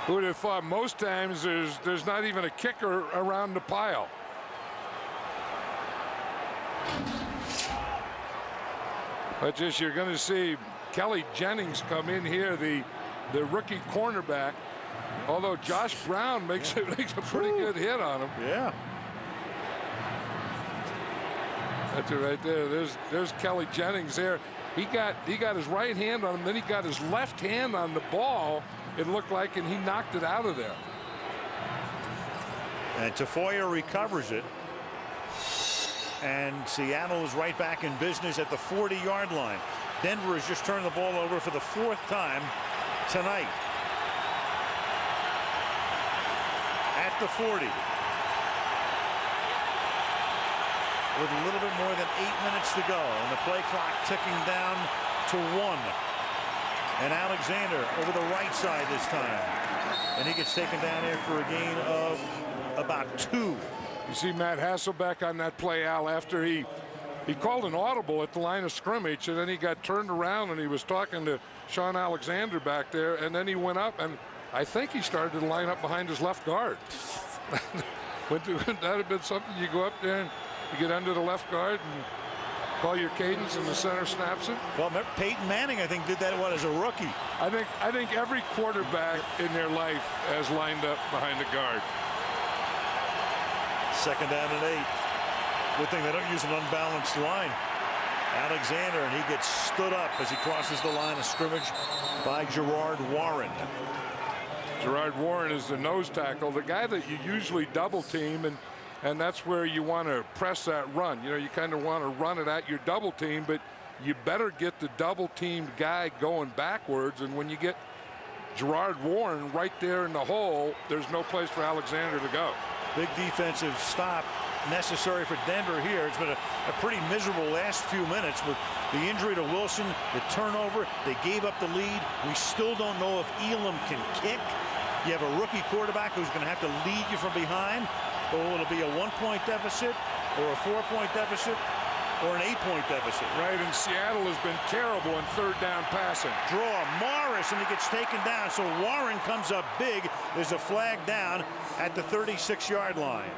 Who would have thought most times there's not even a kicker around the pile. But just you're going to see Kelly Jennings come in here, the rookie cornerback. Although Josh Brown makes a pretty good hit on him. Yeah. That's it right there. There's Kelly Jennings there. He got his right hand on him, then he got his left hand on the ball, it looked like, and he knocked it out of there. And Tafoya recovers it. And Seattle is right back in business at the 40-yard line. Denver has just turned the ball over for the 4th time tonight. At the 40. With a little bit more than 8 minutes to go, and the play clock ticking down to 1. And Alexander over the right side this time. And he gets taken down there for a gain of about 2. You see Matt Hasselbeck on that play, Al, after he called an audible at the line of scrimmage, and then he got turned around and he was talking to Sean Alexander back there, and then he went up, and I think he started to line up behind his left guard. Wouldn't that have been something? You go up there and you get under the left guard and call your cadence, and the center snaps it. Well, remember Peyton Manning, I think, did that as a rookie. I think every quarterback in their life has lined up behind the guard. 2nd down and 8. Good thing they don't use an unbalanced line. Alexander, and he gets stood up as he crosses the line of scrimmage by Gerard Warren. Gerard Warren is the nose tackle, the guy that you usually double team, and that's where you want to press that run. You know, you kind of want to run it at your double team, but you better get the double teamed guy going backwards. And when you get Gerard Warren right there in the hole, there's no place for Alexander to go. Big defensive stop necessary for Denver here. It's been a pretty miserable last few minutes with the injury to Wilson, the turnover. They gave up the lead. We still don't know if Elam can kick. You have a rookie quarterback who's going to have to lead you from behind. Or will it be a 1-point deficit, or a 4-point deficit, or an 8-point deficit? Right, and Seattle has been terrible in 3rd down passing. Draw Morris, and he gets taken down. So Warren comes up big. There's a flag down at the 36-yard line.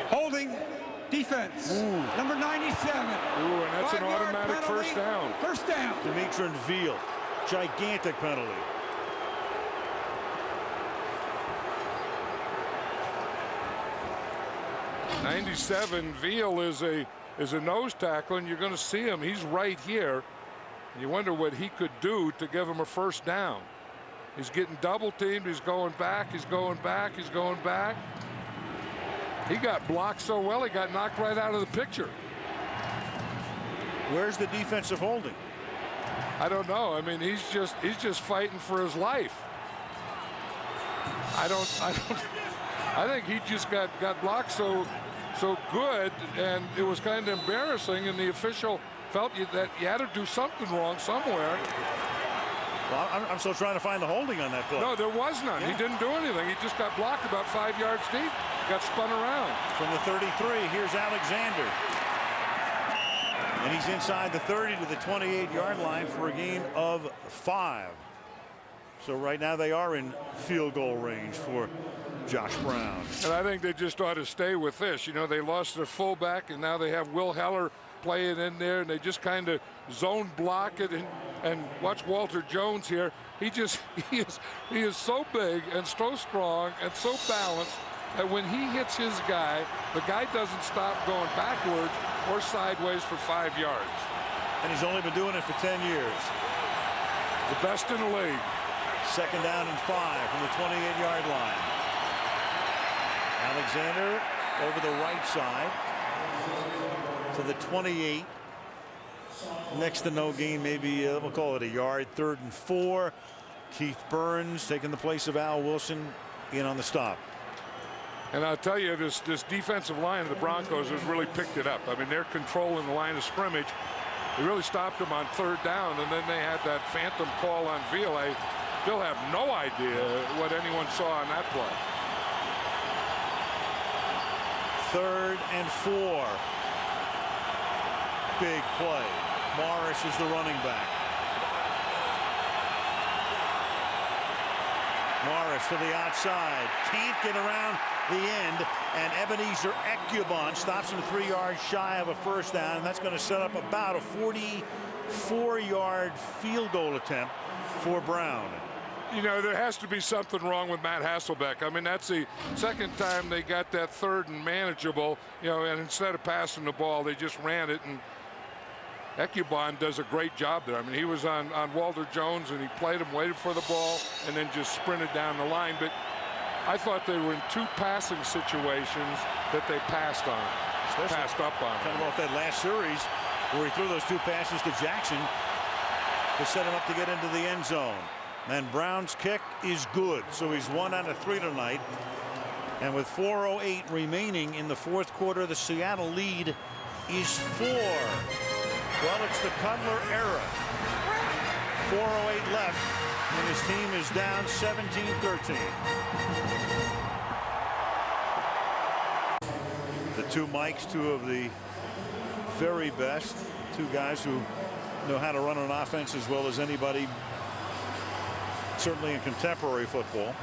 Holding. Defense. Number 97. Ooh, and that's an automatic penalty. 1st down. 1st down. Demetrin Veal. Gigantic penalty. '97. Veal is a nose tackle, and you're going to see him. He's right here. You wonder what he could do to give him a 1st down. He's getting double teamed. He's going back. He's going back. He's going back. He got blocked so well, he got knocked right out of the picture. Where's the defensive holding? I don't know. I mean, he's just fighting for his life. I think he just got blocked so good, and it was kind of embarrassing, and the official felt that you had to do something wrong somewhere. Well, I'm still trying to find the holding on that play. No, there was none. Yeah. He didn't do anything. He just got blocked about 5 yards deep. Got spun around. From the 33, here's Alexander. And he's inside the 30 to the 28-yard line for a gain of 5. So right now they are in field goal range for Josh Brown. And I think they just ought to stay with this. You know, they lost their fullback, and now they have Will Heller playing in there, and they just kind of zone block it. And watch Walter Jones here. He is so big and so strong and so balanced that when he hits his guy, the guy doesn't stop going backwards or sideways for 5 yards. And he's only been doing it for 10 years. The best in the league. 2nd down and 5 from the 28-yard line. Alexander over the right side to the 28. Next to no gain, maybe we'll call it a yard. 3rd and 4. Keith Burns taking the place of Al Wilson in on the stop. And I'll tell you, this defensive line of the Broncos has really picked it up. I mean, they're controlling the line of scrimmage. They really stopped them on 3rd down, and then they had that phantom call on Veal. I still have no idea what anyone saw on that play. 3rd and 4. Big play. Morris is the running back. Morris to the outside. Can't get around the end. And Ebenezer Ecubon stops him 3 yards shy of a 1st down. And that's going to set up about a 44-yard field goal attempt for Brown. You know, there has to be something wrong with Matt Hasselbeck. I mean, that's the 2nd time they got that 3rd and manageable, you know, and instead of passing the ball, they just ran it. And Ecubon does a great job there. I mean, he was on Walter Jones, and he played him, waited for the ball, and then just sprinted down the line. But I thought they were in 2 passing situations that they passed on. Passed up on. Kind of off that last series where he threw those 2 passes to Jackson to set him up to get into the end zone. And Brown's kick is good, so he's 1 out of 3 tonight. And with 4:08 remaining in the 4th quarter, the Seattle lead is 4. Well, it's the Cutler era. 4:08 left, and his team is down 17-13. The 2 Mikes, 2 of the very best, 2 guys who know how to run an offense as well as anybody, certainly in contemporary football.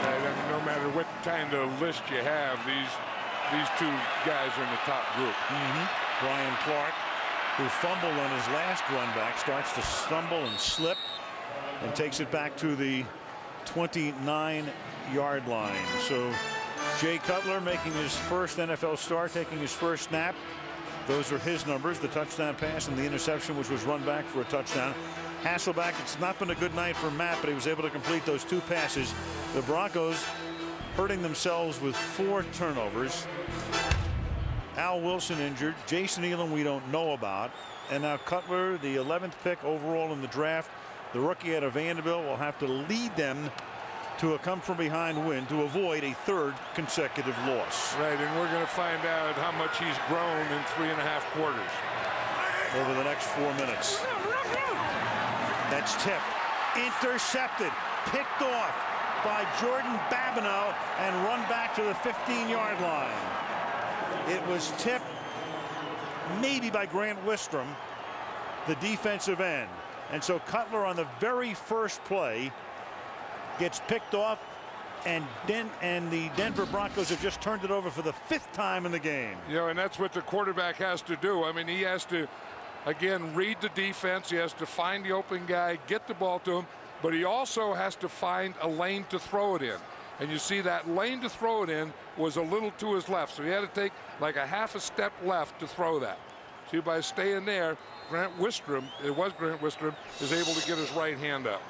And no matter what kind of list you have, these 2 guys are in the top group. Brian Clark, who fumbled on his last run back, starts to stumble and slip and takes it back to the 29-yard line. So Jay Cutler making his first NFL start, taking his first snap. Those are his numbers, the touchdown pass and the interception, which was run back for a touchdown. Hasselback, it's not been a good night for Matt, but he was able to complete those 2 passes. The Broncos hurting themselves with 4 turnovers. Al Wilson injured. Jason Elam we don't know about. And now Cutler, the 11th pick overall in the draft. The rookie out of Vanderbilt will have to lead them to a come-from-behind win to avoid a 3rd consecutive loss. Right, and we're going to find out how much he's grown in 3.5 quarters. Over the next 4 minutes. That's tipped, intercepted, picked off by Jordan Babineau and run back to the 15-yard line. It was tipped maybe by Grant Wistrom, the defensive end. And so Cutler on the very first play gets picked off, and the Denver Broncos have just turned it over for the 5th time in the game. You know, and that's what the quarterback has to do. I mean, he has to, again, read the defense. He has to find the open guy, get the ball to him, but he also has to find a lane to throw it in. And you see that lane to throw it in was a little to his left, so he had to take like a half a step left to throw that. See, by staying there, Grant Wistrom, is able to get his right hand up.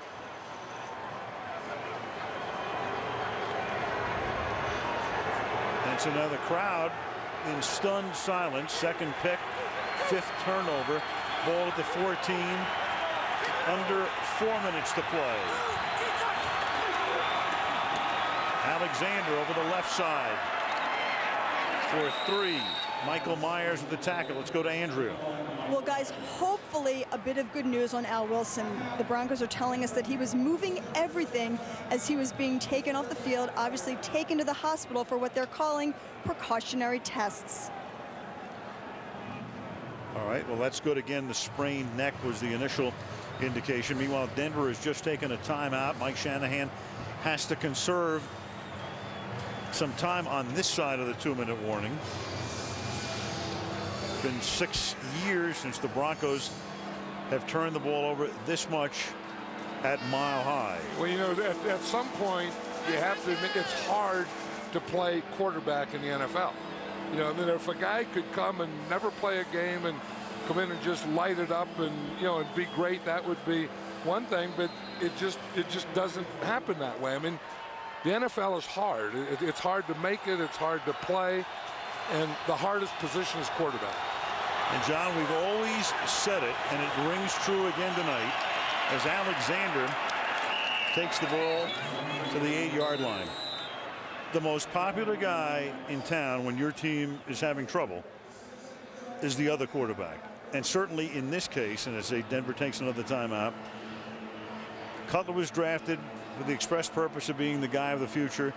And so now the crowd in stunned silence. 2nd pick, 5th turnover, ball at the 14, under 4 minutes to play. Alexander over the left side for 3. Michael Myers with the tackle. Let's go to Andrew. Well, guys, hopefully a bit of good news on Al Wilson. The Broncos are telling us that he was moving everything as he was being taken off the field, obviously taken to the hospital for what they're calling precautionary tests. All right, well, that's good. Again, the sprained neck was the initial indication. Meanwhile, Denver has just taken a timeout. Mike Shanahan has to conserve some time on this side of the 2-minute warning. It's been 6 years since the Broncos have turned the ball over this much at Mile High. Well, you know, at some point, you have to admit it's hard to play quarterback in the NFL. You know, that if a guy could come and never play a game and come in and just light it up and, you know, and be great, that would be one thing, but it just doesn't happen that way. I mean, the NFL is hard. It's hard to make it. It's hard to play. And the hardest position is quarterback. And, John, we've always said it, and it rings true again tonight, as Alexander takes the ball to the 8-yard line. The most popular guy in town when your team is having trouble is the other quarterback. And certainly in this case, and as Denver takes another timeout, Cutler was drafted with the express purpose of being the guy of the future.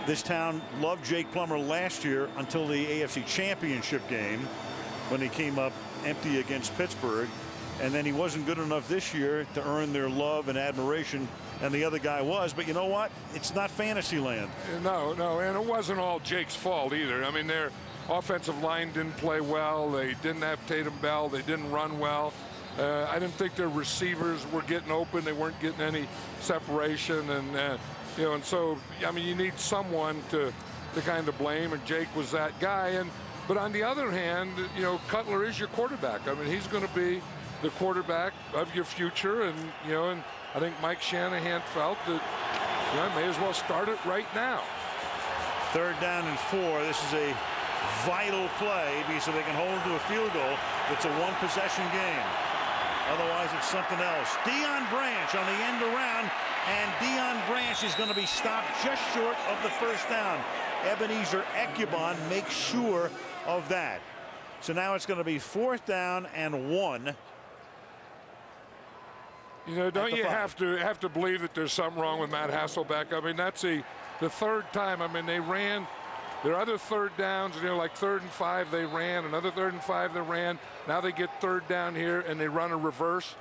This town loved Jake Plummer last year until the AFC Championship game when he came up empty against Pittsburgh. And then he wasn't good enough this year to earn their love and admiration, and the other guy was. But you know what? It's not fantasy land. No, and it wasn't all Jake's fault either. I mean, their offensive line didn't play well. They didn't have Tatum Bell. They didn't run well. I didn't think their receivers were getting open. They weren't getting any separation, and you know, and so I mean, you need someone to kind of blame, and Jake was that guy. And But on the other hand, you know, Cutler is your quarterback. I mean, he's going to be the quarterback of your future, and you know, and I think Mike Shanahan felt that, you know, may as well start it right now. 3rd down and 4. This is a vital play because if they can hold to a field goal, it's a 1-possession game. Otherwise, it's something else. Deion Branch on the end around, and Deion Branch is going to be stopped just short of the 1st down. Ebenezer Ekubon makes sure of that. So now it's going to be 4th down and 1. You know, don't you have to believe that there's something wrong with Matt Hasselbeck? I mean, that's the 3rd time. I mean, they ran their other 3rd downs, you know, like 3rd and 5 they ran, another 3rd and 5 they ran. Now they get 3rd down here and they run a reverse.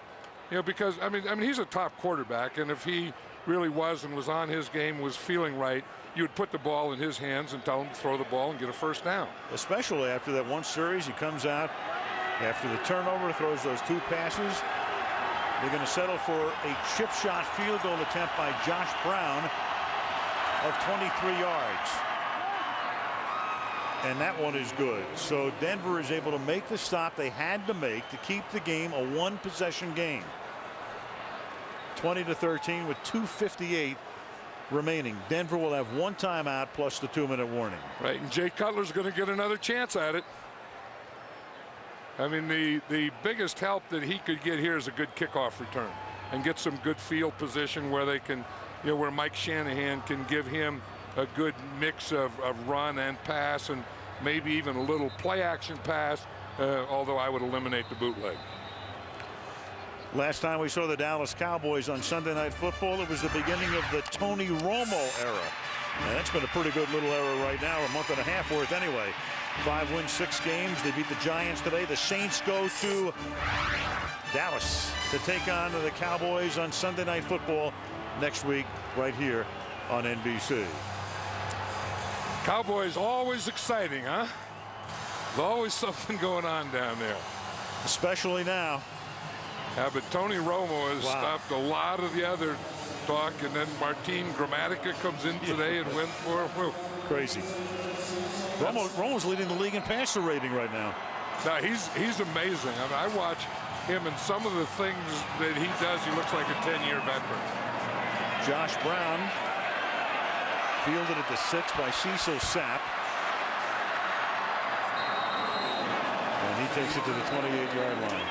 You know, because I mean he's a top quarterback, and if he really was and was on his game, was feeling right, you would put the ball in his hands and tell him to throw the ball and get a 1st down. Especially after that one series, he comes out after the turnover, throws those 2 passes. They're going to settle for a chip shot field goal attempt by Josh Brown of 23 yards. And that one is good. So Denver is able to make the stop they had to make to keep the game a 1-possession game. 20-13 with 2:58 remaining. Denver will have 1 timeout plus the 2-minute warning. Right, and Jay Cutler's going to get another chance at it. I mean, the biggest help that he could get here is a good kickoff return and get some good field position where they can, you know, where Mike Shanahan can give him a good mix of run and pass, and maybe even a little play action pass, although I would eliminate the bootleg. Last time we saw the Dallas Cowboys on Sunday Night Football, it was the beginning of the Tony Romo era. And that's been a pretty good little era right now, a month and a half worth anyway. 5 wins, 6 games. They beat the Giants today. The Saints go to Dallas to take on the Cowboys on Sunday Night Football next week right here on NBC. Cowboys always exciting, huh? There's always something going on down there. Especially now. Yeah, but Tony Romo has stopped a lot of the other talk, and then Martin Gramatica comes in today and wins for him. Crazy. Romo's leading the league in passer rating right now. No, he's amazing. I mean, I watch him, and some of the things that he does, he looks like a 10-year veteran. Josh Brown fielded at the 6 by Cecil Sapp. And he takes it to the 28-yard line.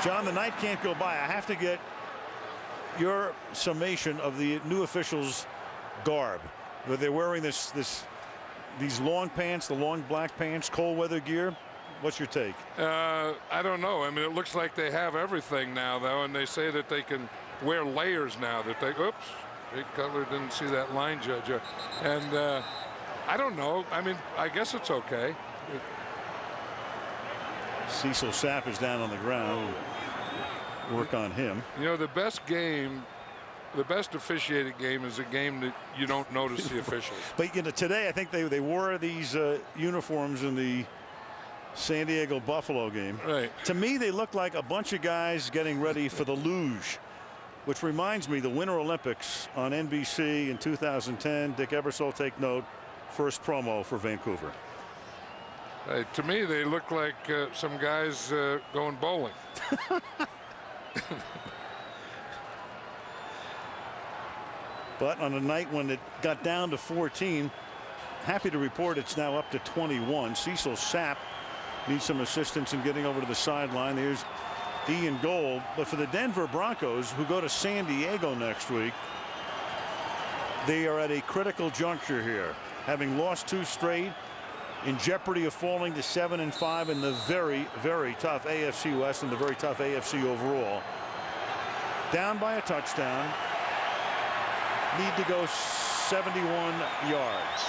John, the night can't go by. I have to get your summation of the new officials' garb. They're wearing these long pants, the long black pants, cold weather gear. What's your take? I don't know. I mean, it looks like they have everything now, though, and they say that they can wear layers now. That they, oops, Jay Cutler didn't see that line, Judge. And I don't know. I mean, I guess it's okay. Cecil Sapp is down on the ground. Work on him. You know, the best game, the best officiated game is a game that you don't notice the officials. But you know, today I think they wore these uniforms in the San Diego Buffalo game. Right. To me, they look like a bunch of guys getting ready for the luge, which reminds me the Winter Olympics on NBC in 2010. Dick Ebersol, take note, first promo for Vancouver. To me, they look like some guys going bowling. But on a night when it got down to 14, happy to report it's now up to 21. Cecil Sapp needs some assistance in getting over to the sideline. There's Ian Gold. But for the Denver Broncos, who go to San Diego next week, they are at a critical juncture here, having lost 2 straight, in jeopardy of falling to 7-5 in the very, very tough AFC West and the very tough AFC overall. Down by a touchdown. Need to go 71 yards.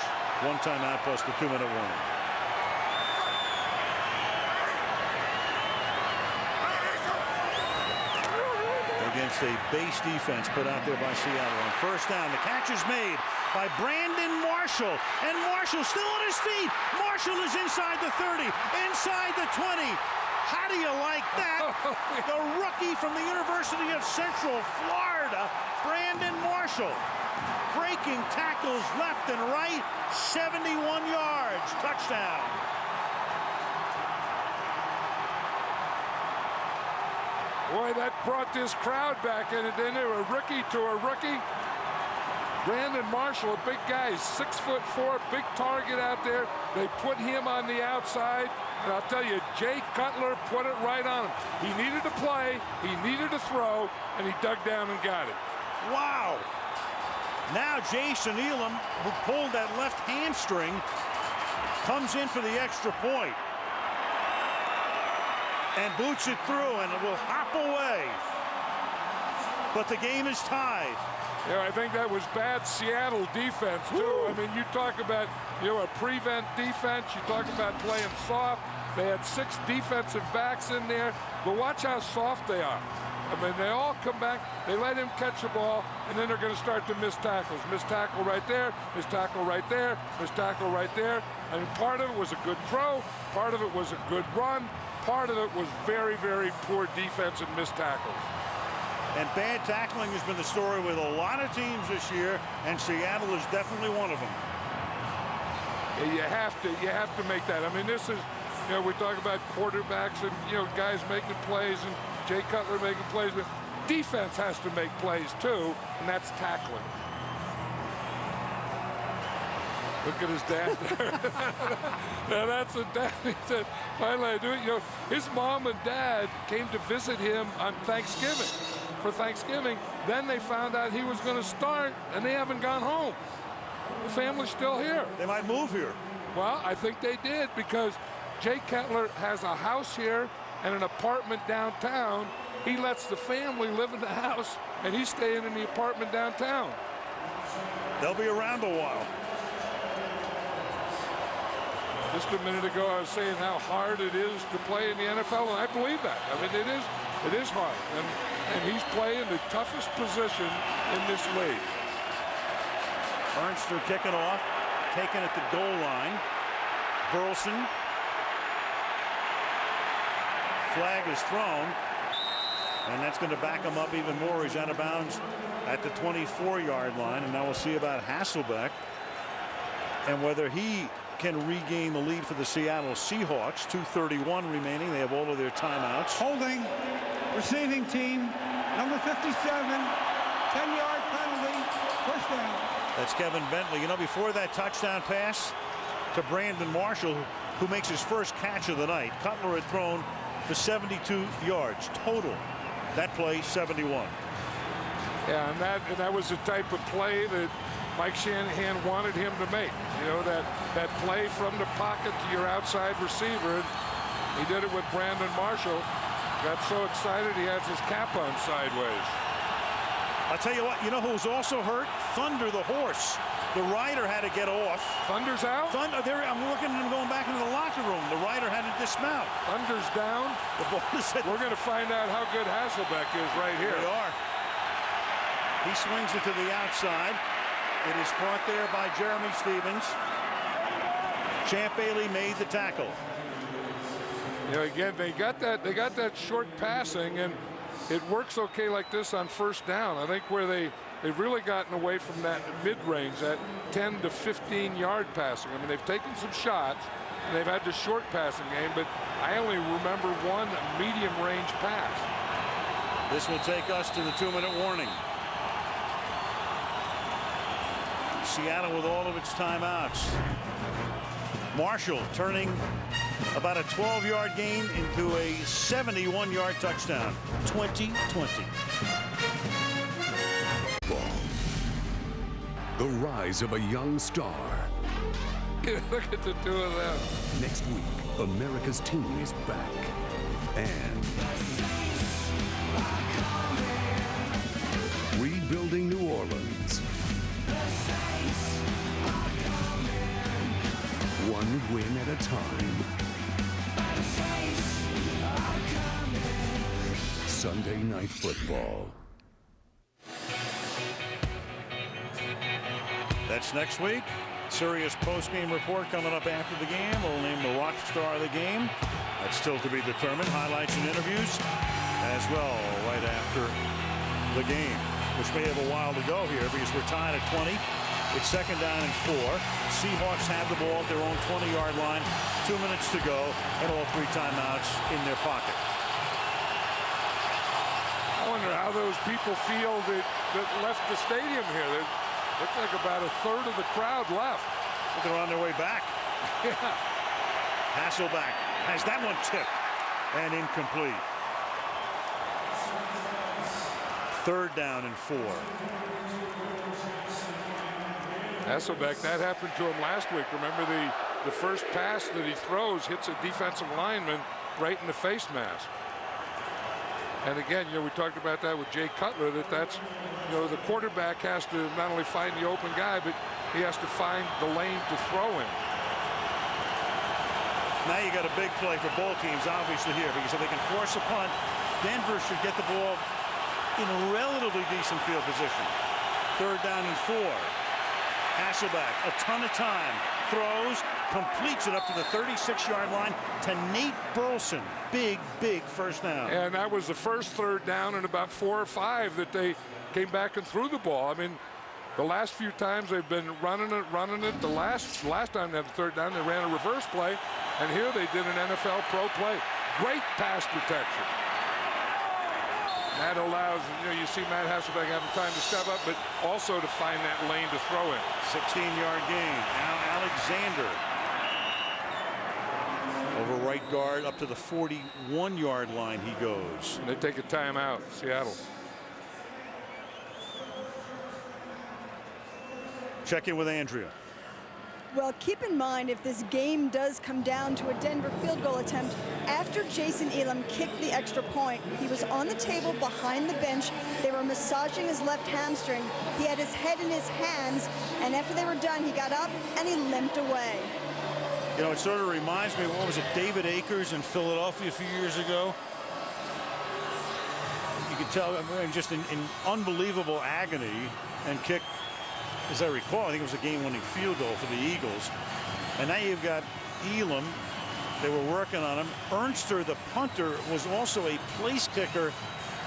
1 timeout plus the 2-minute warning. Against a base defense put out there by Seattle. On first down, the catch is made by Brandon Marshall, and Marshall still on his feet. Marshall is inside the 30, inside the 20. How do you like that? The rookie from the University of Central Florida, Brandon Marshall, breaking tackles left and right, 71 yards, touchdown. Boy, that brought this crowd back in. And then they were rookie to a rookie. Brandon Marshall, a big guy, 6'4", big target out there. They put him on the outside. And I'll tell you, Jay Cutler put it right on him. He needed to play, he needed to throw, and he dug down and got it. Wow. Now Jason Elam, who pulled that left hamstring, comes in for the extra point. And boots it through, and it will hop away. But the game is tied. Yeah, I think that was bad Seattle defense, too. Woo. I mean, you talk about, a prevent defense. You talk about playing soft. They had 6 defensive backs in there. But watch how soft they are. I mean, they all come back. They let him catch the ball, and then they're going to start to miss tackles. Miss tackle right there, miss tackle right there, miss tackle right there. I mean, part of it was a good throw. Part of it was a good run. Part of it was very, very poor defense and missed tackles. And bad tackling has been the story with a lot of teams this year, and Seattle is definitely one of them. Yeah, you have to make that. I mean, this is, we talk about quarterbacks and, guys making plays and Jay Cutler making plays, but defense has to make plays too, and that's tackling. Look at his dad there. Now that's a dad. He said, finally I do it. His mom and dad came to visit him on Thanksgiving. For Thanksgiving, then they found out he was going to start, and they haven't gone home. The family's still here. They might move here. Well, I think they did, because Jay Cutler has a house here and an apartment downtown. He lets the family live in the house, and he's staying in the apartment downtown. They'll be around a while. Just a minute ago, I was saying how hard it is to play in the NFL, and I believe that. I mean, it is hard, and he's playing the toughest position in this league. Ernster kicking off, taken at the goal line. Burleson. Flag is thrown, and that's going to back him up even more. He's out of bounds at the 24-yard line, and now we'll see about Hasselbeck and whether he can regain the lead for the Seattle Seahawks. 2:31 remaining. They have all of their timeouts. Holding, receiving team, number 57, 10-yard penalty, first down. That's Kevin Bentley. Before that touchdown pass to Brandon Marshall, who makes his first catch of the night, Cutler had thrown for 72 yards total. That play, 71. Yeah, and that was the type of play that Mike Shanahan wanted him to make. That play from the pocket to your outside receiver. He did it with Brandon Marshall. Got so excited he has his cap on sideways. I'll tell you what, who's also hurt? Thunder the horse. The rider had to get off. Thunder's out? I'm looking at him going back into the locker room. The rider had to dismount. Thunder's down. The ball is hit. We're going to find out how good Hasselbeck is right here. We are. He swings it to the outside. It is caught there by Jeremy Stevens. Champ Bailey made the tackle. Again, they got that short passing, and it works okay like this on first down. I think where they've really gotten away from that mid-range, that 10 to 15-yard passing. I mean, they've taken some shots, and they've had the short passing game, but I only remember one medium-range pass. This will take us to the 2-minute warning. Seattle with all of its timeouts. Marshall turning about a 12-yard gain into a 71-yard touchdown. 20-20. The rise of a young star. Look at the two of them. Next week, America's team is back. And rebuilding New Orleans. One win at a time. Sunday Night Football. That's next week. Sirius post-game report coming up after the game. We'll name the rock star of the game. That's still to be determined. Highlights and interviews as well right after the game, which may have a while to go here because we're tied at 20. It's second down and 4. Seahawks have the ball at their own 20-yard line. 2 minutes to go and all 3 timeouts in their pocket. wonder how those people feel that left the stadium here. There looks like about a third of the crowd left. But they're on their way back. Yeah. Hasselbeck has that one tipped and incomplete. 3rd down and 4. Hasselbeck, that happened to him last week. Remember the first pass that he throws hits a defensive lineman right in the face mask. And again, we talked about that with Jay Cutler, that's, the quarterback has to not only find the open guy, but he has to find the lane to throw in. Now you got a big play for both teams, obviously, here, because if they can force a punt, Denver should get the ball in a relatively decent field position. 3rd down and 4. Hasselbeck, a ton of time, throws, completes it up to the 36-yard line to Nate Burleson. Big first down. And that was the first 3rd down in about 4 or 5 that they came back and threw the ball. I mean, the last few times they've been running it. The last time they had the 3rd down, they ran a reverse play, and here they did an NFL pro play. Great pass protection. That allows, you see Matt Hasselbeck having time to step up, but also to find that lane to throw in. 16-yard gain. Now Alexander over right guard up to the 41-yard line he goes. And they take a timeout, Seattle. Check in with Andrea. Well, keep in mind, if this game does come down to a Denver field goal attempt, after Jason Elam kicked the extra point, he was on the table behind the bench. They were massaging his left hamstring. He had his head in his hands, and after they were done, he got up and he limped away. It sort of reminds me of, what was it, David Akers in Philadelphia a few years ago? You could tell, just in unbelievable agony, and kicked, as I recall, I think it was a game-winning field goal for the Eagles. And now you've got Elam. They were working on him. Ernster, the punter, was also a place kicker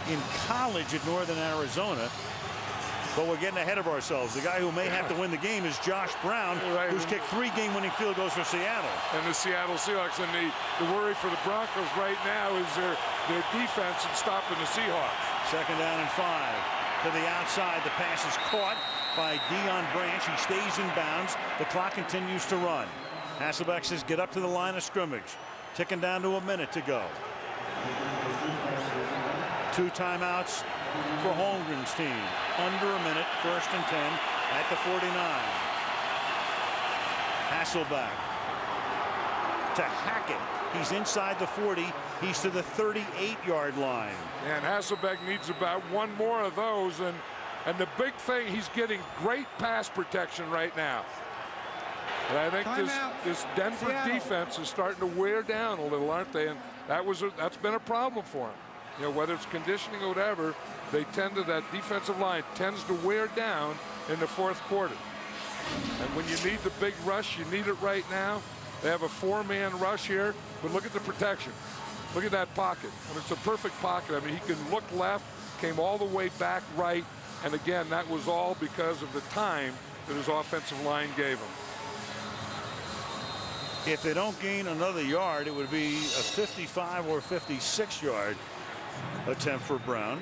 in college at Northern Arizona. But we're getting ahead of ourselves. The guy who may have to win the game is Josh Brown, who's kicked 3 game-winning field goals for Seattle. And the Seattle Seahawks. And the worry for the Broncos right now is their defense in stopping the Seahawks. 2nd down and 5. To the outside, the pass is caught by Deion Branch. He stays in bounds. The clock continues to run. Hasselbeck says get up to the line of scrimmage. Ticking down to a minute to go. 2 timeouts for Holmgren's team. Under a minute, 1st and 10 at the 49. Hasselbeck to Hackett. He's inside the 40. He's to the 38-yard line. And Hasselbeck needs about 1 more of those. And the big thing, he's getting great pass protection right now. And I think this Denver defense is starting to wear down a little, aren't they? And that's been a problem for him. Whether it's conditioning or whatever, that defensive line tends to wear down in the 4th quarter. And when you need the big rush, you need it right now. They have a 4-man rush here, but look at the protection. Look at that pocket. It's a perfect pocket. He can look left, came all the way back right, and again, that was all because of the time that his offensive line gave him. If they don't gain another yard, it would be a 55 or 56-yard attempt for Brown,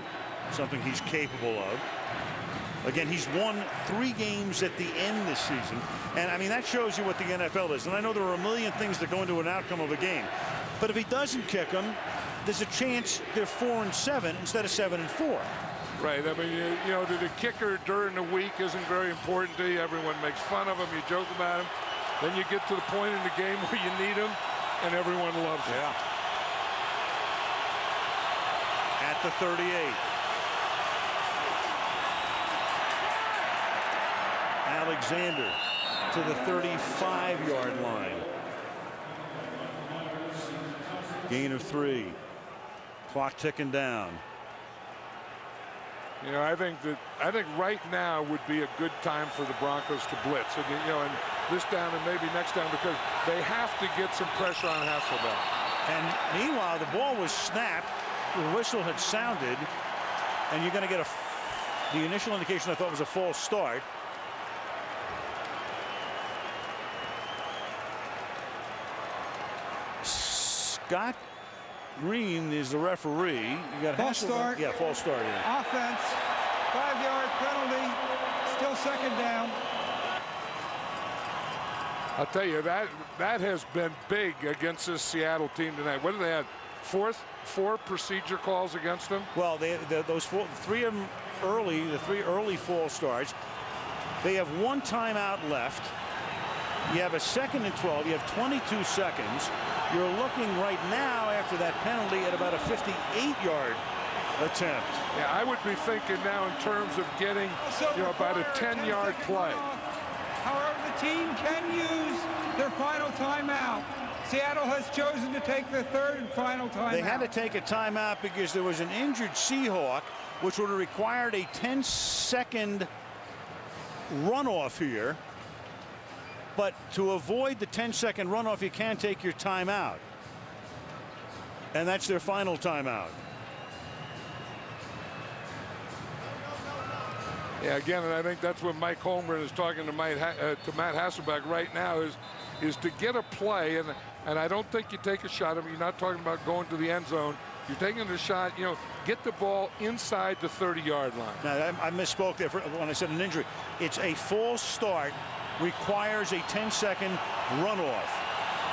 something he's capable of. Again, he's won 3 games at the end this season. And that shows you what the NFL is. And I know there are a million things that go into an outcome of a game. But if he doesn't kick them, there's a chance they're 4-7 instead of 7-4. Right. The kicker during the week isn't very important to you. Everyone makes fun of him. You joke about him. Then you get to the point in the game where you need him, and everyone loves him. Yeah. At the 38. Alexander to the 35-yard line. Gain of 3. Clock ticking down. I think right now would be a good time for the Broncos to blitz. And this down and maybe next down, because they have to get some pressure on Hasselbeck. And meanwhile, the ball was snapped. The whistle had sounded, and you're going to get the initial indication I thought was a false start. Scott Green is the referee. You got false start. Yeah, false start. Yeah. Offense, 5-yard penalty, still second down. I'll tell you, that has been big against this Seattle team tonight. What do they have? Four procedure calls against them? Well, those three of them early, the three early false starts. They have one timeout left. You have a 2nd and 12. You have 22 seconds. You're looking right now after that penalty at about a 58-yard attempt. Yeah, I would be thinking now in terms of getting about a 10-yard play. However, the team can use their final timeout. Seattle has chosen to take their 3rd and final timeout. They had to take a timeout because there was an injured Seahawk, which would have required a 10-second runoff here. But to avoid the 10-second runoff, you can't take your timeout. And that's their final timeout. Yeah, again, and I think that's what Mike Holmgren is talking to Matt Hasselbeck right now is to get a play, and I don't think you take a shot. I mean, you're not talking about going to the end zone. You're taking a shot, get the ball inside the 30-yard line. Now, I misspoke there when I said an injury. It's a false start. Requires a 10-second runoff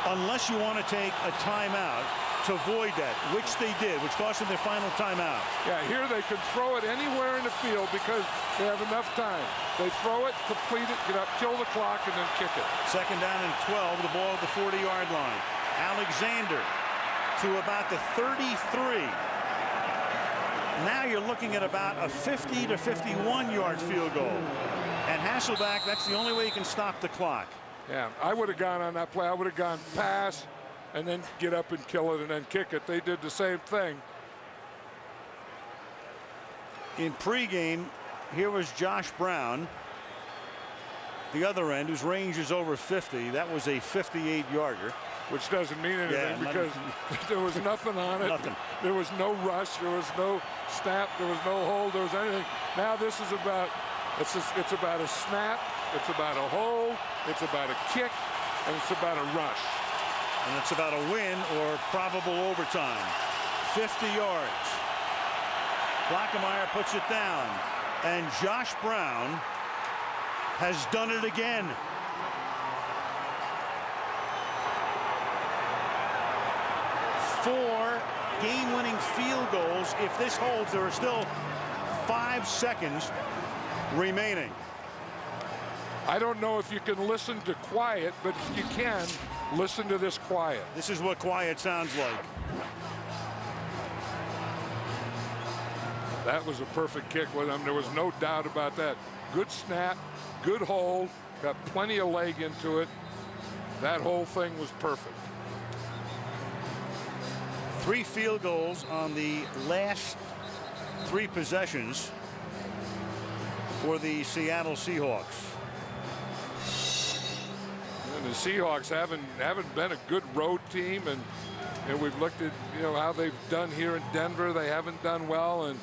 unless you want to take a timeout to avoid that, which they did, which cost them their final timeout. Yeah, here they can throw it anywhere in the field because they have enough time. They throw it, complete it, get up, kill the clock, and then kick it. 2nd down and 12, the ball at the 40-yard line. Alexander to about the 33. Now you're looking at about a 50 to 51-yard field goal. And Hasselbeck, that's the only way you can stop the clock. Yeah, I would have gone on that play. I would have gone pass and then get up and kill it and then kick it. They did the same thing. In pregame, here was Josh Brown, the other end, whose range is over 50. That was a 58-yarder. Which doesn't mean anything because there was nothing on it. Nothing. There was no rush. There was no snap. There was no hold. There was anything. Now this is about, it's about a snap. It's about a hold. It's about a kick. And it's about a rush. And it's about a win or probable overtime. 50 yards. Blackemeyer puts it down. And Josh Brown has done it again. Four game-winning field goals. If this holds, there are still 5 seconds remaining. I don't know if you can listen to quiet, but if you can, listen to this quiet. This is what quiet sounds like. That was a perfect kick with him. There was no doubt about that. Good snap, good hold, got plenty of leg into it. That whole thing was perfect. 3 field goals on the last 3 possessions for the Seattle Seahawks. And the Seahawks haven't been a good road team, and we've looked at how they've done here in Denver. They haven't done well,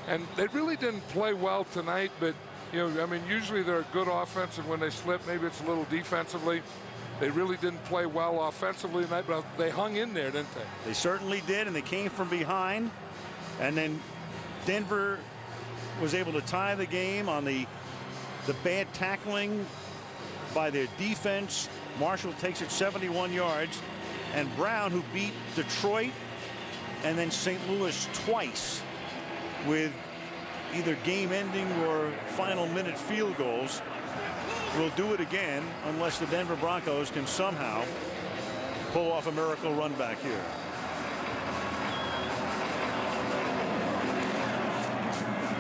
and they really didn't play well tonight. But I mean, usually they're a good offensive. When they slip, maybe it's a little defensively. They really didn't play well offensively tonight, but they hung in there, didn't they? They certainly did, and they came from behind. And then Denver was able to tie the game on the bad tackling by their defense. Marshall takes it 71 yards. And Brown, who beat Detroit and then St. Louis twice with either game-ending or final-minute field goals, will do it again unless the Denver Broncos can somehow pull off a miracle run back here.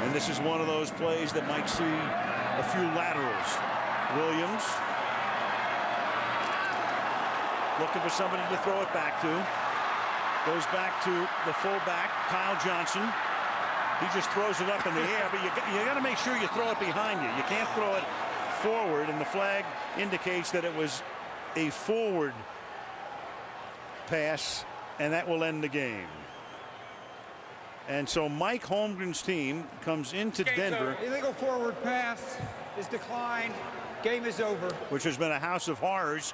And this is one of those plays that might see a few laterals. Williams looking for somebody to throw it back to. Goes back to the fullback, Kyle Johnson. He just throws it up in the air, but you got to make sure you throw it behind you. You can't throw it forward, and the flag indicates that it was a forward pass, and that will end the game. And so Mike Holmgren's team comes into Denver. Illegal forward pass is declined. Game is over. Which has been a house of horrors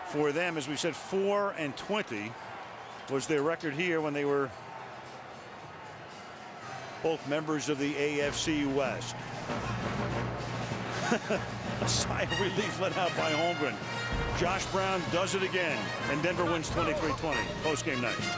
for them, as we said, 4 and 20 was their record here when they were both members of the AFC West. A sigh of relief let out by Holmgren. Josh Brown does it again, and Denver wins 23-20. Post game next.